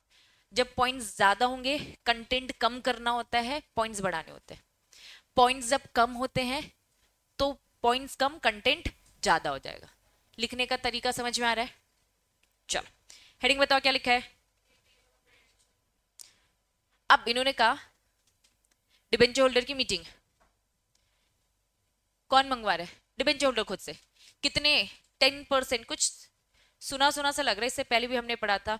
A: जब पॉइंट्स ज्यादा होंगे कंटेंट कम करना होता है, पॉइंट्स बढ़ाने होते हैं। पॉइंट्स जब कम होते हैं तो पॉइंट्स कम कंटेंट ज्यादा हो जाएगा। लिखने का तरीका समझ में आ रहा है? चलो हेडिंग बताओ क्या लिखा है। अब इन्होंने कहा डिबेंचर होल्डर की मीटिंग कौन मंगवा रहा है? डिबेंचर होल्डर खुद से। कितने? 10%। कुछ सुना सुना सा लग रहा है, इससे पहले भी हमने पढ़ा था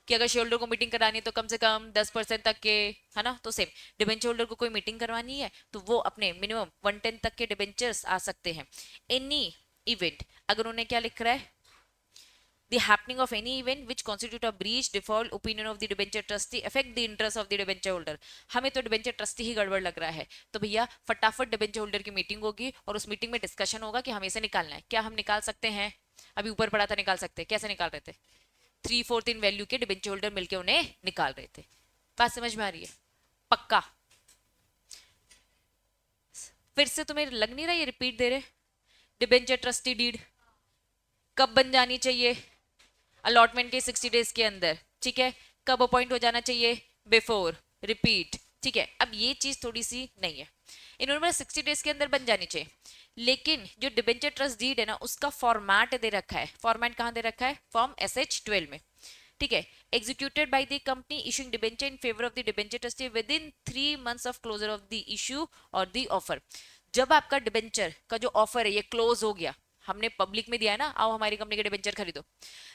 A: कि अगर शेयर होल्डर को मीटिंग करानी है तो कम से कम 10% तक के, है ना? तो सेम डिबेंचर होल्डर को कोई मीटिंग करवानी है तो वो अपने मिनिमम 110 तक के डिबेंचर्स आ सकते हैं। एनी इवेंट, अगर उन्होंने क्या लिख रहा है, the happening of any event which constitute a breach, default, opinion of the debenture trustee affect the interest of the debenture holder। हमें तो डिबेंचर ट्रस्टी ही गड़बड़ लग रहा है, तो भैया फटाफट डिबेंचर होल्डर की मीटिंग होगी और उस मीटिंग में डिस्कशन होगा कि हमें इसे निकालना है। क्या हम निकाल सकते हैं? अभी ऊपर पढ़ा था निकाल सकते हैं। कैसे निकाल रहे थे? 3/4 इन वैल्यू के डिबेंचर होल्डर मिलकर उन्हें निकाल रहे थे। बात समझ में आ रही है? पक्का? फिर से तुम्हें लग नहीं रहा ये रिपीट दे रहे? डिबेंचर ट्रस्टी डीड कब बन जानी चाहिए? अलॉटमेंट के 60 डेज के अंदर। ठीक है, कब अपॉइंट हो जाना चाहिए? बिफोर। रिपीट। ठीक है, अब ये चीज थोड़ी सी नहीं है, इन्होंने 60 डेज के अंदर बन जानी चाहिए, लेकिन जो डिबेंचर ट्रस्ट डीड है ना उसका फॉर्मेट दे रखा है। फॉर्मेट कहां दे रखा है? फॉर्म SH12 में। ठीक है, executed by the company issuing debenture in favour of the debenture trustee within 3 months of closure of the issue और द ऑफर। जब आपका डिबेंचर का जो ऑफर है ये क्लोज हो गया, हमने पब्लिक में दिया है ना, आओ हमारी कंपनी के डिबेंचर खरीदो,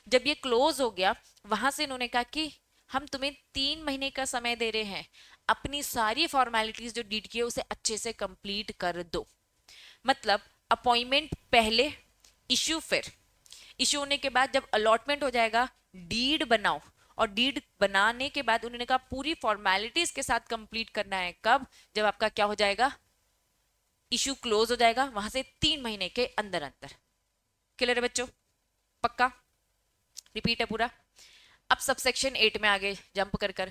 A: जब ये क्लोज हो गया वहां से इन्होंने कहा कि हम तुम्हें 3 महीने का समय दे रहे हैं, अपनी सारी फॉर्मेलिटीज जो डीड की है उसे अच्छे से कंप्लीट कर दो। मतलब अपॉइंटमेंट पहले, इश्यू फिर, इश्यू होने के बाद जब अलॉटमेंट हो जाएगा डीड बनाओ, और डीड बनाने के बाद उन्होंने कहा पूरी फॉर्मेलिटीज के साथ कंप्लीट करना है। कब? जब आपका क्या हो जाएगा? इश्यू क्लोज हो जाएगा, वहां से 3 महीने के अंदर अंदर। क्लियर है बच्चों? पक्का? रिपीट है पूरा। अब सबसेक्शन 8 में आगे जंप कर कर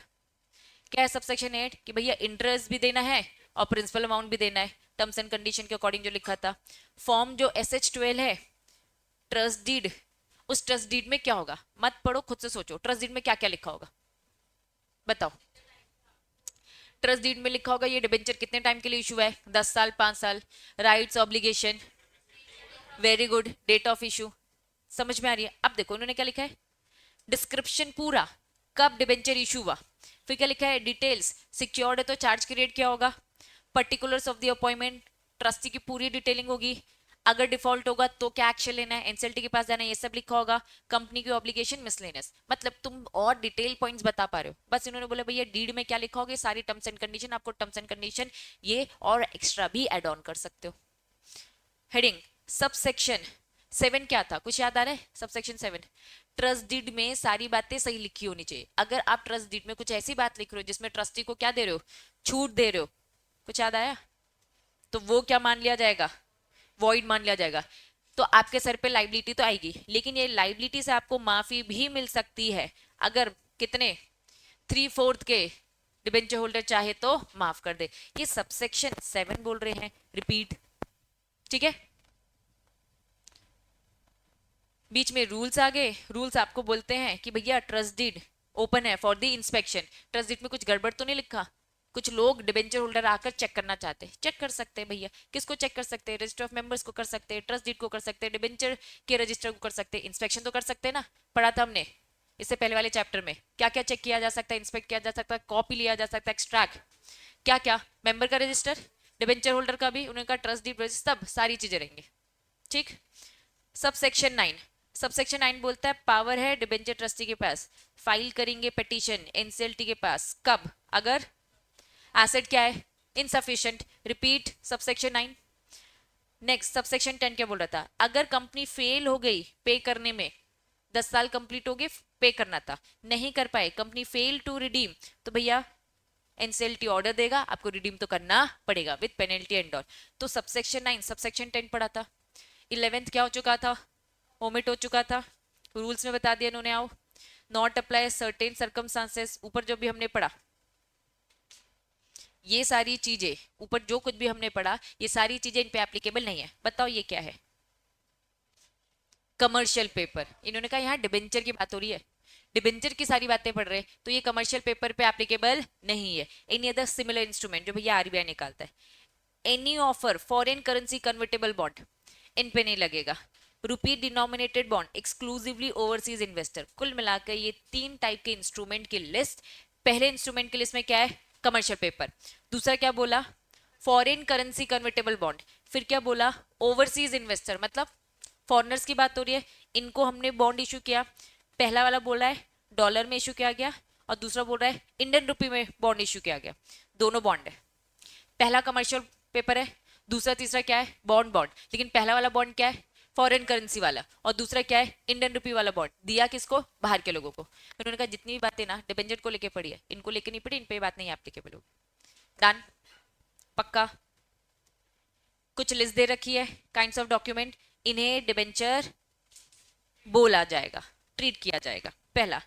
A: क्या है सबसेक्शन 8 कि भैया इंटरेस्ट भी देना है और प्रिंसिपल अमाउंट भी देना है, टर्म्स एंड कंडीशन के अकॉर्डिंग जो लिखा था। फॉर्म जो SH12 है, ट्रस्ट डीड, उस ट्रस्ट डीड में क्या होगा? मत पढ़ो, खुद से सोचो, ट्रस्ट डीड में क्या क्या लिखा होगा बताओ। ट्रस्ट डीड में लिखा होगा ये डिबेंचर कितने टाइम के लिए इशू है, 10 साल, 5 साल। Rights obligation, very good. Date of issue समझ में आ रही है? अब देखो उन्होंने क्या लिखा है, डिस्क्रिप्शन पूरा, कब डिबेंचर इशू हुआ, फिर क्या लिखा है, डिटेल्स, सिक्योर्ड है तो चार्ज की रेट क्या होगा, particulars of the appointment, trustee की पूरी डिटेलिंग होगी, अगर डिफॉल्ट होगा तो क्या एक्शन लेना है, एनसीएलटी के पास जाना है, ये सब लिखा होगा, कंपनी की ऑब्लिगेशन, मिसलेनियस। मतलब तुम और डिटेल पॉइंट्स बता पा रहे हो। बस इन्होंने बोला भैया डीड में क्या लिखा होगा, सारी टर्म्स एंड कंडीशन, आपको टर्म्स एंड कंडीशन ये और एक्स्ट्रा भी एड ऑन कर सकते हो। हेडिंग सब सेक्शन 7 क्या था, कुछ याद आ रहा है? सब सेक्शन 7 ट्रस्ट डीड में सारी बातें सही लिखी होनी चाहिए। अगर आप ट्रस्ट डीड में कुछ ऐसी बात लिख रहे हो जिसमें ट्रस्टी को क्या दे रहे हो, छूट दे रहे हो, कुछ याद आया, तो वो क्या मान लिया जाएगा? वॉइड मान लिया जाएगा। तो आपके सर पे लाइबिलिटी तो आएगी, लेकिन ये लाइबिलिटी से आपको माफी भी मिल सकती है अगर कितने 3/4 के डिबेंचर होल्डर चाहे तो माफ कर दे। ये सबसेक्शन 7 बोल रहे हैं, रिपीट। ठीक है, बीच में रूल्स आ गए। रूल्स आपको बोलते हैं कि भैया ट्रस्ट डीड ओपन है for the inspection. Trust deed में कुछ गड़बड़ तो नहीं लिखा? कुछ लोग डिबेंचर होल्डर आकर चेक करना चाहते हैं, चेक कर सकते हैं भैया। किसको चेक कर सकते हैं? रजिस्टर ऑफ मेंबर्स को कर सकते हैं, ट्रस्ट डीड को कर सकते हैं, डिबेंचर के रजिस्टर को कर सकते हैं, इंस्पेक्शन तो कर सकते हैं ना, पढ़ा था हमने। इससे पहले वाले चैप्टर में क्या क्या चेक किया जा सकता है, इंस्पेक्ट किया जा सकता है, कॉपी लिया जा सकता है, एक्सट्रैक्ट, क्या क्या, मेंबर का रजिस्टर, डिबेंचर होल्डर का भी, उनका ट्रस्ट डीड, सब सारी चीजें रहेंगी। ठीक। सब सेक्शन 9, सब सेक्शन 9 बोलता है पावर है डिबेंचर ट्रस्टी के पास, फाइल करेंगे पिटीशन एनसीएलटी के पास, कब, अगर एसेट क्या है, insufficient, repeat sub section 9। Next sub section 10 क्या बोल रहा था, अगर कंपनी फेल हो गई पे करने में, 10 साल कंप्लीट हो गए, पे करना था, नहीं कर पाए, कंपनी फेल टू रिडीम, तो भैया एनसीएलटी ऑर्डर देगा, आपको रिडीम तो करना पड़ेगा विद पेनल्टी एंड ऑल। तो सबसेक्शन 9 सबसेक्शन 10 पढ़ा था। 11th क्या हो चुका था, ओमिट हो चुका था, रूल्स में बता दिया इन्होंने, आओ नॉट अप्लाई सर्टेन सर्कमस्टांसेस, ऊपर जो भी हमने पढ़ा, ये सारी चीजें ऊपर जो कुछ भी हमने पढ़ा, ये सारी चीजें इन पे एप्लीकेबल नहीं है। बताओ ये क्या है, कमर्शियल पेपर। इन्होंने कहा यहाँ डिबेंचर की बात हो रही है, डिबेंचर की सारी बातें पढ़ रहे हैं, तो ये कमर्शियल पेपर पे एप्लीकेबल नहीं है। एनी अदर सिमिलर इंस्ट्रूमेंट जो भैया आरबीआई निकालता है, any offer foreign currency convertible bond, इन पे नहीं लगेगा। Rupee denominated bond exclusively overseas investor, कुल मिलाकर ये 3 टाइप के इंस्ट्रूमेंट की लिस्ट। पहले इंस्ट्रूमेंट की लिस्ट में क्या है, कमर्शियल पेपर। दूसरा क्या बोला, फॉरेन करेंसी कन्वर्टेबल बॉन्ड। फिर क्या बोला, ओवरसीज इन्वेस्टर, मतलब फॉरेनर्स की बात हो रही है, इनको हमने बॉन्ड इशू किया। पहला वाला बोला है डॉलर में इशू किया गया, और दूसरा बोल रहा है इंडियन रुपी में बॉन्ड इशू किया गया, दोनों बॉन्ड है। पहला कमर्शियल पेपर है, दूसरा तीसरा क्या है, बॉन्ड बॉन्ड। लेकिन पहला वाला बॉन्ड क्या है, फॉरेन करेंसी वाला, और दूसरा क्या है, इंडियन रुपी वाला बॉन्ड। दिया किसको, बाहर के लोगों को। उन्होंने कहा जितनी भी बातें ना डिबेंचर को लेके पड़ी है, इनको लेके नहीं पड़ी, इन पे बात नहीं एप्लीकेबल होगी। डन, पक्का। कुछ लिस्ट दे रखी है काइंड्स ऑफ डॉक्यूमेंट, इन्हें डिबेंचर बोला जाएगा, ट्रीट किया जाएगा। पहला,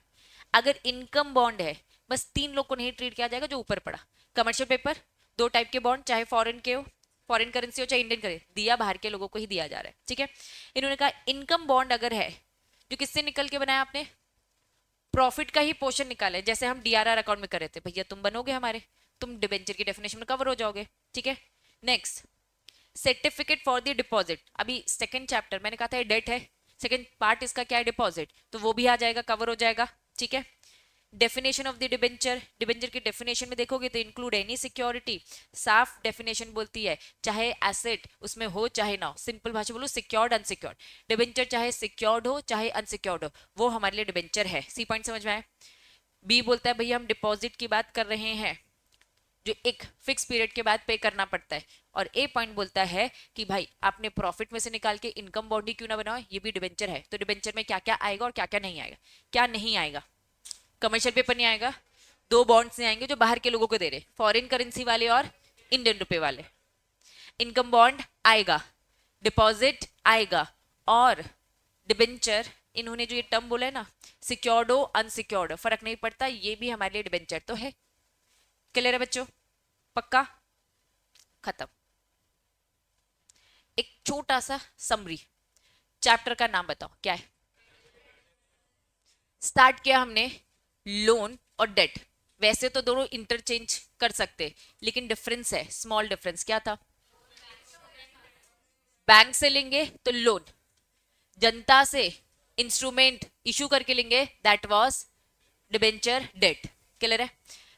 A: अगर इनकम बॉन्ड है, बस 3 लोग को नहीं ट्रीट किया जाएगा जो ऊपर पड़ा। कमर्शियल पेपर, 2 टाइप के बॉन्ड, चाहे फॉरेन के हो, फॉरेन करेंसी हो चाहे इंडियन करेंसी, दिया बाहर के लोगों को ही दिया जा रहा है। ठीक है। इन्होंने कहा इनकम बॉन्ड अगर है, जो किससे निकल के बनाया आपने, प्रॉफिट का ही पोर्शन निकाला है, जैसे हम डीआरआर अकाउंट में कर रहे थे, भैया तुम बनोगे हमारे, तुम डिबेंचर की डेफिनेशन में कवर हो जाओगे। ठीक है। Next, certificate for the deposit. अभी सेकंड चैप्टर मैंने कहा था ये डेट है, सेकंड पार्ट इसका क्या है, डिपॉजिट, तो वो भी आ जाएगा, कवर हो जाएगा। ठीक है। Definition of the debenture, debenture की डेफिनेशन में देखोगे तो इंक्लूड एनी सिक्योरिटी, साफ डेफिनेशन बोलती है, चाहे एसेट उसमें हो चाहे ना हो, सिंपल भाषा बोलो सिक्योर्ड अनसिक्योर्ड, डिबेंचर चाहे सिक्योर्ड हो चाहे अनसिक्योर्ड हो, वो हमारे लिए डिबेंचर है। सी पॉइंट समझ में आए। बी बोलता है भैया हम डिपॉजिट की बात कर रहे हैं, जो एक फिक्स पीरियड के बाद पे करना पड़ता है। और ए पॉइंट बोलता है कि भाई आपने प्रॉफिट में से निकाल के इनकम बॉडी क्यों ना बनाओ, ये भी डिबेंचर है। तो डिबेंचर में क्या क्या आएगा और क्या क्या नहीं आएगा, क्या नहीं आएगा, कमर्शियल पेपर नहीं आएगा, 2 बॉन्ड्स नहीं आएंगे जो बाहर के लोगों को दे रहे, फॉरेन करेंसी वाले और इंडियन रुपए वाले। इनकम बॉन्ड आएगा, डिपॉजिट आएगा, और डिबेंचर, इन्होंने जो ये टर्म बोला है ना, सिक्योर्ड हो अनसिक्योर्ड हो फर्क नहीं पड़ता, ये भी हमारे लिए डिबेंचर तो है। क्लियर है बच्चों, पक्का, खत्म। एक छोटा सा समरी, चैप्टर का नाम बताओ क्या है। स्टार्ट किया हमने लोन और डेट, वैसे तो दोनों इंटरचेंज कर सकते, लेकिन डिफरेंस है, स्मॉल डिफरेंस। क्या था, बैंक से लेंगे तो लोन, जनता से इंस्ट्रूमेंट इशू करके लेंगे, that was debenture debt. Clear है।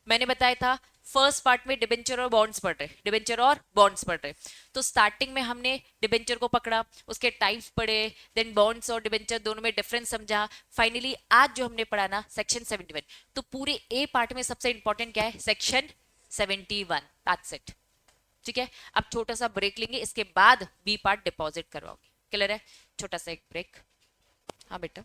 A: मैंने बताया था फर्स्ट पार्ट में डिबेंचर और बॉन्ड्स पढ़ रहे, डिबेंचर और बॉन्ड्स पढ़ रहे, तो स्टार्टिंग में हमने डिबेंचर को पकड़ा, उसके टाइप्स पढ़े, देन बॉन्ड्स और डिबेंचर दोनों में डिफरेंस समझा, फाइनली आज जो हमने पढ़ा ना सेक्शन 71, तो पूरे ए पार्ट में सबसे इंपॉर्टेंट क्या है, सेक्शन 71, दैट्स इट। ठीक है। अब छोटा सा ब्रेक लेंगे, इसके बाद बी पार्ट डिपॉजिट करवाओगे। क्लियर है। छोटा सा एक ब्रेक। हाँ बेटा,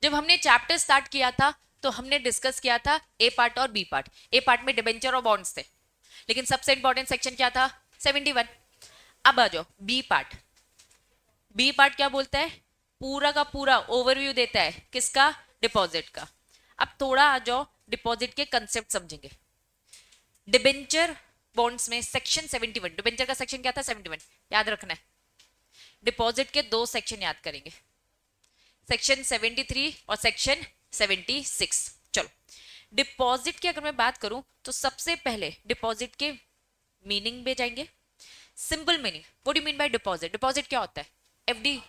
A: जब हमने चैप्टर स्टार्ट किया था तो हमने डिस्कस किया था ए पार्ट और बी पार्ट। ए पार्ट में डिबेंचर और बॉन्ड्स थे, लेकिन सबसे इंपॉर्टेंट सेक्शन क्या था, 71। अब आ जाओ बी पार्ट। बी पार्ट क्या बोलता है, पूरा का पूरा ओवरव्यू देता है, किसका, डिपॉजिट का। अब थोड़ा आ जाओ डिपॉजिट के कंसेप्ट समझेंगे। डिबेंचर बॉन्ड्स में सेक्शन 71, डिबेंचर का सेक्शन क्या था, 71, याद रखना है। डिपॉजिट के 2 सेक्शन याद करेंगे, सेक्शन 73 और सेक्शन 76। चलो, डिपॉजिट की अगर मैं बात करूं तो सबसे पहले डिपॉजिट के मीनिंग में जाएंगे। Simple meaning, what do you mean by deposit, deposit क्या होता है, एफडी,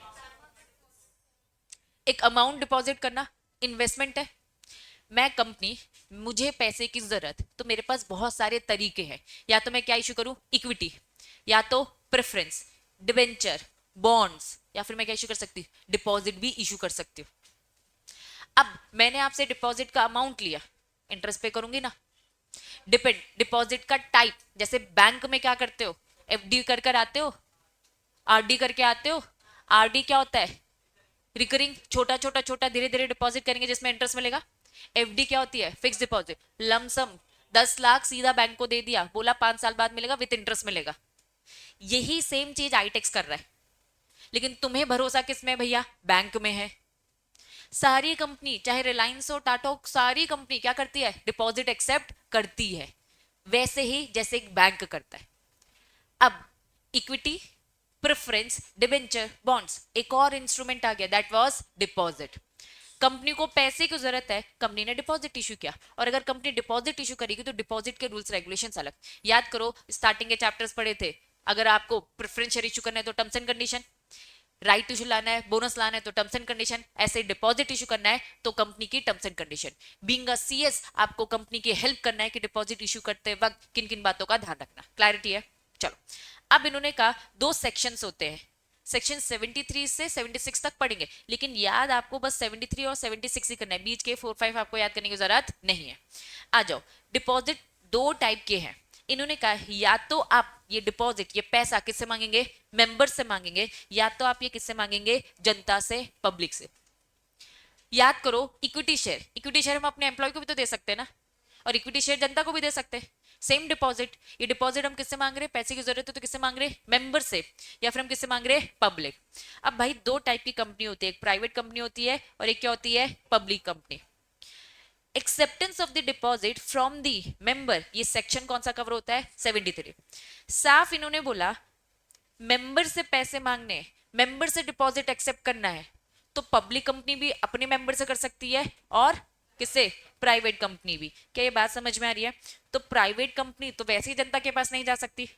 A: एक अमाउंट डिपॉजिट करना, इन्वेस्टमेंट है, मैं कंपनी, मुझे पैसे की जरूरत, तो मेरे पास बहुत सारे तरीके हैं। या तो मैं क्या इशू करूं, इक्विटी, या तो प्रेफरेंस, डिबेंचर, बॉन्ड्स, या फिर मैं क्या इशू कर सकती हूँ, डिपॉजिट भी इशू कर सकती हूँ। अब मैंने आपसे डिपॉजिट का अमाउंट लिया, इंटरेस्ट पे करूंगी ना। डिपॉजिट का टाइप, जैसे बैंक में क्या करते हो, एफडी कर कर आते हो, आरडी करके आते हो। आरडी क्या होता है, रिकरिंग, छोटा छोटा छोटा धीरे धीरे डिपॉजिट करेंगे जिसमें इंटरेस्ट मिलेगा। एफडी क्या होती है, फिक्स डिपॉजिट, लमसम 10 लाख सीधा बैंक को दे दिया, बोला 5 साल बाद मिलेगा, विद इंटरेस्ट मिलेगा। यही सेम चीज आईटेक्स कर रहा है, लेकिन तुम्हें भरोसा किसमें भैया, बैंक में है। सारी कंपनी, चाहे रिलायंस हो, टाटा हो, सारी कंपनी क्या करती है, डिपॉजिट एक्सेप्ट करती है, वैसे ही जैसे एक बैंक करता है। अब इक्विटी, प्रेफरेंस, डिबेंचर, बॉन्ड्स, एक और इंस्ट्रूमेंट आ गया, दैट वाज डिपॉजिट। कंपनी को पैसे की जरूरत है, कंपनी ने डिपॉजिट इशू किया, और अगर कंपनी डिपॉजिट इशू करेगी तो डिपॉजिट के रूल्स रेगुलेशंस अलग। याद करो, स्टार्टिंग के चैप्टर्स पढ़े थे, अगर आपको प्रेफरेंस शेयर इशू करना है तो terms and condition, right issue लाना है, बोनस लाना है तो टर्म्स एंड कंडीशन, ऐसे डिपॉजिट इशू करना है तो कंपनी की terms and condition. Being a CS, आपको कंपनी की हेल्प करना है कि डिपॉजिट इशू करते वक्त किन किन बातों का ध्यान रखना। क्लैरिटी है? चलो, अब इन्होंने कहा 2 सेक्शंस होते हैं, सेक्शन 73 से 76 तक पढ़ेंगे, लेकिन याद आपको बस 73 और 76 ही करना है, बीच के 4-5 आपको याद करने की जरूरत नहीं है। आ जाओ, डिपॉजिट 2 टाइप के हैं। इन्होंने कहा या तो आप ये डिपॉजिट, ये पैसा किससे मांगेंगे, मेंबर से मांगेंगे, या तो आप ये किससे मांगेंगे, जनता से, पब्लिक से। याद करो, इक्विटी शेयर, इक्विटी शेयर हम अपने एम्प्लॉय को भी तो दे सकते हैं ना, और इक्विटी शेयर जनता को भी दे सकते हैं। सेम डिपॉजिट, ये डिपॉजिट हम किससे मांग रहे हैं, पैसे की जरूरत है तो किससे मांग रहे हैं, मेंबर से, या फिर हम किससे मांग रहे हैं, पब्लिक। अब भाई 2 टाइप की कंपनी होती है, एक प्राइवेट कंपनी होती है और एक क्या होती है, public company. Acceptance of the deposit from the member, ये सेक्शन कौन सा कवर होता है, 73। साफ इन्होंने बोला, मेंबर से पैसे मांगने, मेंबर से डिपॉजिट एक्सेप्ट करना है, तो पब्लिक कंपनी भी अपने मेंबर से कर सकती है, और किससे, प्राइवेट कंपनी भी। क्या ये बात समझ में आ रही है? तो प्राइवेट कंपनी तो वैसे ही जनता के पास नहीं जा सकती,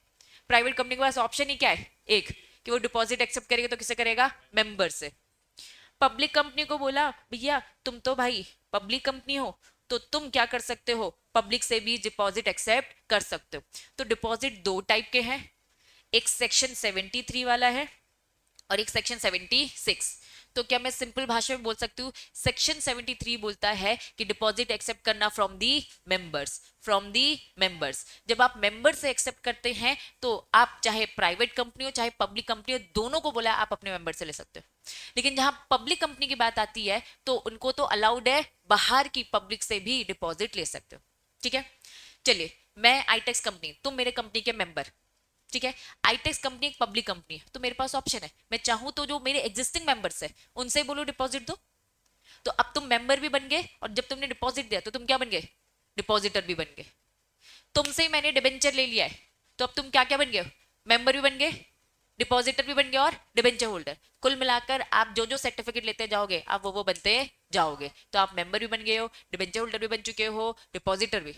A: प्राइवेट कंपनी के पास ऑप्शन ही क्या है, एक, कि वो डिपॉजिट एक्सेप्ट करेगा तो किससे करेगा, मेंबर से। पब्लिक कंपनी को बोला, भैया तुम तो भाई पब्लिक कंपनी हो, तो तुम क्या कर सकते हो, पब्लिक से भी डिपॉजिट एक्सेप्ट कर सकते हो। तो डिपॉजिट 2 टाइप के हैं, एक सेक्शन 73 वाला है और एक सेक्शन 76। तो क्या मैं सिंपल भाषा में बोल सकती हूँ, सेक्शन 73 बोलता है कि डिपॉजिट एक्सेप्ट करना from the members, from the members. जब आप मेंबर से एक्सेप्ट करते हैं तो आप चाहे प्राइवेट कंपनी हो चाहे पब्लिक कंपनी हो, दोनों को बोला आप अपने मेंबर से ले सकते हो। लेकिन जहां पब्लिक कंपनी की बात आती है तो उनको तो अलाउड है बाहर की पब्लिक से भी डिपॉजिट ले सकते हो। ठीक है, चलिए, मैं आईटेक्स कंपनी, तुम मेरे कंपनी के मेंबर, ठीक है। आईटेक्स कंपनी एक पब्लिक कंपनी है, तो मेरे पास ऑप्शन है, मैं चाहूं तो जो मेरे एग्जिस्टिंग मेंबर्स है उनसे बोलो डिपॉजिट दो, तो अब तुम मेंबर भी बन गए, और जब तुमने डिपॉजिट दिया तो तुम क्या बन गए, डिपॉजिटर भी बन गए। तुमसे ही मैंने डिबेंचर ले लिया है, तो अब तुम क्या क्या बन गए, मेंबर भी बन गए, डिपॉजिटर भी बन गए और डिबेंचर होल्डर। कुल मिलाकर आप जो जो सर्टिफिकेट लेते जाओगे आप वो बनते जाओगे। तो आप मेंबर भी बन गए हो, डिबेंचर होल्डर भी बन चुके हो, डिपॉजिटर भी।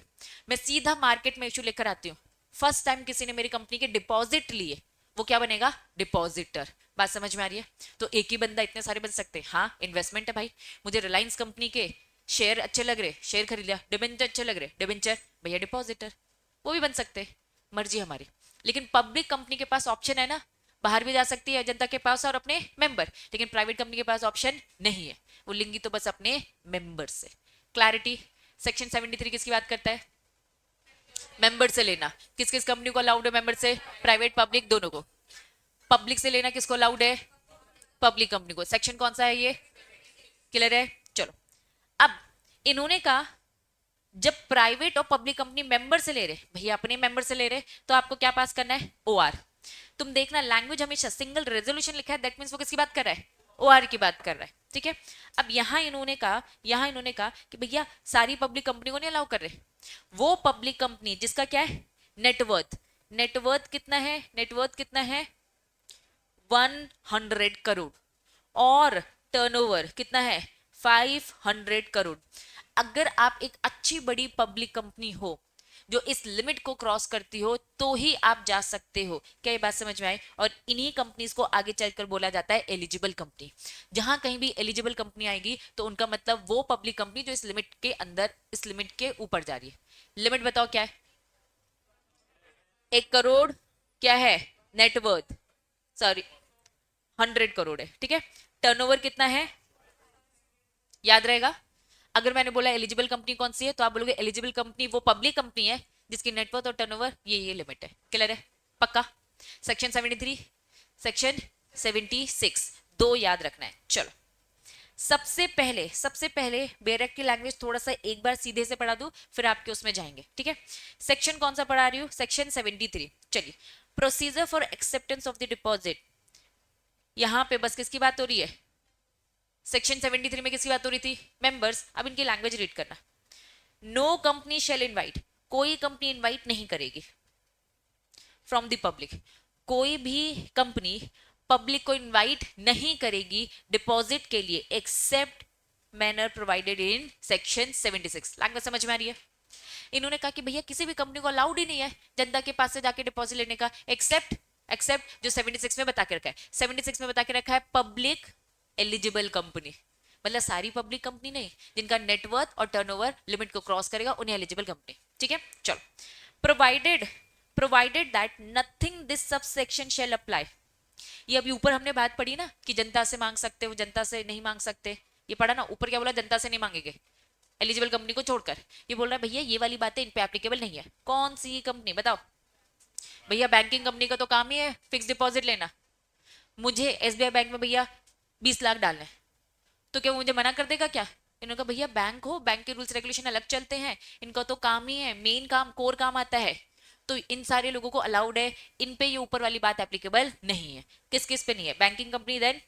A: मैं सीधा मार्केट में इशू लेकर आती हूँ, फर्स्ट टाइम किसी ने मेरी कंपनी के डिपॉजिट लिए, वो क्या बनेगा, डिपॉजिटर। बात समझ में आ रही है? तो एक ही बंदा इतने सारे बन सकते हैं। हाँ, इन्वेस्टमेंट है भाई, मुझे रिलायंस कंपनी के शेयर अच्छे लग रहे, शेयर खरीद लिया, डिबेंचर अच्छे लग रहे, डिबेंचर, भैया डिपॉजिटर, वो भी बन सकते, मर्जी हमारी। लेकिन पब्लिक कंपनी के पास ऑप्शन है ना, बाहर भी जा सकती है जनता के पास और अपने मेंबर, लेकिन प्राइवेट कंपनी के पास ऑप्शन नहीं है, वो लेंगी तो बस अपने मेंबर से। क्लैरिटी? सेक्शन 73 किसकी बात करता है, मेंबर से लेना। किस किस कंपनी को अलाउड है मेंबर से, प्राइवेट पब्लिक दोनों को। पब्लिक से लेना किसको अलाउड है, पब्लिक कंपनी को। सेक्शन कौन सा है ये, क्लियर है? चलो, अब इन्होंने कहा जब प्राइवेट और पब्लिक कंपनी मेंबर से ले रहे, भैया अपने मेंबर से ले रहे, तो आपको क्या पास करना है, ओआर। तुम देखना लैंग्वेज हमेशा सिंगल रेजोल्यूशन लिखा है, दैट मींस वो किसकी बात कर रहा है, ओआर की बात कर रहा है। ठीक है, अब यहां इन्होंने कहा कि भैया सारी पब्लिक कंपनी को नहीं अलाउ कर रहे, वो पब्लिक कंपनी जिसका क्या है, नेटवर्थ, नेटवर्थ कितना है, नेटवर्थ कितना है 100 करोड़, और टर्नओवर कितना है 500 करोड़। अगर आप एक अच्छी बड़ी पब्लिक कंपनी हो, जो इस लिमिट को क्रॉस करती हो तो ही आप जा सकते हो। क्या ये बात समझ में आई? और इन्हीं कंपनीज को आगे चलकर बोला जाता है एलिजिबल कंपनी। जहां कहीं भी एलिजिबल कंपनी आएगी तो उनका मतलब वो पब्लिक कंपनी जो इस लिमिट के अंदर, इस लिमिट के ऊपर जा रही है। लिमिट बताओ क्या है? 1 करोड़ क्या है नेटवर्थ? सॉरी, 100 करोड़ है, ठीक है। टर्नओवर कितना है? याद रहेगा। अगर मैंने बोला एलिजिबल कंपनी कौन सी है तो आप बोलोगे एलिजिबल कंपनी वो पब्लिक कंपनी है जिसकी नेटवर्थ और टर्नओवर ये लिमिट है। क्लियर है? पक्का। सेक्शन 73, सेक्शन 76, दो याद रखना है। चलो, सबसे पहले बेरेक की लैंग्वेज थोड़ा सा एक बार सीधे से पढ़ा दूं, फिर आपके उसमें जाएंगे, ठीक है। सेक्शन कौन सा पढ़ा रही हूँ? सेक्शन 73। चलिए, procedure for acceptance of the deposit. यहां पे बस किसकी बात हो रही है? सेक्शन 73 में किसकी बात हो रही थी? मेंबर्स। अब इनकी लैंग्वेज रीड करना। नो कंपनी शेल इनवाइट, कोई कंपनी इनवाइट नहीं करेगी फ्रॉम द पब्लिक। कोई भी कंपनी पब्लिक को इनवाइट नहीं करेगी डिपॉजिट के लिए except manner provided in section 76। Language समझ में आ रही है? इन्होंने कहा कि भैया किसी भी कंपनी को अलाउड ही नहीं है जनता के पास से जाके डिपॉजिट लेने का, एक्सेप्ट जो 76 में बता के रखा है। 76 में बता के रखा है पब्लिक एलिजिबल कंपनी, मतलब सारी पब्लिक कंपनी नहीं, जिनका नेटवर्थ और टर्नओवर लिमिट को क्रॉस करेगा उन्हें एलिजिबल कंपनी, ठीक है। चलो, provided that nothing this sub section shall apply. ये अभी ऊपर हमने बात पढ़ी ना कि जनता से मांग सकते हो, जनता से नहीं मांग सकते। ये पढ़ा ना ऊपर, क्या बोला? जनता से नहीं मांगेंगे एलिजिबल कंपनी को छोड़कर। ये बोल रहा है भैया ये वाली बातें इन पे एप्लीकेबल नहीं है। कौन सी कंपनी बताओ? भैया बैंकिंग कंपनी का तो काम ही है फिक्स डिपॉजिट लेना। मुझे एसबीआई बैंक में भैया 20 लाख डालने, तो क्या मुझे मना कर देगा क्या? इन्होंने कहा भैया बैंक हो, बैंक के रूल्स रेगुलेशन अलग चलते हैं, इनका तो काम ही है, मेन काम कोर काम आता है, तो इन सारे लोगों को अलाउड है। इन पे ये ऊपर वाली बात एप्लीकेबल नहीं है। किस किस पे नहीं है? Banking company, then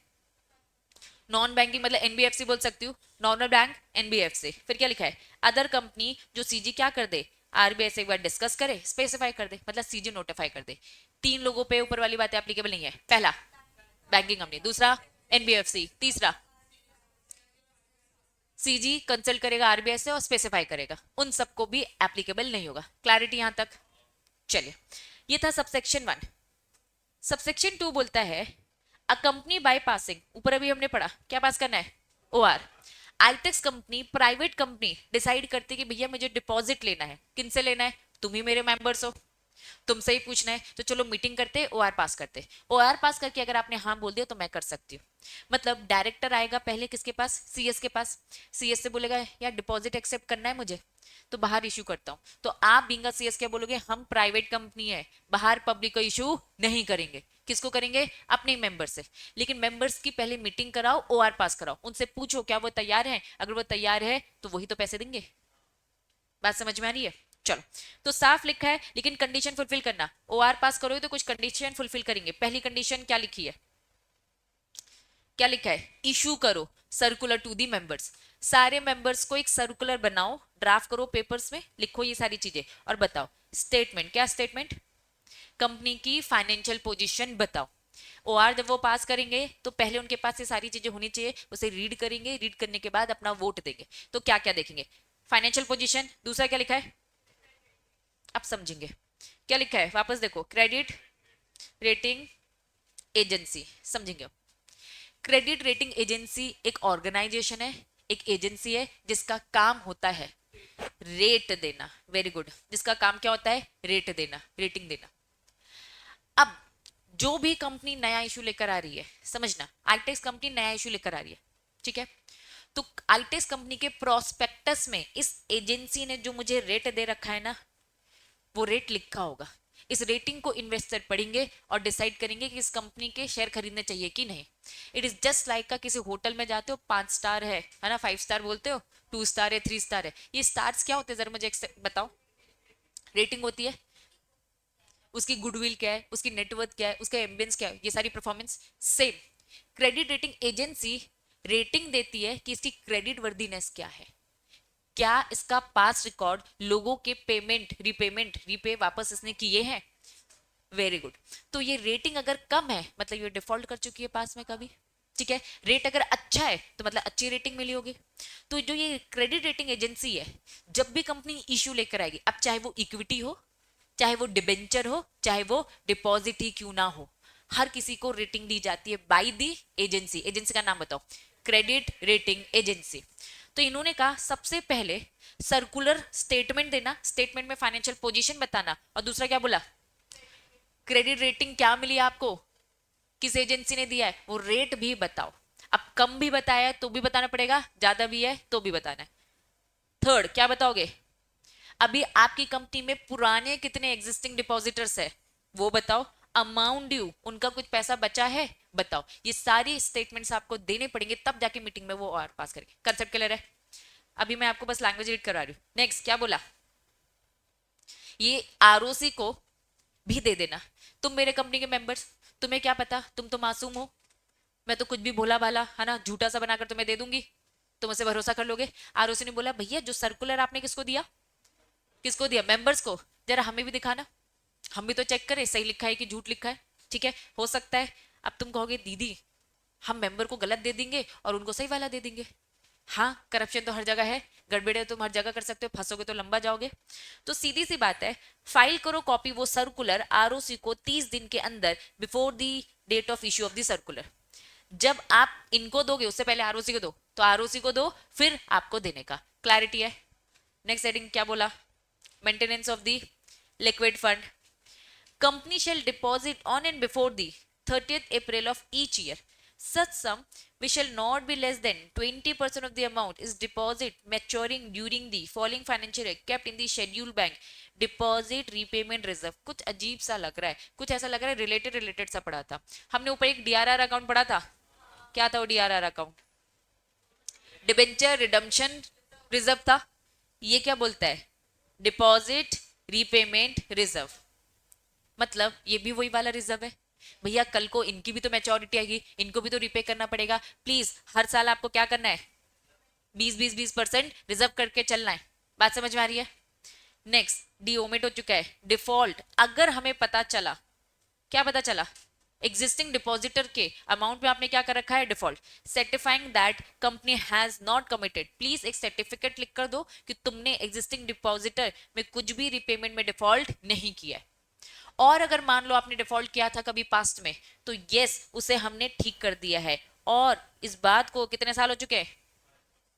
A: non banking मतलब एनबीएफसी बोल सकती हूँ, नॉर्मल बैंक एनबीएफसी। फिर क्या लिखा है? अदर कंपनी जो सीजी क्या कर दे, आरबीआई से एक बार डिस्कस करे, स्पेसिफाई कर दे, मतलब सीजी नोटिफाई कर दे। तीन लोगों पे ऊपर वाली बात एप्लीकेबल नहीं है। पहला बैंकिंग कंपनी, दूसरा एनबीएफसी, तीसरा सीजी कंसल्ट करेगा आरबीआई से और स्पेसिफाई करेगा, उन सबको भी एप्लीकेबल नहीं होगा। क्लैरिटी यहां तक? चलिए, ये था सबसेक्शन 1। सबसेक्शन 2 बोलता है अ कंपनी बाय पासिंग, ऊपर अभी हमने पढ़ा क्या पास करना है? OR. ITX company, private company decide करती है कि भैया मुझे डिपॉजिट लेना है। किन से लेना है? तुम ही मेरे मेंबर्स हो, तुमसे ही पूछना है, तो चलो मीटिंग करते, ओआर पास करते। ओआर पास करके अगर आपने हाँ बोल दिया तो मैं कर सकती हूँ। मतलब डायरेक्टर आएगा पहले किसके पास? सीएस के पास। सीएस से बोलेगा यार डिपॉजिट एक्सेप्ट करना है मुझे, तो बाहर इशू करता हूँ। तो आप बींगा सीएस क्या बोलोगे? हम प्राइवेट कंपनी है, बाहर पब्लिक को इशू नहीं करेंगे। किसको करेंगे? अपने मेंबर से। लेकिन मेंबर्स की पहले मीटिंग कराओ, ओआर पास कराओ, उनसे पूछो क्या वो तैयार है। अगर वो तैयार है तो वही तो पैसे देंगे। बात समझ में आ रही है? चलो, तो साफ लिखा है, लेकिन कंडीशन फुलफिल करना। ओआर पास करोगे तो कुछ कंडीशन फुलफिल करेंगे। पहली कंडीशन क्या लिखी है? क्या लिखा है? इशू करो सर्कुलर टू दी मेंबर्स। सारे मेंबर्स को एक सर्कुलर बनाओ, ड्राफ्ट करो, पेपर्स में लिखो ये सारी चीजें और बताओ। स्टेटमेंट, क्या स्टेटमेंट? कंपनी की फाइनेंशियल पोजीशन बताओ। ओआर जब वो पास करेंगे तो पहले उनके पास ये सारी चीजें होनी चाहिए, उसे रीड करेंगे, रीड करने के बाद अपना वोट देंगे। तो क्या क्या देखेंगे? फाइनेंशियल पोजीशन, दूसरा क्या लिखा है? आप समझेंगे क्या लिखा है, वापस देखो। क्रेडिट रेटिंग एजेंसी, समझेंगे। क्रेडिट रेटिंग एजेंसी एक ऑर्गेनाइजेशन है, एक एजेंसी है जिसका काम होता है रेट देना। Very good. जिसका काम क्या होता है? रेट देना, रेटिंग देना। अब जो भी कंपनी नया इशू लेकर आ रही है, समझना, आईटेक्स कंपनी नया इशू लेकर आ रही है, ठीक है। तो आईटेक्स कंपनी के प्रोस्पेक्टस में इस एजेंसी ने जो मुझे रेट दे रखा है ना, वो रेट लिखा होगा। इस रेटिंग को इन्वेस्टर पढ़ेंगे और डिसाइड करेंगे कि इस कंपनी के शेयर खरीदने चाहिए कि नहीं। इट इज जस्ट लाइक का किसी होटल में जाते हो, 5 स्टार है ना, 5 स्टार बोलते हो, 2 स्टार है, 3 स्टार है। ये स्टार्स क्या होते हैं जरा मुझे बताओ? रेटिंग होती है, उसकी गुडविल क्या है, उसकी नेटवर्थ क्या है, उसका एम्बियंस क्या है, ये सारी performance same. Credit rating agency rating देती है कि इसकी क्रेडिट वर्दीनेस क्या है, क्या इसका पास रिकॉर्ड, लोगों के पेमेंट, रीपे वापस इसने किए हैं। Very good. तो ये रेटिंग अगर कम है मतलब ये डिफॉल्ट कर चुकी है पास में कभी, ठीक है, रेट अगर अच्छा है तो मतलब अच्छी रेटिंग मिली होगी। तो जो ये क्रेडिट रेटिंग एजेंसी है, जब भी कंपनी इश्यू लेकर आएगी, अब चाहे वो इक्विटी हो, चाहे वो डिबेंचर हो, चाहे वो डिपॉजिट ही क्यों ना हो, हर किसी को रेटिंग दी जाती है बाय दी एजेंसी। एजेंसी का नाम बताओ, क्रेडिट रेटिंग एजेंसी। तो इन्होंने कहा सबसे पहले सर्कुलर स्टेटमेंट देना, स्टेटमेंट में फाइनेंशियल पोजीशन बताना, और दूसरा क्या बोला, क्रेडिट रेटिंग क्या मिली आपको, किस एजेंसी ने दिया है, वो रेट भी बताओ। अब कम भी बताया है तो भी बताना पड़ेगा, ज्यादा भी है तो भी बताना है। थर्ड क्या बताओगे, अभी आपकी कंपनी में पुराने कितने एग्जिस्टिंग डिपॉजिटर्स है वो बताओ, अमाउंट ड्यू उनका कुछ पैसा बचा है बताओ। ये सारी स्टेटमेंट्स आपको देने पड़ेंगे, तब जाके मीटिंग में वो और पास करेंगे। कंसेप्ट क्लियर है? अभी मैं आपको बस लैंग्वेज रीड करा रही हूँ। नेक्स्ट क्या बोला, ये आरओसी को भी दे देना। तुम मेरे कंपनी के मेंबर्स, तुम्हें क्या पता, तुम तो मासूम हो, मैं तो कुछ भी भोला भाला है ना झूठा सा बनाकर तुम्हें दे दूंगी, तुम उसे भरोसा कर लोगे। आरओसी ने बोला भैया जो सर्कुलर आपने किसको दिया, किसको दिया, मेंबर्स को, जरा हमें भी दिखाना, हम भी तो चेक करें सही लिखा है कि झूठ लिखा है। ठीक है, हो सकता है अब तुम कहोगे दीदी हम मेंबर को गलत दे देंगे और उनको सही वाला दे देंगे। हाँ, करप्शन तो हर जगह है, गड़बड़े तुम हर जगह कर सकते हो, फंसोगे तो लंबा जाओगे। तो सीधी सी बात है, फाइल करो कॉपी वो सर्कुलर आरओसी को 30 दिन के अंदर, before the date of issue of the circular. जब आप इनको दोगे उससे पहले आरओसी को दो, तो आरओसी को दो फिर आपको देने का। क्लैरिटी है? नेक्स्ट हेडिंग क्या बोला, maintenance of the liquid fund. Company shall deposit on and before the 30th April of each year such sum which shall not be less than 20% of the amount is deposit maturing during the following financial year kept in the scheduled bank deposit repayment reserve। कुछ अजीब सा लग रहा है, कुछ ऐसा लग रहा है रिलेटेड सा पढ़ा था हमने। ऊपर एक डीआरआर अकाउंट पढ़ा था, क्या था वो DRR account, debenture redemption reserve था। ये क्या बोलता है, डिपॉजिट रीपेमेंट रिजर्व, मतलब ये भी वही वाला रिजर्व है। भैया कल को इनकी भी तो मैच्योरिटी आएगी, इनको भी तो रिपे करना पड़ेगा, प्लीज हर साल आपको क्या करना है, 20-20-20% रिजर्व करके चलना है। बात समझ में आ रही है? नेक्स्ट डी ओमिट हो चुका है, डिफॉल्ट। अगर हमें पता चला, क्या पता चला, एग्जिस्टिंग डिपॉजिटर के अमाउंट में आपने क्या कर रखा है, default. Certifying that company has not committed, please एक सर्टिफिकेट लिख कर दो कि तुमने एग्जिस्टिंग डिपॉजिटर में कुछ भी रिपेमेंट में डिफॉल्ट नहीं किया है। और अगर मान लो आपने डिफॉल्ट किया था कभी पास्ट में, तो यस उसे हमने ठीक कर दिया है। और इस बात को कितने साल हो चुके हैं,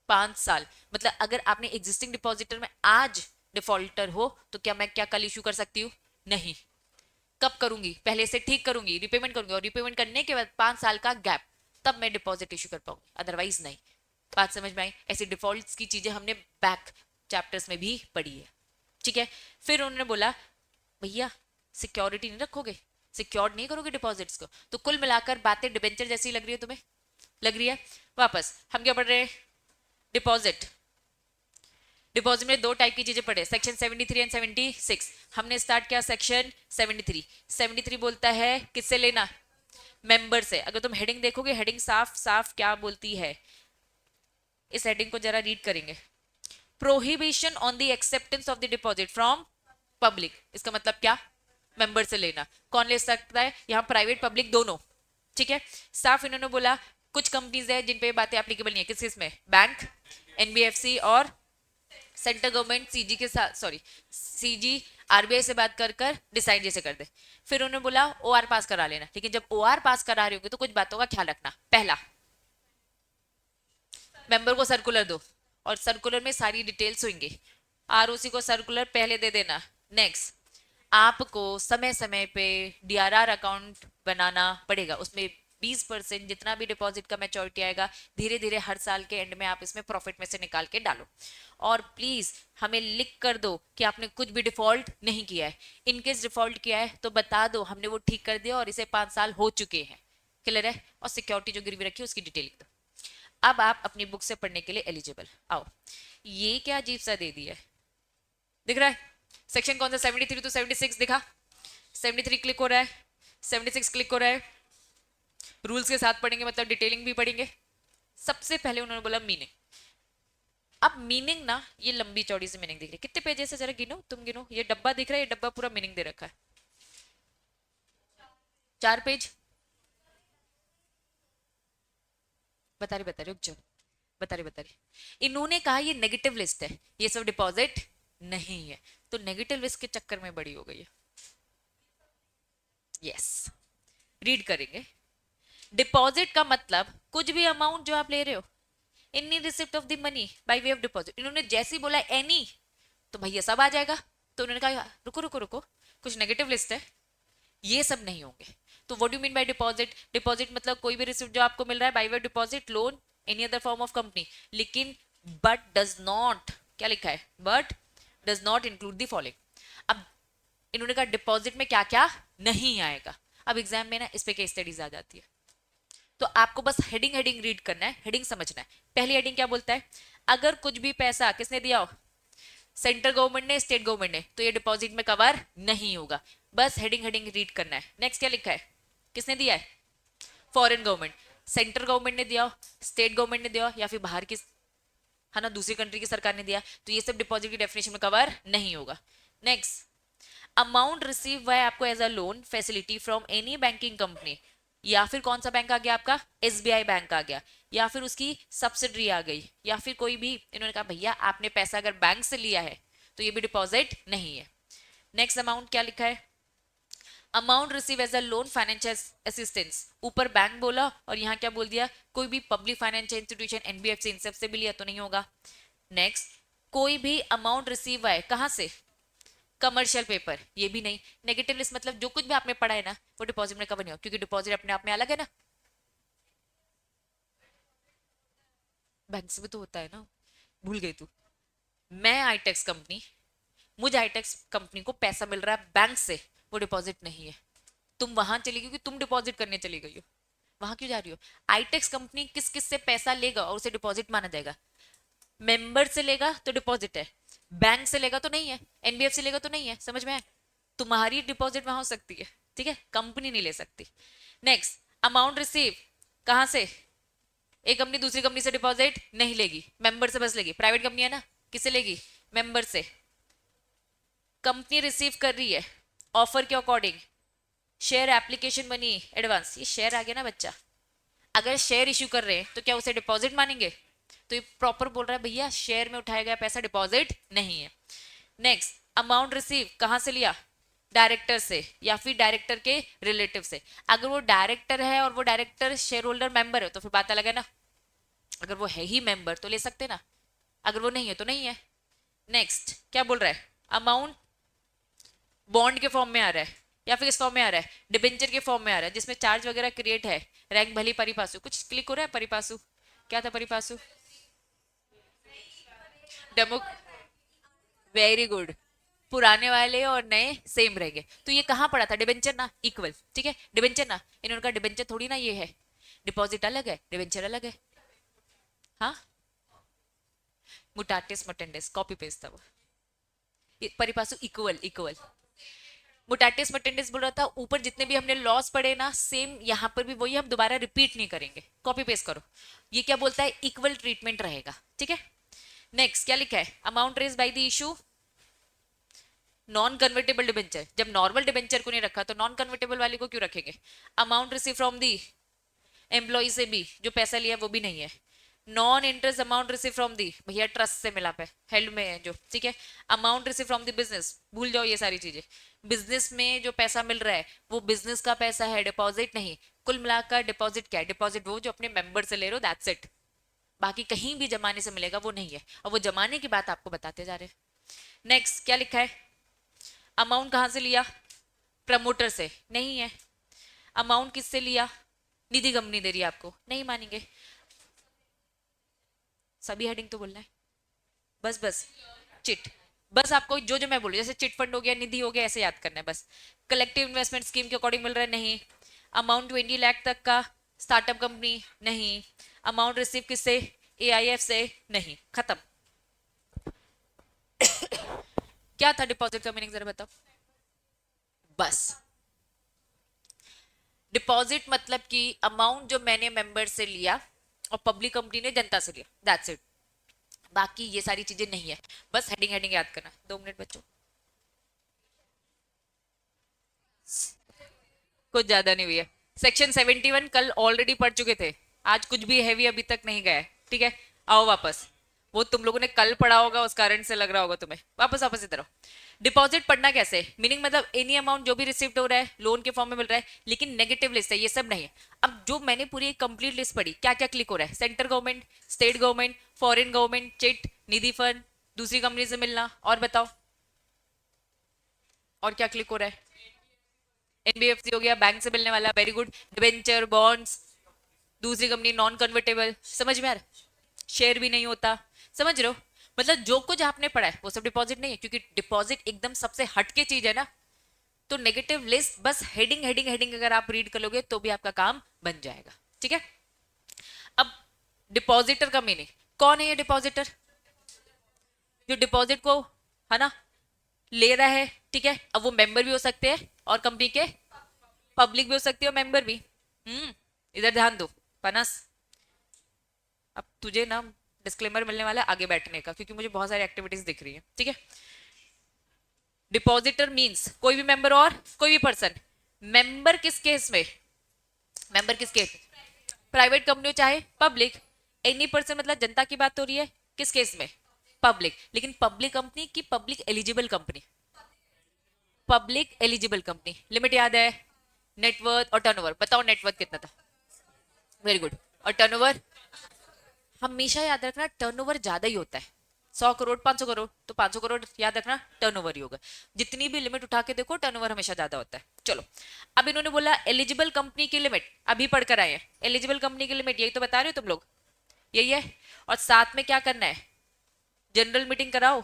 A: 5 साल। मतलब अगर आपने एग्जिस्टिंग डिपॉजिटर में आज डिफॉल्टर हो तो क्या मैं क्या कल इशू कर सकती हूँ, नहीं। कब करूंगी, पहले से ठीक करूंगी, रिपेमेंट करूंगी, और रिपेमेंट करने के बाद 5 साल का गैप, तब मैं डिपॉजिट इशू कर पाऊंगी, अदरवाइज नहीं। बात समझ में आई? ऐसी डिफॉल्ट की चीजें हमने बैक चैप्टर्स में भी पढ़ी है। ठीक है, फिर उन्होंने बोला भैया सिक्योरिटी नहीं रखोगे, सिक्योर्ड नहीं करोगे डिपॉजिट्स को, तो कुल मिलाकर बातें डिबेंचर जैसी लग रही है तुम्हें, लग रही है। वापस हम क्या पढ़ रहे हैं, डिपॉजिट। डिपॉजिट में दो टाइप की चीजें पढ़े, सेक्शन 73 एंड 76। हमने स्टार्ट किया सेक्शन 73। 73 बोलता है किससे लेना, मेंबर से। अगर तुम हेडिंग देखोगे, हेडिंग साफ साफ क्या बोलती है, इस हेडिंग को जरा रीड करेंगे, prohibition on the acceptance of the deposit from public. इसका मतलब क्या, मेंबर से लेना। कौन ले सकता है, यहाँ प्राइवेट पब्लिक दोनों। ठीक है, साफ इन्होंने बोला कुछ कंपनीज है जिन पे बातें एप्लीकेबल नहीं है, किस किस में, बैंक, एनबीएफसी और सेंट्रल गवर्नमेंट सीजी के साथ, सॉरी सीजी आरबीआई से बात कर कर डिसाइड जैसे कर दे। फिर उन्होंने बोला ओआर पास करा लेना, लेकिन जब ओआर पास करा रहे होगे तो कुछ बातों का ख्याल रखना। पहला, मेंबर को सर्कुलर दो और सर्कुलर में सारी डिटेल्स होंगे, आरओसी को सर्कुलर पहले दे देना। नेक्स्ट, आपको समय समय पे डीआरआर अकाउंट बनाना पड़ेगा, उसमें 20% जितना भी डिपॉजिट का मैच्योरिटी आएगा धीरे धीरे हर साल के एंड में आप इसमें प्रॉफिट में से निकाल के डालो। और प्लीज हमें लिख कर दो कि आपने कुछ भी डिफॉल्ट नहीं किया है। इनकेस डिफॉल्ट किया है तो बता दो, हमने वो ठीक कर दिया और इसे 5 साल हो चुके हैं। क्लियर है? और सिक्योरिटी जो गिरवी रखी है उसकी डिटेल लिख दो। अब आप अपनी बुक से पढ़ने के लिए एलिजिबल। आओ, ये क्या अजीब सा दे दिया है, दिख रहा है? सेक्शन कौन सा, 73 टू 76 दिखा, 73 क्लिक हो रहा है, 76 क्लिक हो रहा है। रूल्स के साथ पढ़ेंगे मतलब डिटेलिंग भी पढ़ेंगे। सबसे पहले उन्होंने बोला मीनिंग। अब मीनिंग ना, ये लंबी चौड़ी सी मीनिंग दिख रही है, कितने पेजेस है जरा गिनो, तुम गिनो। ये डब्बा दिख रहा है, ये डब्बा पूरा मीनिंग दे रखा है, 4 पेज। बता रहे रुक जाओ, बता रहे इन्होंने कहा ये नेगेटिव लिस्ट है, ये सब डिपॉजिट नहीं है, तो नेगेटिव लिस्ट के चक्कर में बड़ी हो गई है। यस, रीड करेंगे। डिपॉजिट का मतलब कुछ भी अमाउंट जो आप ले रहे हो, any receipt of the money by way of deposit. इन्होंने जैसे ही बोला एनी, तो भैया सब आ जाएगा। तो उन्होंने कहा रुको रुको रुको, कुछ नेगेटिव लिस्ट है, ये सब नहीं होंगे। तो what do mean by deposit? Deposit मतलब कोई भी रिसिप्ट जो आपको मिल रहा है by way deposit, loan, any other form of company, लेकिन बट डज नॉट, क्या लिखा है, but does not include the following. अब इन्होंने कहा डिपॉजिट में क्या क्या नहीं आएगा। अब एग्जाम में ना इस पे केस स्टडीज आ जाती है, तो आपको बस हेडिंग हेडिंग रीड करना है, हेडिंग समझना है। पहली हेडिंग क्या बोलता है, अगर कुछ भी पैसा किसने दिया हो, सेंट्रल गवर्नमेंट ने, स्टेट गवर्नमेंट ने, तो ये डिपॉजिट में कवर नहीं होगा। बस हेडिंग हेडिंग रीड करना है। नेक्स्ट क्या लिखा है, किसने दिया है, फॉरेन गवर्नमेंट, सेंट्रल गवर्नमेंट ने दिया हो, स्टेट गवर्नमेंट ने दिया हो, या फिर बाहर की, है ना, दूसरी कंट्री की सरकार ने दिया, तो ये सब डिपॉजिट की डेफिनेशन में कवर नहीं होगा। नेक्स्ट, अमाउंट रिसीव बाय आपको as a loan facility from any banking company, या फिर कौन सा बैंक आ गया आपका, एसबीआई बैंक आ गया, या फिर उसकी सब्सिडरी आ गई, या फिर कोई भी, इन्होंने कहा भैया आपने पैसा अगर बैंक से लिया है तो ये भी डिपॉजिट नहीं है। नेक्स्ट अमाउंट क्या लिखा है, amount receive as a loan financial assistance, ऊपर बैंक बोला और यहाँ क्या बोल दिया, कोई भी पब्लिक फाइनेंशियल इंस्टीट्यूशन, एनबीएफसी, इन सब से भी लिया तो नहीं होगा। नेक्स्ट, कोई भी अमाउंट रिसीव है कहां से, कमर्शियल पेपर, ये भी नहीं। नेगेटिव लिस्ट मतलब जो कुछ भी आपने पढ़ा है ना वो डिपॉजिट में कवर नहीं हो, क्योंकि डिपॉजिट अपने आप में अलग है ना, बैंक से भी तो होता है ना, भूल गई तू। मैं आईटेक्स कंपनी, मुझे आईटेक्स कंपनी को पैसा मिल रहा है बैंक से, वो डिपॉजिट नहीं है। तुम वहां चली गई, तुम डिपॉजिट करने चली गई हो, वहां क्यों जा रही हो। आईटेक्स कंपनी किस किस से पैसा लेगा और उसे डिपॉजिट माना जाएगा, मेंबर से लेगा तो डिपॉजिट है, बैंक से लेगा तो नहीं है, एनबीएफसी लेगा तो नहीं है, समझ में आया। तुम्हारी डिपॉजिट वहां हो सकती है, ठीक है, कंपनी नहीं ले सकती। नेक्स्ट, अमाउंट रिसीव कहां से, एक कंपनी दूसरी कंपनी से डिपॉजिट नहीं लेगी, मेंबर से बस लेगी, प्राइवेट कंपनी है ना, किससे लेगी, मेंबर से। कंपनी रिसीव कर रही है ऑफर के according share application money advance, ये शेयर आ गया ना बच्चा, अगर शेयर इश्यू कर रहे हैं तो क्या उसे डिपॉजिट मानेंगे, तो ये प्रॉपर बोल रहा है भैया शेयर में उठाया गया पैसा डिपॉजिट नहीं है। नेक्स्ट, अमाउंट रिसीव कहां से लिया, डायरेक्टर से या फिर डायरेक्टर के रिलेटिव से। अगर वो डायरेक्टर है और वो डायरेक्टर शेयर होल्डर मेंबर है तो फिर बात अलग है ना, अगर वो है ही मेंबर तो ले सकते ना, अगर वो नहीं है तो नहीं है। नेक्स्ट क्या बोल रहा है, अमाउंट बॉन्ड के फॉर्म में आ रहा है या फिर किस फॉर्म में आ रहा है, डिबेंचर के फॉर्म में आ रहा है, जिसमें चार्ज वगैरह क्रिएट है, रैंक भली परिपासु, कुछ क्लिक हो रहा है, परिपासु क्या था, परिपासु डेमो, वेरी गुड, पुराने वाले और नए सेम रहेंगे। तो ये कहां पड़ा था, डिबेंचर ना, इक्वल, ठीक है, डिबेंचर ना, इन्होंने कहा डिबेंचर थोड़ी ना ये है, डिपॉजिट अलग है, डिबेंचर अलग है। हाँ, मुटाटिस मुटेंडिस कॉपी पेस्ट था वो, परिपासु इक्वल इक्वल, मुटाटिस मुटेंडिस बोल रहा था, ऊपर जितने भी हमने लॉस पढ़े ना सेम यहाँ पर भी वही, हम दोबारा रिपीट नहीं करेंगे, कॉपी पेस्ट करो। ये क्या बोलता है, इक्वल ट्रीटमेंट रहेगा, ठीक है। नेक्स्ट क्या लिखा है, amount raise by the issue non convertible debenture, जब नॉर्मल डिबेंचर को नहीं रखा तो नॉन कन्वर्टेबल वाले को क्यों रखेंगे। Amount receive from the employee से भी, जो पैसा लिया वो भी नहीं है। Non interest amount receive from the, भैया ट्रस्ट से मिला पे हेल्ड में है जो, ठीक है। Amount receive from the business, भूल जाओ ये सारी चीजें, बिजनेस में जो पैसा मिल रहा है वो बिजनेस का पैसा है, डिपॉजिट नहीं। कुल मिलाकर डिपॉजिट क्या है, डिपॉजिट वो जो अपने मेंबर से ले रहे हो, दैट्स इट, बाकी कहीं भी जमाने से मिलेगा वो नहीं है, और वो जमाने की बात आपको बताते जा रहे हैं। नेक्स्ट क्या लिखा है, अमाउंट कहां से लिया, प्रमोटर से, नहीं है। अमाउंट किससे लिया, निधि कंपनी दे रही है आपको, नहीं मानेंगे। सभी हेडिंग तो बोलना है, बस बस, चिट, बस आपको जो जो मैं बोलूँ, जैसे चिट फंड हो गया, निधि हो गया, ऐसे याद करना है बस। कलेक्टिव इन्वेस्टमेंट स्कीम के अकॉर्डिंग मिल रहा है, नहीं। अमाउंट 20 लाख तक का स्टार्टअप कंपनी, नहीं। अमाउंट रिसीव किससे, एआईएफ से, नहीं, खत्म। क्या था डिपॉजिट का मीनिंग जरा बताओ, बस डिपॉजिट मतलब कि अमाउंट जो मैंने मेंबर से लिया और पब्लिक कंपनी ने जनता से लिया, दैट्स इट, बाकी ये सारी चीजें नहीं है। बस हेडिंग हेडिंग याद करना, 2 मिनट बच्चों, कुछ ज्यादा नहीं हुई है। सेक्शन 71 कल ऑलरेडी पढ़ चुके थे, आज कुछ भी हैवी अभी तक नहीं गया है, ठीक है। आओ वापस, वो तुम लोगों ने कल पढ़ा होगा, उस कारण से लग रहा होगा तुम्हें। वापस वापस इधर आओ। डिपॉजिट पढ़ना कैसे, मीनिंग मतलब एनी अमाउंट जो भी रिसीव हो रहा है लोन के फॉर्म में मिल रहा है, लेकिन नेगेटिव लिस्ट है, ये सब नहीं है। अब जो मैंने पूरी एक कंप्लीट लिस्ट पढ़ी, क्या क्या क्लिक हो रहा है, central government, state government, foreign government, chit, nidhi fund, दूसरी कंपनी से मिलना, और बताओ और क्या क्लिक हो रहा है। एनबीएफसी हो गया, बैंक से मिलने वाला, वेरी गुड। डिबेंचर, बॉन्ड्स, दूसरी कंपनी नॉन कन्वर्टेबल, समझ में आ रहा है, शेयर भी नहीं होता, समझ रहे हो। मतलब जो कुछ आपने पढ़ा है वो सब डिपॉजिट नहीं है, क्योंकि डिपॉजिट एकदम सबसे हटके चीज है ना। तो नेगेटिव लिस्ट बस हेडिंग हेडिंग हेडिंग अगर आप रीड कर लोगे तो भी आपका काम बन जाएगा, ठीक है। अब डिपॉजिटर का मीनिंग, कौन है ये डिपॉजिटर, जो डिपॉजिट को, है ना, ले रहा है, ठीक है। अब वो मेंबर भी हो सकते हैं और कंपनी के पब्लिक भी हो सकती है और मेंबर भी। इधर ध्यान दो पनस। अब तुझे ना डिस्क्लेमर मिलने वाला है आगे बैठने का, क्योंकि मुझे बहुत सारी एक्टिविटीज दिख रही है, ठीक है। डिपॉजिटर मींस कोई भी मेंबर और कोई भी पर्सन। मेंबर किस केस में, मेंबर किस केस, प्राइवेट कंपनी चाहे पब्लिक, एनी पर्सन मतलब जनता की बात हो रही है, किस केस में, पब्लिक। लेकिन पब्लिक कंपनी की public eligible company, public eligible company, limit याद है, नेटवर्थ और टर्नओवर, बताओ नेटवर्थ कितना था, वेरी गुड। और टर्नओवर हमेशा याद रखना, टर्नओवर ज्यादा ही होता है, 100 करोड़ 500 करोड़, तो 500 करोड़ याद रखना टर्नओवर ही होगा। जितनी भी लिमिट उठा के देखो टर्नओवर हमेशा ज्यादा होता है। चलो, अब इन्होंने बोला एलिजिबल कंपनी की लिमिट, अभी पढ़कर आए हैं, एलिजिबल कंपनी की लिमिट यही तो बता रहे हो तुम लोग, यही है। और साथ में क्या करना है, जनरल मीटिंग कराओ,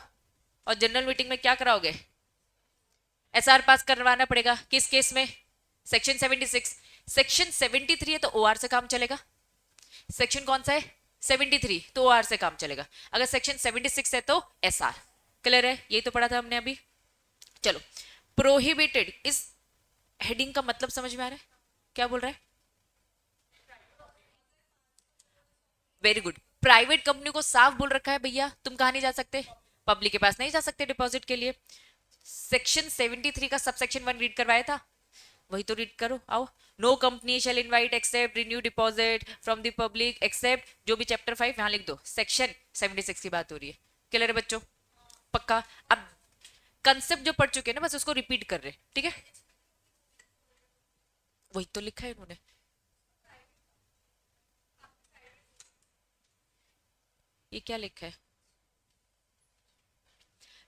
A: और जनरल मीटिंग में क्या कराओगे, एसआर पास करवाना पड़ेगा, किस केस में, सेक्शन 76। सेक्शन 73 है तो ओआर से काम चलेगा। सेक्शन कौन सा है, 73, तो ओआर से काम चलेगा। अगर सेक्शन 76 है तो एसआर। क्लियर है, यही तो पढ़ा था हमने अभी। चलो, प्रोहिबिटेड, इस हेडिंग का मतलब समझ में आ रहा है, क्या बोल रहा है, वेरी गुड। प्राइवेट कंपनी को साफ बोल रखा है भैया तुम कहां नहीं जा सकते, पब्लिक के पास नहीं जा सकते डिपॉजिट के लिए। सेक्शन 73 का सब सेक्शन 1 रीड करवाया था, वही तो रीड करो, आओ। No company shall invite accept renew deposit from the public except, जो भी चैप्टर 5 यहां लिख दो, सेक्शन 76 की बात हो रही है। क्लियर है बच्चों, पक्का। अब कंसेप्ट जो पढ़ चुके हैं ना बस उसको रिपीट कर रहे, ठीक है, वही तो लिखा है उन्होंने। ये क्या लिखा है,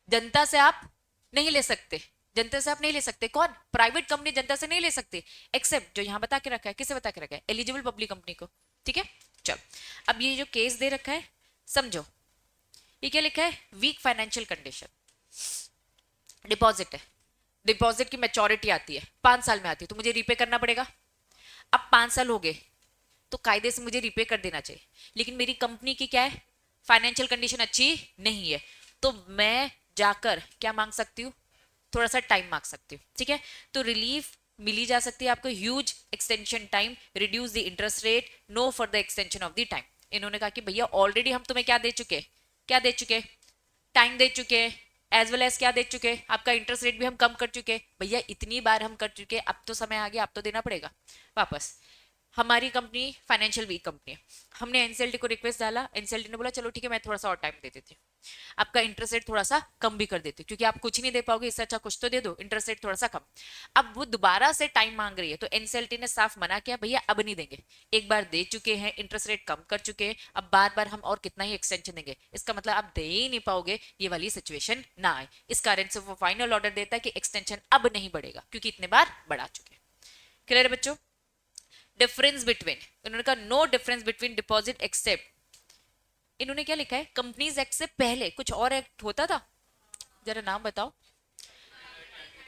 A: जनता से आप नहीं ले सकते, जनता से आप नहीं ले सकते, कौन, प्राइवेट कंपनी जनता से नहीं ले सकते, एक्सेप्ट जो यहां बता के रखा है, किसे बता के रखा है, एलिजिबल पब्लिक कंपनी को, ठीक है। चलो, अब ये जो केस दे रखा है समझो, ये क्या लिखा है, वीक फाइनेंशियल कंडीशन, डिपॉजिट है, डिपॉजिट की मैच्योरिटी आती है 5 साल में आती है, तो मुझे रीपे करना पड़ेगा। अब 5 साल हो गए तो कायदे से मुझे रीपे कर देना चाहिए, लेकिन मेरी कंपनी की क्या है, फाइनेंशियल कंडीशन अच्छी नहीं है, तो मैं जाकर क्या मांग सकती हूँ, थोड़ा सा टाइम मांग सकती हूँ, ठीक है। तो रिलीफ मिली जा सकती है आपको, huge extension time, reduce the interest rate, no for the extension of the time. इन्होंने कहा कि भैया ऑलरेडी हम तुम्हें क्या दे चुके, क्या दे चुके, टाइम दे चुके, एज वेल एज क्या दे चुके, आपका इंटरेस्ट रेट भी हम कम कर चुके, भैया इतनी बार हम कर चुके, अब तो समय आ गया, अब तो देना पड़ेगा वापस। हमारी कंपनी फाइनेंशियल वीक कंपनी है, हमने एनसीएलटी को रिक्वेस्ट डाला, एनसीएलटी ने बोला चलो ठीक है मैं थोड़ा सा और टाइम दे देती हूँ, आपका इंटरेस्ट रेट थोड़ा सा कम भी कर देती हूँ, क्योंकि आप कुछ नहीं दे पाओगे, इससे अच्छा कुछ तो दे दो, इंटरेस्ट रेट थोड़ा सा कम। अब वो दोबारा से टाइम मांग रही है, तो एनसीएलटी ने साफ मना किया भैया अब नहीं देंगे, एक बार दे चुके हैं, इंटरेस्ट रेट कम कर चुके हैं, अब बार बार हम और कितना ही एक्सटेंशन देंगे, इसका मतलब आप दे ही नहीं पाओगे, ये वाली सिचुएशन ना आए। इस कारण से वो फाइनल ऑर्डर देता है कि एक्सटेंशन अब नहीं बढ़ेगा, क्योंकि इतने बार बढ़ा चुके। क्लियर है बच्चों। डिफरेंस बिटवीन, उन्होंने कहा no difference between deposit accept, इन्होंने क्या लिखा है, कंपनीज एक्ट से पहले कुछ और एक्ट होता था, जरा नाम बताओ,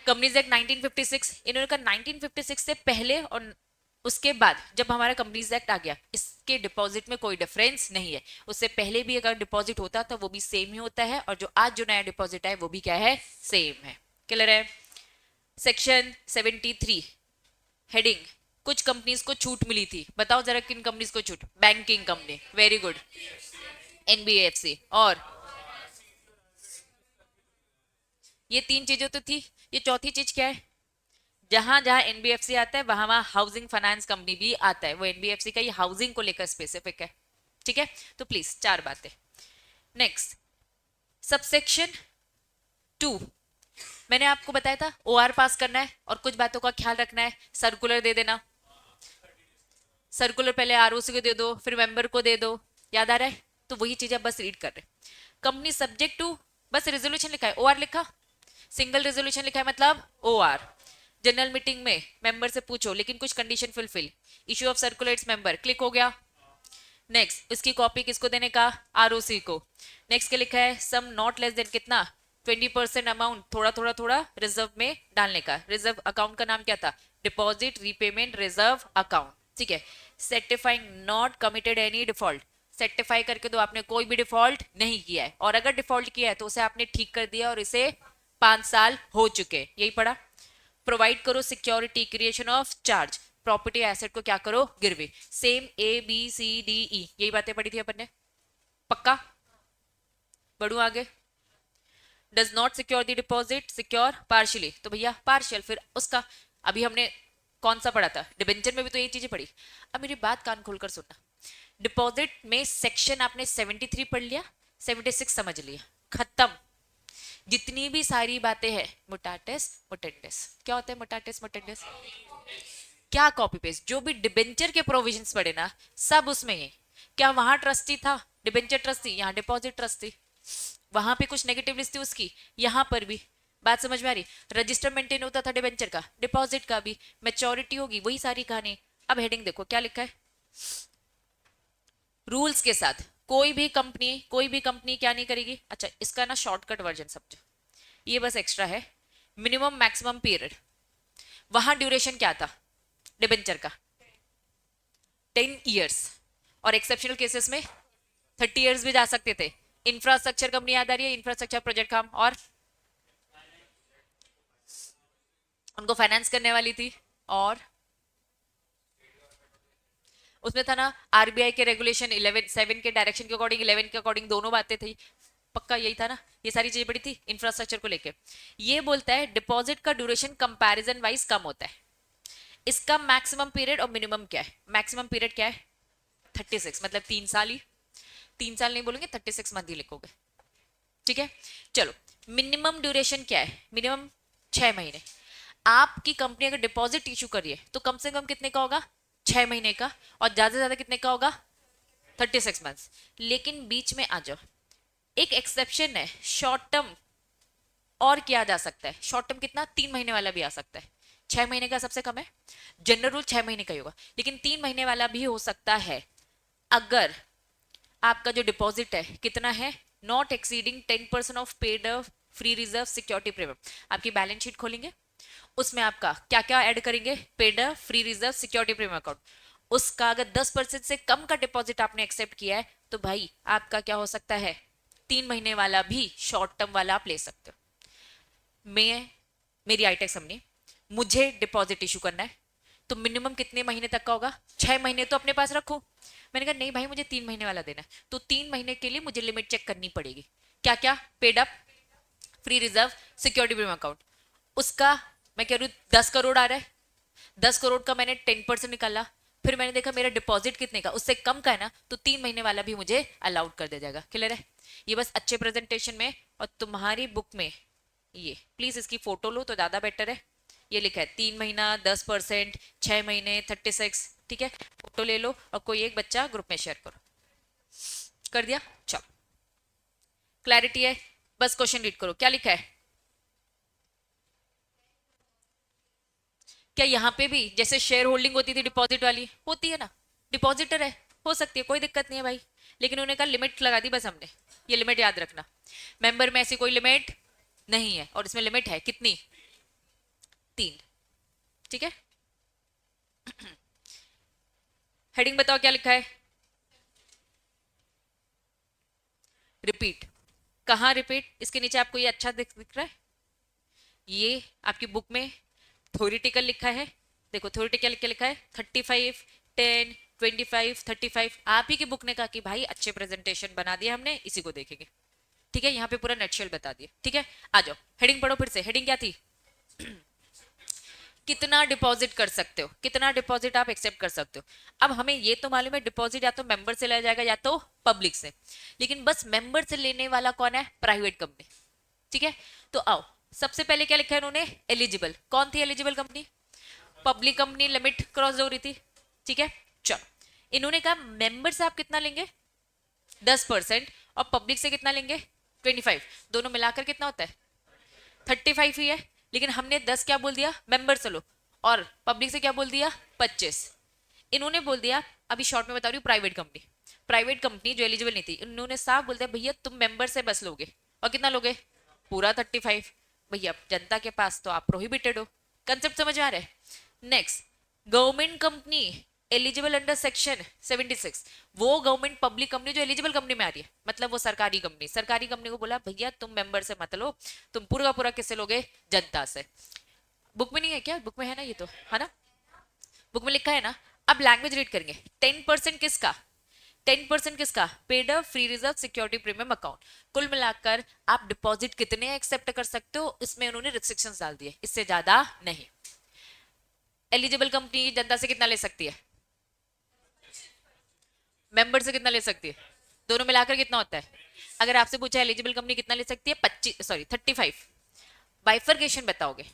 A: कंपनीज एक्ट 1956, इन्होंने कहा 1956 से पहले और उसके बाद जब हमारा कंपनीज एक्ट आ गया, इसके डिपॉजिट में कोई डिफरेंस नहीं है, उससे पहले भी अगर डिपॉजिट होता था वो भी सेम ही होता है, और जो आज जो नया डिपॉजिट है वो भी क्या है, सेम है। क्लियर है। सेक्शन 73 हेडिंग, कुछ कंपनीज को छूट मिली थी, बताओ जरा किन कंपनीज को छूट, banking company, very good, NBFC, और ये तीन चीजें तो थी, ये चौथी चीज क्या है, जहां जहां एनबीएफसी आता है वहां वहां हाउसिंग फाइनेंस कंपनी भी आता है, वो एनबीएफसी का ये हाउसिंग को लेकर स्पेसिफिक है, ठीक है। तो प्लीज 4 बातें। नेक्स्ट, सबसेक्शन 2, मैंने आपको बताया था ओआर पास करना है और कुछ बातों का ख्याल रखना है, सर्कुलर दे देना, सर्कुलर पहले आरओसी को दे दो फिर मेंबर को दे दो, याद आ रहा है? तो वही चीज आप बस रीड कर रहे। कंपनी सब्जेक्ट टू, बस रेजोल्यूशन लिखा है, ओआर लिखा, सिंगल रेजोल्यूशन लिखा है मतलब ओआर। जनरल मीटिंग में मेंबर से पूछो लेकिन कुछ condition fulfil, issue of circulates member, click हो गया। नेक्स्ट, उसकी कॉपी किसको देने का? आरओसी को। नेक्स्ट क्या लिखा है? सम नॉट लेस देन कितना? 20% अमाउंट थोड़ा थोड़ा थोड़ा रिजर्व में डालने का। रिजर्व अकाउंट का नाम क्या था? डिपॉजिट रीपेमेंट रिजर्व अकाउंट, ठीक है। Certifying not committed any default, certify करके तो आपने कोई भी डिफॉल्ट नहीं किया है, और अगर डिफॉल्ट किया है तो उसे आपने ठीक कर दिया और इसे 5 साल हो चुके, यही पढ़ा। प्रोवाइड करो security, creation of charge, property asset को क्या करो? गिरवी। सेम ABCDE, यही बातें पढ़ी थी अपन ने, पक्का? बढ़ू आगे। Does not secure the deposit, secure partially, तो भैया पार्शियल, फिर उसका अभी हमने कौन सा पढ़ा था? डिबेंचर में भी तो यही चीजें पढ़ी। अब मेरी बात कान खोलकर सुनना, डिपॉजिट में सेक्शन आपने 73 पढ़ लिया, 76 समझ लिया, खत्म। जितनी भी सारी बातें हैं मुटाटेस मुटेंडेस, क्या होता है मुटाटेस मुटेंडेस? क्या कॉपी पेस्ट? जो भी डिबेंचर के प्रोविजंस पड़े ना सब उसमें है। क्या वहां ट्रस्टी था? डिबेंचर ट्रस्टी, यहाँ डिपॉजिट ट्रस्टी, वहां पे कुछ नेगेटिव लिस्ट थी उसकी, यहाँ पर भी। बात समझ में आ रही? रजिस्टर मेंटेन होता था डिबेंचर का, डिपॉजिट का भी, मैच्योरिटी होगी, वही सारी कहानी। अब हेडिंग देखो क्या लिखा है, रूल्स के साथ कोई भी कंपनी क्या नहीं करेगी। अच्छा, इसका ना शॉर्टकट वर्जन समझो, ये बस एक्स्ट्रा है। मिनिमम मैक्सिमम पीरियड, वहां ड्यूरेशन क्या था डिबेंचर का? 10 ईयर्स, और एक्सेप्शनल केसेस में 30 ईयर्स भी जा सकते थे। इंफ्रास्ट्रक्चर कंपनी याद आ रही है? इंफ्रास्ट्रक्चर प्रोजेक्ट काम, और उनको फाइनेंस करने वाली थी, और उसमें था ना आरबीआई के रेगुलेशन 11(7) के डायरेक्शन के अकॉर्डिंग, 11 के अकॉर्डिंग, दोनों बातें थी, पक्का यही था ना? ये सारी चीजें पड़ी थी इंफ्रास्ट्रक्चर को लेके। ये बोलता है डिपॉजिट का ड्यूरेशन कंपैरिजन वाइज कम होता है। इसका मैक्सिमम पीरियड और मिनिमम क्या है? मैक्सिमम पीरियड क्या है? 36, मतलब 3 साल ही, 3 साल नहीं बोलेंगे, 36 मंथ ही लिखोगे, ठीक है। चलो, मिनिमम ड्यूरेशन क्या है? मिनिमम 6 महीने। आपकी कंपनी अगर डिपॉजिट इशू करिए तो कम से कम कितने का होगा? 6 महीने का, और ज्यादा से ज्यादा कितने का होगा? 36 मंथ्स। लेकिन बीच में आ जाओ, एक एक्सेप्शन है, शॉर्ट टर्म और किया जा सकता है। शॉर्ट टर्म कितना? 3 महीने वाला भी आ सकता है, 6 महीने का सबसे कम है, जनरल रूल 6 महीने का ही होगा, लेकिन 3 महीने वाला भी हो सकता है अगर आपका जो डिपॉजिट है कितना है? Not exceeding 10% of paid free reserve security premium. आपकी बैलेंस शीट खोलेंगे, उसमें आपका क्या क्या ऐड करेंगे? Paid free reserve security premium account, उसका अगर 10% से कम का डिपॉजिट आपने एक्सेप्ट किया है तो भाई आपका क्या हो सकता है? 3 महीने वाला भी शॉर्ट टर्म वाला आप ले सकते हो। मैं, मेरी आईटेक समझी, मुझे डिपॉजिट इशू करना है तो मिनिमम कितने महीने तक का होगा? 6 महीने तो अपने पास रखो। मैंने कहा नहीं भाई मुझे 3 महीने वाला देना है, तो 3 महीने के लिए मुझे लिमिट चेक करनी पड़ेगी। क्या क्या? Paid up free reserve security premium account, उसका मैं कह रही हूँ 10 करोड़ आ रहा है, 10 करोड़ का मैंने 10% निकाला, फिर मैंने देखा मेरा डिपॉजिट कितने का, उससे कम का है ना, तो 3 महीने वाला भी मुझे अलाउड कर दिया जाएगा। क्लियर है? ये बस अच्छे प्रेजेंटेशन में, और तुम्हारी बुक में ये प्लीज इसकी फोटो लो तो ज्यादा बेटर है। ये लिखा है 3 महीना 10%, 6 महीने 36, ठीक है। फोटो ले लो और कोई एक बच्चा ग्रुप में शेयर करो। कर दिया? चलो, क्लैरिटी है? बस क्वेश्चन रीड करो, क्या लिखा है? क्या यहाँ पे भी जैसे शेयर होल्डिंग होती थी डिपॉजिट वाली होती है ना, डिपॉजिटर है, हो सकती है, कोई दिक्कत नहीं है भाई, लेकिन उन्होंने कहा लिमिट लगा दी बस हमने, ये लिमिट याद रखना। मेंबर में ऐसी कोई लिमिट नहीं है, और इसमें लिमिट है कितनी? 3, ठीक है। हेडिंग बताओ क्या लिखा है? रिपीट। कहाँ रिपीट? इसके नीचे आपको ये अच्छा दिख रहा है, ये आपकी बुक में थ्योरेटिकल लिखा है, देखो थ्योरेटिकल क्या लिखा है? 35, 10, 25, 35। आप ही की बुक ने कहा कि भाई अच्छे प्रेजेंटेशन बना दिया हमने, इसी को देखेंगे, ठीक है। यहाँ पे पूरा नेटशेल बता दिया, ठीक है। आ जाओ, हेडिंग पढ़ो फिर से, हेडिंग क्या थी? कितना डिपॉजिट कर सकते हो, कितना डिपॉजिट आप एक्सेप्ट कर सकते हो। अब हमें ये तो मालूम है डिपॉजिट या तो मेंबर से लिया जाएगा या तो पब्लिक से, लेकिन बस मेंबर से लेने वाला कौन है, प्राइवेट कंपनी। ठीक है, तो आओ सबसे पहले क्या लिखा है इन्होंने, एलिजिबल। कौन थी eligible company, public company, limit cross हो रही थी। ठीक है, चलो इन्होंने कहा मेंबर से आप कितना लेंगे 10% और पब्लिक से कितना लेंगे 25, दोनों मिलाकर कितना होता है 35 ही है। लेकिन हमने 10 क्या बोल दिया मेंबर से लो, और पब्लिक से क्या बोल दिया 25। इन्होंने बोल दिया, अभी शॉर्ट में बता रही हूँ, प्राइवेट कंपनी जो एलिजिबल नहीं थी, इन्होंने साफ बोल दिया भैया तुम मेंबर से बस लोगे, और कितना लोगे पूरा 35। भैया जनता के पास तो आप प्रोहिबिटेड हो। कंसेप्ट समझ में आ रहा है। Next, government company eligible under section 76, वो गवर्नमेंट पब्लिक कंपनी जो एलिजिबल कंपनी में आ रही है, मतलब वो सरकारी कंपनी को बोला भैया तुम मेंबर से मत लो, तुम पूरा पूरा किससे लोगे, जनता से। बुक में नहीं है क्या, बुक में है ना, ये तो है ना, बुक में लिखा है ना। अब लैंग्वेज रीड करेंगे। 10% किसका, 10% किसका, paid up free reserve security premium account. कुल मिलाकर आप डिपॉजिट कितने एक्सेप्ट कर सकते हो, इसमें उन्होंने रिस्ट्रिक्शंस डाल दिए, इससे ज्यादा नहीं। एलिजिबल कंपनी जनता से कितना ले सकती है, मेंबर से कितना ले सकती है, दोनों मिलाकर कितना होता है। अगर आपसे पूछा एलिजिबल कंपनी कितना ले सकती है 35, बाइफर्केशन बताओगे।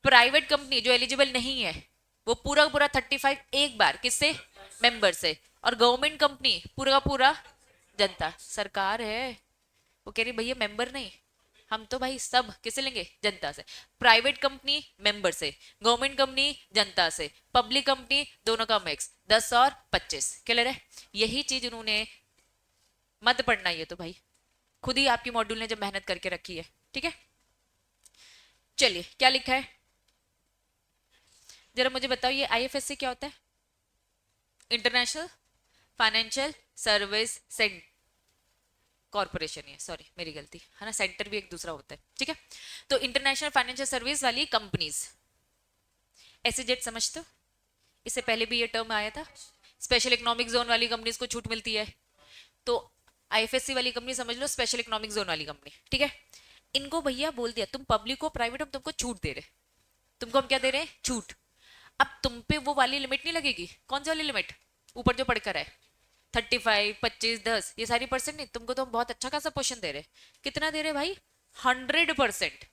A: प्राइवेट कंपनी जो एलिजिबल नहीं है वो पूरा पूरा 35 एक बार किससे, मेंबर से। और गवर्नमेंट कंपनी पूरा पूरा जनता, सरकार है, वो कह रही भैया मेंबर नहीं, हम तो भाई सब किसे लेंगे, जनता से। प्राइवेट कंपनी मेंबर से, गवर्नमेंट कंपनी जनता से, पब्लिक कंपनी दोनों का मिक्स 10 और 25। क्लियर है, यही चीज उन्होंने, मत पढ़ना ये तो भाई खुद ही आपकी मॉड्यूल ने जब मेहनत करके रखी है। ठीक है, चलिए क्या लिखा है जरा मुझे बताओ, ये आईएफएससी क्या होता है, इंटरनेशनल फाइनेंशियल सर्विस कॉर्पोरेशन है, सॉरी मेरी गलती है ना, सेंटर भी एक दूसरा होता है। ठीक है, तो इंटरनेशनल फाइनेंशियल सर्विस वाली कंपनीज, एसईजेड समझते हो, इससे पहले भी ये टर्म आया था। स्पेशल इकोनॉमिक जोन वाली कंपनीज को छूट मिलती है, तो आईएफएससी वाली कंपनी समझ लो स्पेशल इकोनॉमिक जोन वाली कंपनी। ठीक है, इनको भैया बोल दिया तुम पब्लिक को प्राइवेट हम तुमको छूट दे रहे, तुमको हम क्या दे रहे हैं, छूट। अब तुम पे वो वाली लिमिट नहीं लगेगी, कौन सी वाली लिमिट, ऊपर जो पढ़कर है 35, 25, 10, ये सारी परसेंट नहीं, तुमको तो हम बहुत अच्छा खासा पोर्शन दे रहे। कितना दे रहे भाई, 100%।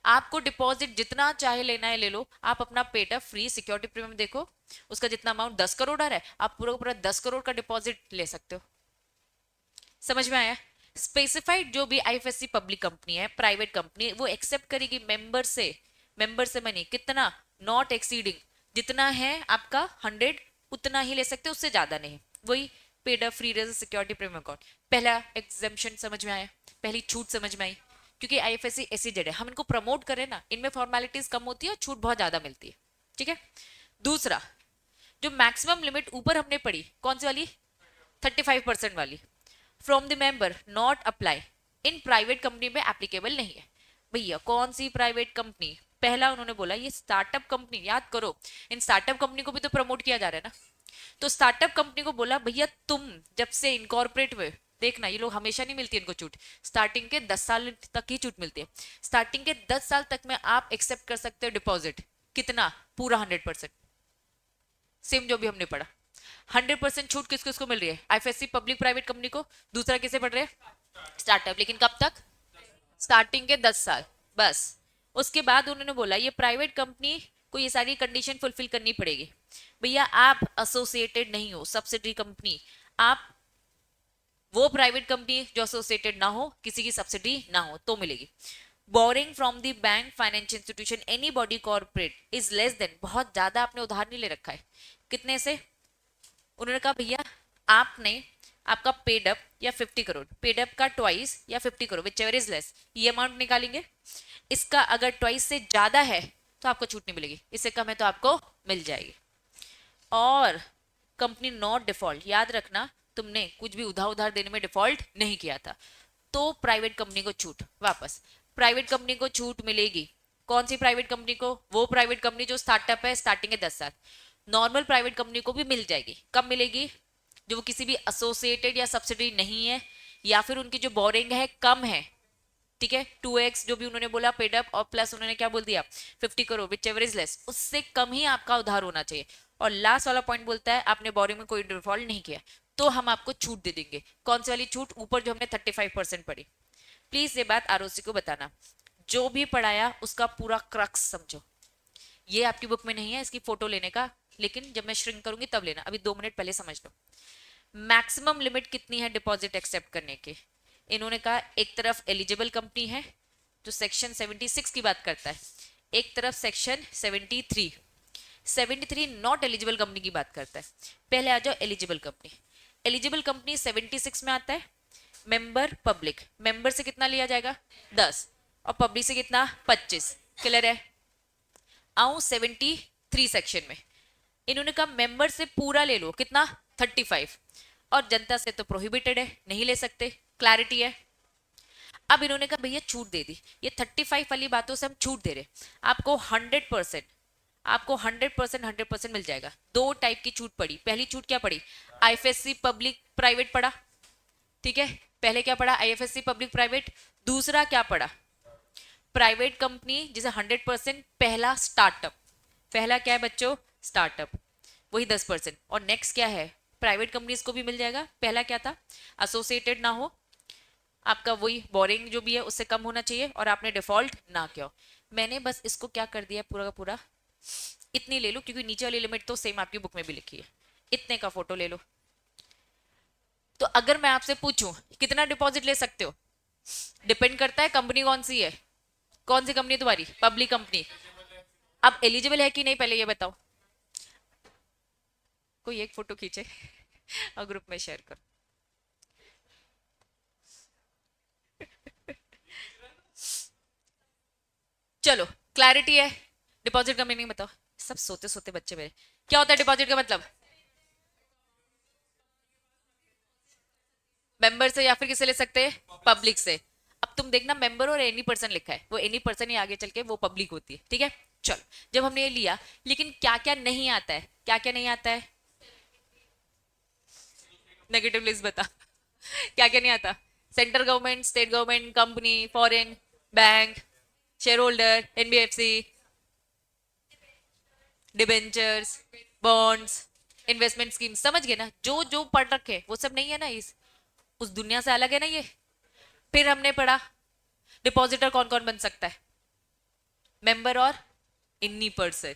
A: आपको डिपॉजिट जितना चाहे लेना है ले लो, आप अपना paid up free security premium देखो, उसका जितना अमाउंट 10 करोड़ आ रहा है, आप पूरा पूरा 10 करोड़ का डिपॉजिट ले सकते हो। समझ में आया। स्पेसिफाइड जो भी आईएफएससी पब्लिक कंपनी है, प्राइवेट कंपनी, वो एक्सेप्ट करेगी मेंबर से मनी कितना, नॉट एक्सीडिंग, जितना है आपका 100 उतना ही ले सकते हो, उससे ज्यादा नहीं। वही paid up free reserve security premium account. पहला एग्जाम्पशन समझ में आया, पहली छूट समझ में आई, क्योंकि आईएफएससी एसईजेड है, हम इनको प्रमोट करें ना, इनमें फॉर्मेलिटीज कम होती है और छूट बहुत ज्यादा मिलती है। ठीक है, दूसरा जो मैक्सिमम लिमिट ऊपर हमने पढ़ी कौन सी वाली, 35% वाली, from the member not apply in private company में एप्लीकेबल नहीं है। भैया कौन सी प्राइवेट कंपनी, पहला उन्होंने बोला ये स्टार्टअप कंपनी, याद करो इन स्टार्टअप कंपनी को भी तो प्रमोट किया जा रहा है ना, तो स्टार्टअप कंपनी को बोला भैया तुम जब से इनकॉर्पोरेट हुए, देखना ये लोग हमेशा नहीं मिलती इनको छूट, स्टार्टिंग के 10 साल तक ही छूट मिलती है, स्टार्टिंग के 10 साल तक में आप एक्सेप्ट कर सकते हो डिपॉजिट कितना, पूरा 100%, सेम जो भी हमने पढ़ा। 100% छूट किस किसको मिल रही है, आईएफएससी पब्लिक प्राइवेट कंपनी को, दूसरा किसे पढ़ रहे हैं, स्टार्टअप, लेकिन कब तक, स्टार्टिंग के 10 साल बस। उसके बाद उन्होंने बोला ये प्राइवेट कंपनी को ये सारी कंडीशन फुलफिल करनी पड़ेगी। भैया आप एसोसिएटेड नहीं हो, सब्सिडरी कंपनी, आप वो प्राइवेट कंपनी जो एसोसिएटेड ना हो, किसी की सब्सिडी ना हो तो मिलेगी। Boring from the bank financial institution any body corporate is less than, बहुत ज्यादा आपने उधार नहीं ले रखा है, कितने से, उन्होंने कहा भैया आपने आपका पेड अप या 50 करोड़, पेड अप का ट्वाइस या 50 crore which ever is less, ये अमाउंट निकालेंगे। इसका अगर ट्वाइस से ज्यादा है तो आपको छूट नहीं मिलेगी, इससे कम है तो आपको मिल जाएगी। और कंपनी नॉट डिफॉल्ट, याद रखना तुमने कुछ भी उधार देने में डिफॉल्ट नहीं किया था, तो प्राइवेट कंपनी को छूट वापस, प्राइवेट कंपनी को छूट मिलेगी। कौन सी प्राइवेट कंपनी को, वो प्राइवेट कंपनी जो स्टार्टअप है, स्टार्टिंग के 10 साल। नॉर्मल प्राइवेट कंपनी को भी मिल जाएगी, कब मिलेगी, जो वो किसी भी एसोसिएटेड या सब्सिडी नहीं है, या फिर उनकी जो बोरिंग है कम है, ठीक है, 2x जो भी उन्होंने बोला पेड अप और प्लस उन्होंने क्या बोल दिया 50 crore which ever is less, उससे कम ही आपका उधार होना चाहिए। और लास्ट वाला पॉइंट बोलता है आपने बोरिंग में कोई डिफॉल्ट नहीं किया तो हम आपको छूट दे देंगे। कौन सी वाली छूट? ऊपर जो हमने 35% पढ़ी। प्लीज ये बात आरओसी को बताना, जो भी पढ़ाया उसका पूरा क्रक्स समझो। ये आपकी बुक में नहीं है इसकी फोटो लेने का, लेकिन जब मैं श्रिंक करूंगी तब लेना, अभी 2 मिनट पहले समझ लो। मैक्सिमम लिमिट कितनी है डिपॉजिट एक्सेप्ट करने की? इन्होंने कहा एक तरफ एलिजिबल कंपनी है जो सेक्शन 76 की बात करता है, एक तरफ सेक्शन 73 नॉट एलिजिबल कंपनी की बात करता है। पहले आ जाओ एलिजिबल कंपनी। एलिजिबल कंपनी 76 में आता है। मेंबर पब्लिक, मेंबर से कितना लिया जाएगा 10 और पब्लिक से कितना 25। क्लियर है? आऊं 73 सेक्शन में, इन्होंने कहा मेंबर से पूरा ले लो कितना 35 और जनता से तो प्रोहिबिटेड है, नहीं ले सकते। क्लैरिटी है? अब इन्होंने कहा भैया छूट दे दी, ये 35 वाली बातों से हम छूट दे रहे, आपको 100%, आपको 100% मिल जाएगा। 2 टाइप की छूट पड़ी। पहली छूट क्या पड़ी? आईएफएससी पब्लिक प्राइवेट पढ़ा, ठीक है, पहले क्या पढ़ा? IFSC public private. दूसरा क्या पढ़ा? प्राइवेट कंपनी जिसे 100%, पहला स्टार्टअप। पहला क्या है बच्चों? स्टार्टअप, वही 10%। और नेक्स्ट क्या है? प्राइवेट कंपनीज को भी मिल जाएगा। पहला क्या था? एसोसिएटेड ना हो, आपका वही बोरिंग जो भी है उससे कम होना चाहिए और आपने डिफॉल्ट ना किया हो। मैंने बस इसको क्या कर दिया पूरा का पूरा, इतनी ले लो क्योंकि नीचे वाली लिमिट तो सेम आपकी बुक में भी लिखी है, इतने का फोटो ले लो। तो अगर मैं आपसे पूछूं कितना डिपॉजिट ले सकते हो, डिपेंड करता है कंपनी कौन सी है। कौन सी कंपनी तुम्हारी? Public company. अब एलिजिबल है कि नहीं पहले ये बताओ। कोई एक फोटो खींचे और ग्रुप में शेयर करो। चलो क्लैरिटी है? डिपॉजिट का मीनिंग बताओ। सब सोते सोते बच्चे मेरे। क्या होता है डिपॉजिट का मतलब? मेंबर से या फिर किससे ले सकते हैं? पब्लिक से। अब तुम देखना मेंबर और एनी पर्सन लिखा है, वो एनी पर्सन ही आगे चल के वो पब्लिक होती है, ठीक है। चलो जब हमने ये लिया, लेकिन क्या क्या नहीं आता है? क्या क्या नहीं आता है? नेगेटिव लिस्ट बता क्या क्या नहीं आता? Central government, state government, company, foreign, bank, share holder, NBFC, debentures, bonds, investment scheme. समझ गए ना? जो जो पढ़ रखे वो सब नहीं है ना, इस उस दुनिया से अलग है ना ये। फिर हमने पढ़ा डिपॉजिटर कौन कौन बन सकता है? मेंबर और इन्नी पर्सन।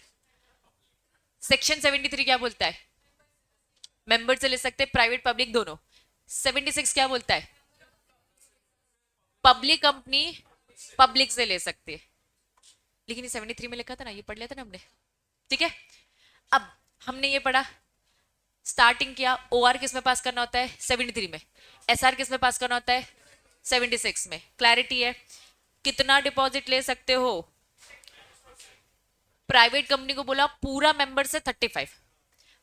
A: सेक्शन 73 क्या बोलता है? मेंबर से ले सकते हैं, प्राइवेट पब्लिक दोनों। 76 क्या बोलता है? पब्लिक कंपनी पब्लिक से ले सकते हैं। लेकिन ये 73 में लिखा था ना, ये पढ़ लिया था ना हमने, ठीक है। अब हमने ये पढ़ा, स्टार्टिंग किया, ओआर किस में पास करना होता है? 73 में। एसआर किस में पास करना होता है? 76 में। क्लैरिटी है? कितना डिपॉजिट ले सकते हो? प्राइवेट कंपनी को बोला पूरा मेंबर से 35,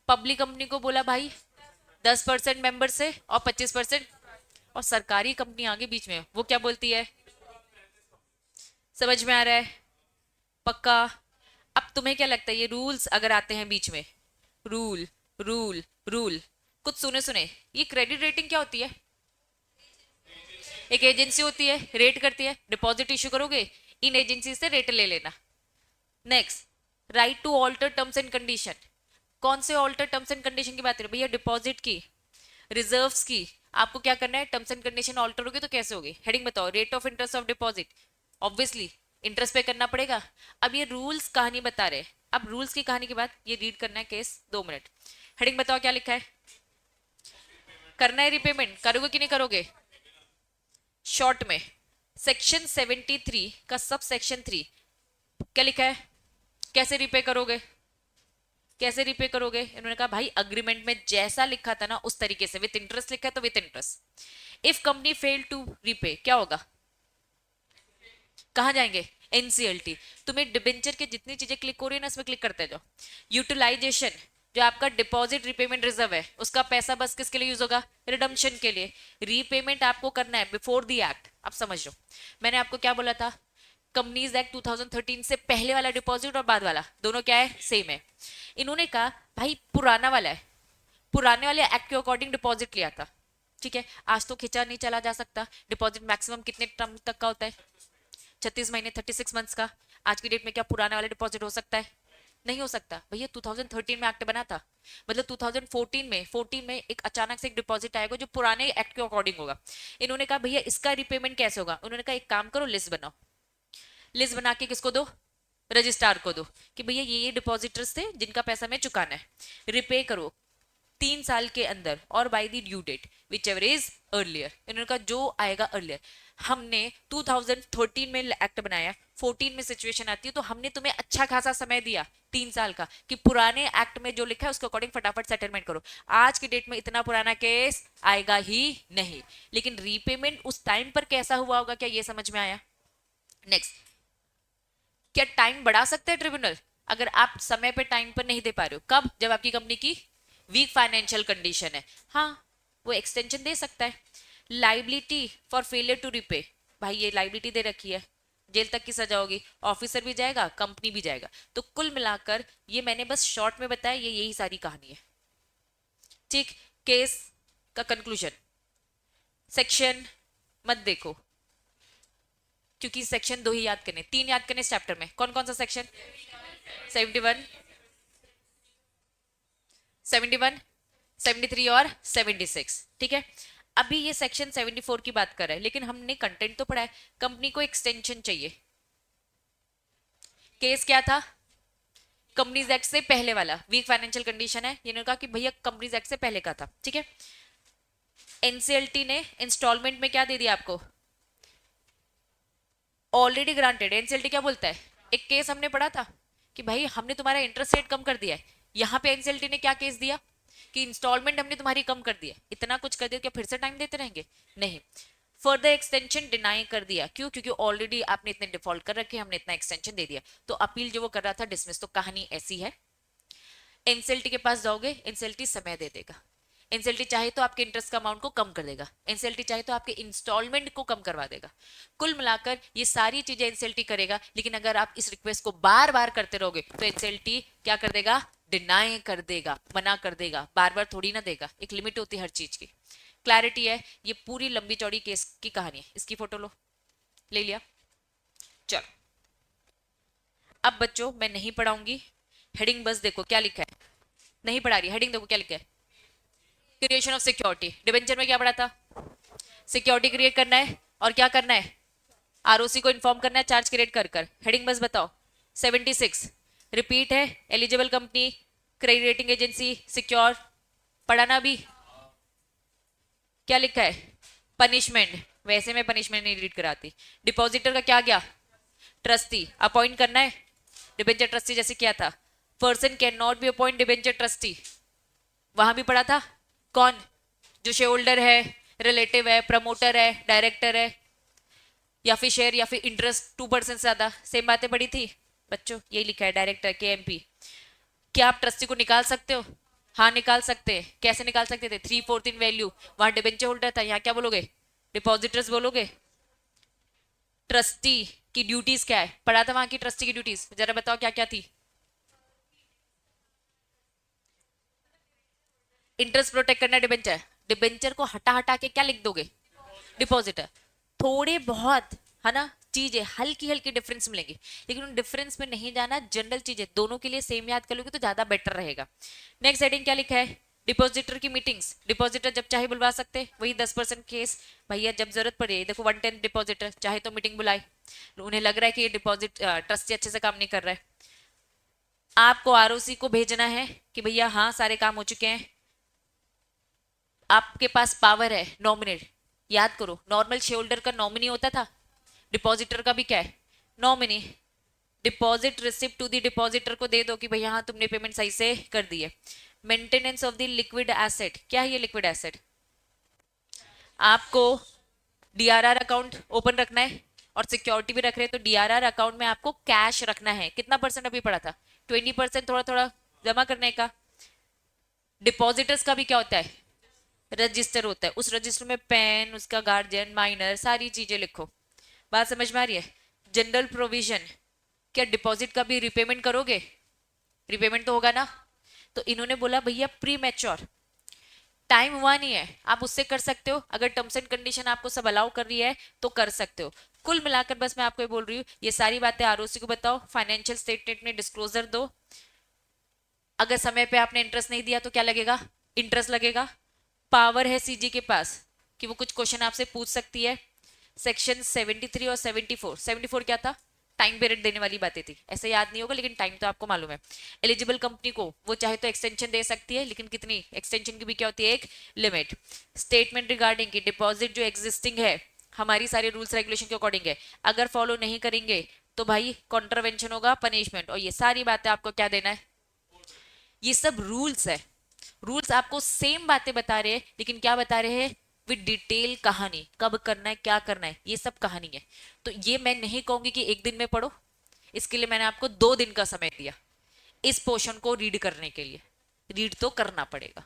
A: पब्लिक कंपनी को बोला भाई 10% मेंबर से और 25%, और सरकारी कंपनी आगे बीच में वो क्या बोलती है? समझ में आ रहा है? पक्का? अब तुम्हें क्या लगता है ये रूल्स अगर आते हैं बीच में, रूल रूल रूल, कुछ सुने सुने, ये क्रेडिट रेटिंग क्या होती है? एक एजेंसी होती है, रेट करती है, डिपॉजिट इश्यू करोगे इन एजेंसी से रेट ले लेना। Next, right to alter terms and condition. कौन से ऑल्टर टर्म्स एंड कंडीशन की बात करें भैया? डिपॉजिट की, रिजर्व्स की। आपको क्या करना है? टर्म्स एंड कंडीशन ऑल्टर होगी तो कैसे होगी? हेडिंग बताओ। Rate of interest of deposit, obviously interest पे करना पड़ेगा। अब ये रूल्स कहानी बता रहे। अब रूल्स की कहानी के बाद ये रीड करना है केस, 2 मिनट। हेडिंग बताओ क्या लिखा है? करना है रिपेमेंट, करोगे कि नहीं करोगे? शॉर्ट में सेक्शन 73 का सब सेक्शन 3 क्या लिखा है? कैसे रिपे करोगे? कैसे रिपे करोगे? इन्होंने कहा भाई अग्रीमेंट में जैसा लिखा था ना उस तरीके से, विथ इंटरेस्ट लिखा है तो with interest. If company fail to repay क्या होगा? कहां जाएंगे? एनसीएलटी। तुम्हें डिबेंचर के जितनी चीजें क्लिक हो रही है ना, इसमें क्लिक करते जाओ। यूटिलाइजेशन, जो आपका डिपॉजिट रिपेमेंट रिजर्व है उसका पैसा बस किसके लिए यूज होगा? रिडम्पशन के लिए। रीपेमेंट आपको करना है बिफोर द एक्ट। अब समझ लो, मैंने आपको क्या बोला था? कंपनीज एक्ट 2013 से पहले वाला डिपॉजिट और बाद वाला दोनों क्या है? सेम है। इन्होंने कहा भाई पुराना वाला है, पुराने वाले एक्ट के अकॉर्डिंग डिपॉजिट लिया था, ठीक है। आज तो खिंचा नहीं चला जा सकता। डिपॉजिट मैक्सिमम कितने टर्म तक का होता है? 36 महीने 36 मंथ्स का। आज की डेट में क्या पुराने वाला डिपॉजिट हो सकता है? नहीं हो सकता भैया। 2013 में एक्ट बना था, मतलब 2014 में एक अचानक से एक डिपॉजिट आएगा जो पुराने एक्ट के अकॉर्डिंग होगा। इन्होंने कहा भैया इसका रिपेमेंट कैसे होगा? उन्होंने कहा एक काम करो, लिस्ट बनाओ। लिस्ट बना के किसको दो? रजिस्ट्रार को दो कि भैया ये डिपॉजिटर्स थे जिनका पैसा हमें चुकाना है, रिपे करो 3 साल के अंदर और by the due date whichever is earlier. इन्होंने कहा जो आएगा अर्लियर। हमने 2013 में एक्ट बनाया, 14 में सिचुएशन आती है तो हमने तुम्हें अच्छा खासा समय दिया 3 साल का कि पुराने एक्ट में जो लिखा है उसके अकॉर्डिंग फटाफट सेटलमेंट करो। आज की डेट में इतना पुराना केस आएगा ही नहीं, लेकिन रीपेमेंट उस टाइम पर कैसा हुआ होगा, क्या ये समझ में आया? नेक्स्ट, क्या टाइम बढ़ा सकता है ट्रिब्यूनल अगर आप समय पे टाइम पर नहीं दे पा रहे हो? कब? जब आपकी कंपनी की वीक फाइनेंशियल कंडीशन है, हाँ वो एक्सटेंशन दे सकता है। Liability for failure to repay, भाई ये लाइबिलिटी दे रखी है, जेल तक की सजा होगी, ऑफिसर भी जाएगा, कंपनी भी जाएगा। तो कुल मिलाकर ये मैंने बस शॉर्ट में बताया, ये यही सारी कहानी है। ठीक, केस का कंक्लूजन, सेक्शन मत देखो क्योंकि सेक्शन 2 ही याद करने, 3 याद करने इस चैप्टर में। कौन कौन सा सेक्शन? 71, 71, 73 और 76। ठीक है, अभी ये सेक्शन 74 की बात कर रहा है, लेकिन हमने कंटेंट तो पढ़ा है। कंपनी को एक्सटेंशन चाहिए। केस क्या था? कंपनीज एक्ट से पहले वाला, वीक फाइनेंशियल कंडीशन है, इन्होंने कहा कि भैया कंपनीज एक्ट से पहले का था। ठीक है, एनसीएलटी ने इंस्टॉलमेंट में क्या दे दिया आपको? Already granted. एनसीएलटी क्या बोलता है? एक केस हमने पढ़ा था कि भाई हमने तुम्हारा इंटरेस्ट रेट कम कर दिया है। यहाँ पे एनसीएलटी ने क्या केस दिया कि इंस्टॉलमेंट हमने तुम्हारी कम कर दिया। इतना कुछ कर दिया, क्या फिर से टाइम देते रहेंगे? नहीं, फर्दर एक्सटेंशन डिनाई कर दिया। क्यों? क्योंकि ऑलरेडी आपने इतने डिफॉल्ट कर रखे, हमने इतना एक्सटेंशन दे दिया। तो अपील जो वो कर रहा था डिसमिस। तो कहानी ऐसी है, एनसीएलटी के पास जाओगे, एनसीएलटी समय दे देगा। एनसीएलटी चाहे तो आपके इंटरेस्ट का अमाउंट को कम कर देगा, एनसीएलटी चाहे तो आपके इंस्टॉलमेंट को कम करवा देगा। कुल मिलाकर ये सारी चीजें एनसीएलटी करेगा। लेकिन अगर आप इस रिक्वेस्ट को बार बार करते रहोगे तो एनसीएलटी क्या कर देगा? डिनाई कर देगा, मना कर देगा। बार बार थोड़ी ना देगा, एक लिमिट होती है हर चीज की। क्लैरिटी है? ये पूरी लंबी चौड़ी केस की कहानी है। इसकी फोटो लो, ले लिया? चलो अब बच्चों मैं नहीं पढ़ाऊंगी, हेडिंग बस देखो क्या लिखा है। नहीं पढ़ा रही, हेडिंग देखो क्या लिखा है। Creation of security. डिबेंचर में क्या पढ़ा था? सिक्योरिटी क्रिएट करना है और क्या करना है? आरओसी को इन्फॉर्म करना है चार्ज क्रिएट कर कर। हेडिंग बस बताओ। 76 रिपीट है, eligible company, credit rating agency, secure. पढ़ाना भी क्या लिखा है? पनिशमेंट। वैसे मैं पनिशमेंट नहीं रीड कराती। डिपॉजिटर का क्या गया? ट्रस्टी अपॉइंट करना है। डिबेंचर ट्रस्टी जैसे क्या था? Person can not be appoint debenture trustee. वहां भी पढ़ा था। कौन? जो शेयर होल्डर है, रिलेटिव है, प्रमोटर है, डायरेक्टर है, या फिर शेयर या फिर इंटरेस्ट 2% से ज्यादा। सेम बातें पढ़ी थी बच्चों, यही लिखा है डायरेक्टर के एमपी। क्या आप ट्रस्टी को निकाल सकते हो? हाँ निकाल सकते हैं। कैसे निकाल सकते थे? 3/4 इन वैल्यू। वहां डिबेंचर होल्डर था, यहाँ क्या बोलोगे? डिपॉजिटर्स बोलोगे। ट्रस्टी की ड्यूटीज क्या है? पढ़ा था वहां की ट्रस्टी की ड्यूटीज, जरा बताओ क्या क्या थी? इंटरेस्ट प्रोटेक्ट करना डिबेंचर। डिबेंचर को हटा हटा के क्या लिख दोगे? डिपॉजिटर। थोड़े बहुत है ना चीजें हल्की हल्की डिफरेंस मिलेंगी, लेकिन उन डिफरेंस में नहीं जाना। जनरल चीजें दोनों के लिए सेम याद कर लोगे तो ज्यादा बेटर रहेगा। नेक्स्ट हेडिंग क्या लिखा है? डिपॉजिटर की मीटिंग्स। डिपॉजिटर जब चाहे बुलवा सकते, वही 10% केस। भैया जब जरूरत पड़े, देखो 110 डिपॉजिटर चाहे तो मीटिंग बुलाए, उन्हें लग रहा है कि ये डिपॉजिट ट्रस्टी अच्छे से काम नहीं कर रहा है, आपको आरओसी को भेजना है कि भैया हाँ सारे काम हो चुके हैं, आपके पास पावर है नॉमिनेट। याद करो, नॉर्मल शेयर होल्डर का नॉमिनी होता था, डिपॉजिटर का भी क्या है? Nominee. Deposit receipt to the depositor को दे दो कि भैया हाँ तुमने पेमेंट सही से कर दी है। Maintenance of the liquid asset. क्या है ये लिक्विड एसेट? आपको डीआरआर अकाउंट ओपन रखना है और सिक्योरिटी भी रख रहे हैं, तो डीआरआर अकाउंट में आपको कैश रखना है। कितना परसेंट अभी पड़ा था? 20% थोड़ा थोड़ा जमा करने का। डिपॉजिटर्स का भी क्या होता है? रजिस्टर होता है, उस रजिस्टर में पेन, उसका गार्जियन, माइनर, सारी चीजें लिखो। बात समझ में आ रही है? General provision. क्या डिपॉजिट का भी रिपेमेंट करोगे? रिपेमेंट तो होगा ना। तो इन्होंने बोला भैया प्री मैच्योर टाइम हुआ नहीं है, आप उससे कर सकते हो, अगर टर्म्स एंड कंडीशन आपको सब अलाउ कर रही है तो कर सकते हो। कुल मिलाकर बस मैं आपको ये बोल रही हूँ, ये सारी बातें आरओसी को बताओ, फाइनेंशियल स्टेटमेंट में डिस्क्लोजर दो। अगर समय पे आपने इंटरेस्ट नहीं दिया तो क्या लगेगा, इंटरेस्ट लगेगा। पावर है सीजी के पास कि वो कुछ क्वेश्चन आपसे पूछ सकती है। सेक्शन 73 और 74, 74 क्या था, टाइम पीरियड देने वाली बातें थी, ऐसे याद नहीं होगा लेकिन टाइम तो आपको मालूम है। एलिजिबल कंपनी को वो चाहे तो एक्सटेंशन दे सकती है, लेकिन कितनी एक्सटेंशन की भी क्या होती है, एक लिमिट। स्टेटमेंट रिगार्डिंग की डिपॉजिट जो एग्जिस्टिंग है हमारी सारे रूल्स रेगुलेशन के अकॉर्डिंग है, अगर फॉलो नहीं करेंगे तो भाई कॉन्ट्रवेंशन होगा, पनिशमेंट। और ये सारी बातें आपको क्या देना है, ये सब रूल्स है। रूल्स आपको सेम बातें बता रहे हैं, लेकिन क्या बता रहे हैं, विद डिटेल कहानी, कब करना है क्या करना है, ये सब कहानी है। तो ये मैं नहीं कहूंगी कि एक दिन में पढ़ो, इसके लिए मैंने आपको 2 दिन का समय दिया इस पोर्शन को रीड करने के लिए। रीड तो करना पड़ेगा,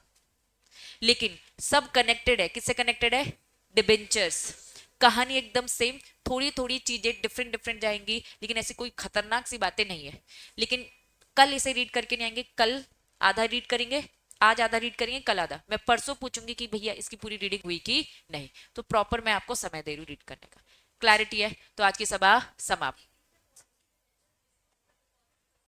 A: लेकिन सब कनेक्टेड है, किससे कनेक्टेड है, डिबेंचर्स। कहानी एकदम सेम, थोड़ी थोड़ी चीजें डिफरेंट डिफरेंट जाएंगी, लेकिन ऐसी कोई खतरनाक सी बातें नहीं है। लेकिन कल इसे रीड करके नहीं आएंगे, कल आधा रीड करेंगे, आज आधा रीड करेंगे, कल आधा। मैं परसों पूछूंगी कि भैया इसकी पूरी रीडिंग हुई कि नहीं, तो प्रॉपर मैं आपको समय दे रही हूँ रीड करने का। क्लैरिटी है? तो आज की सभा समाप्त।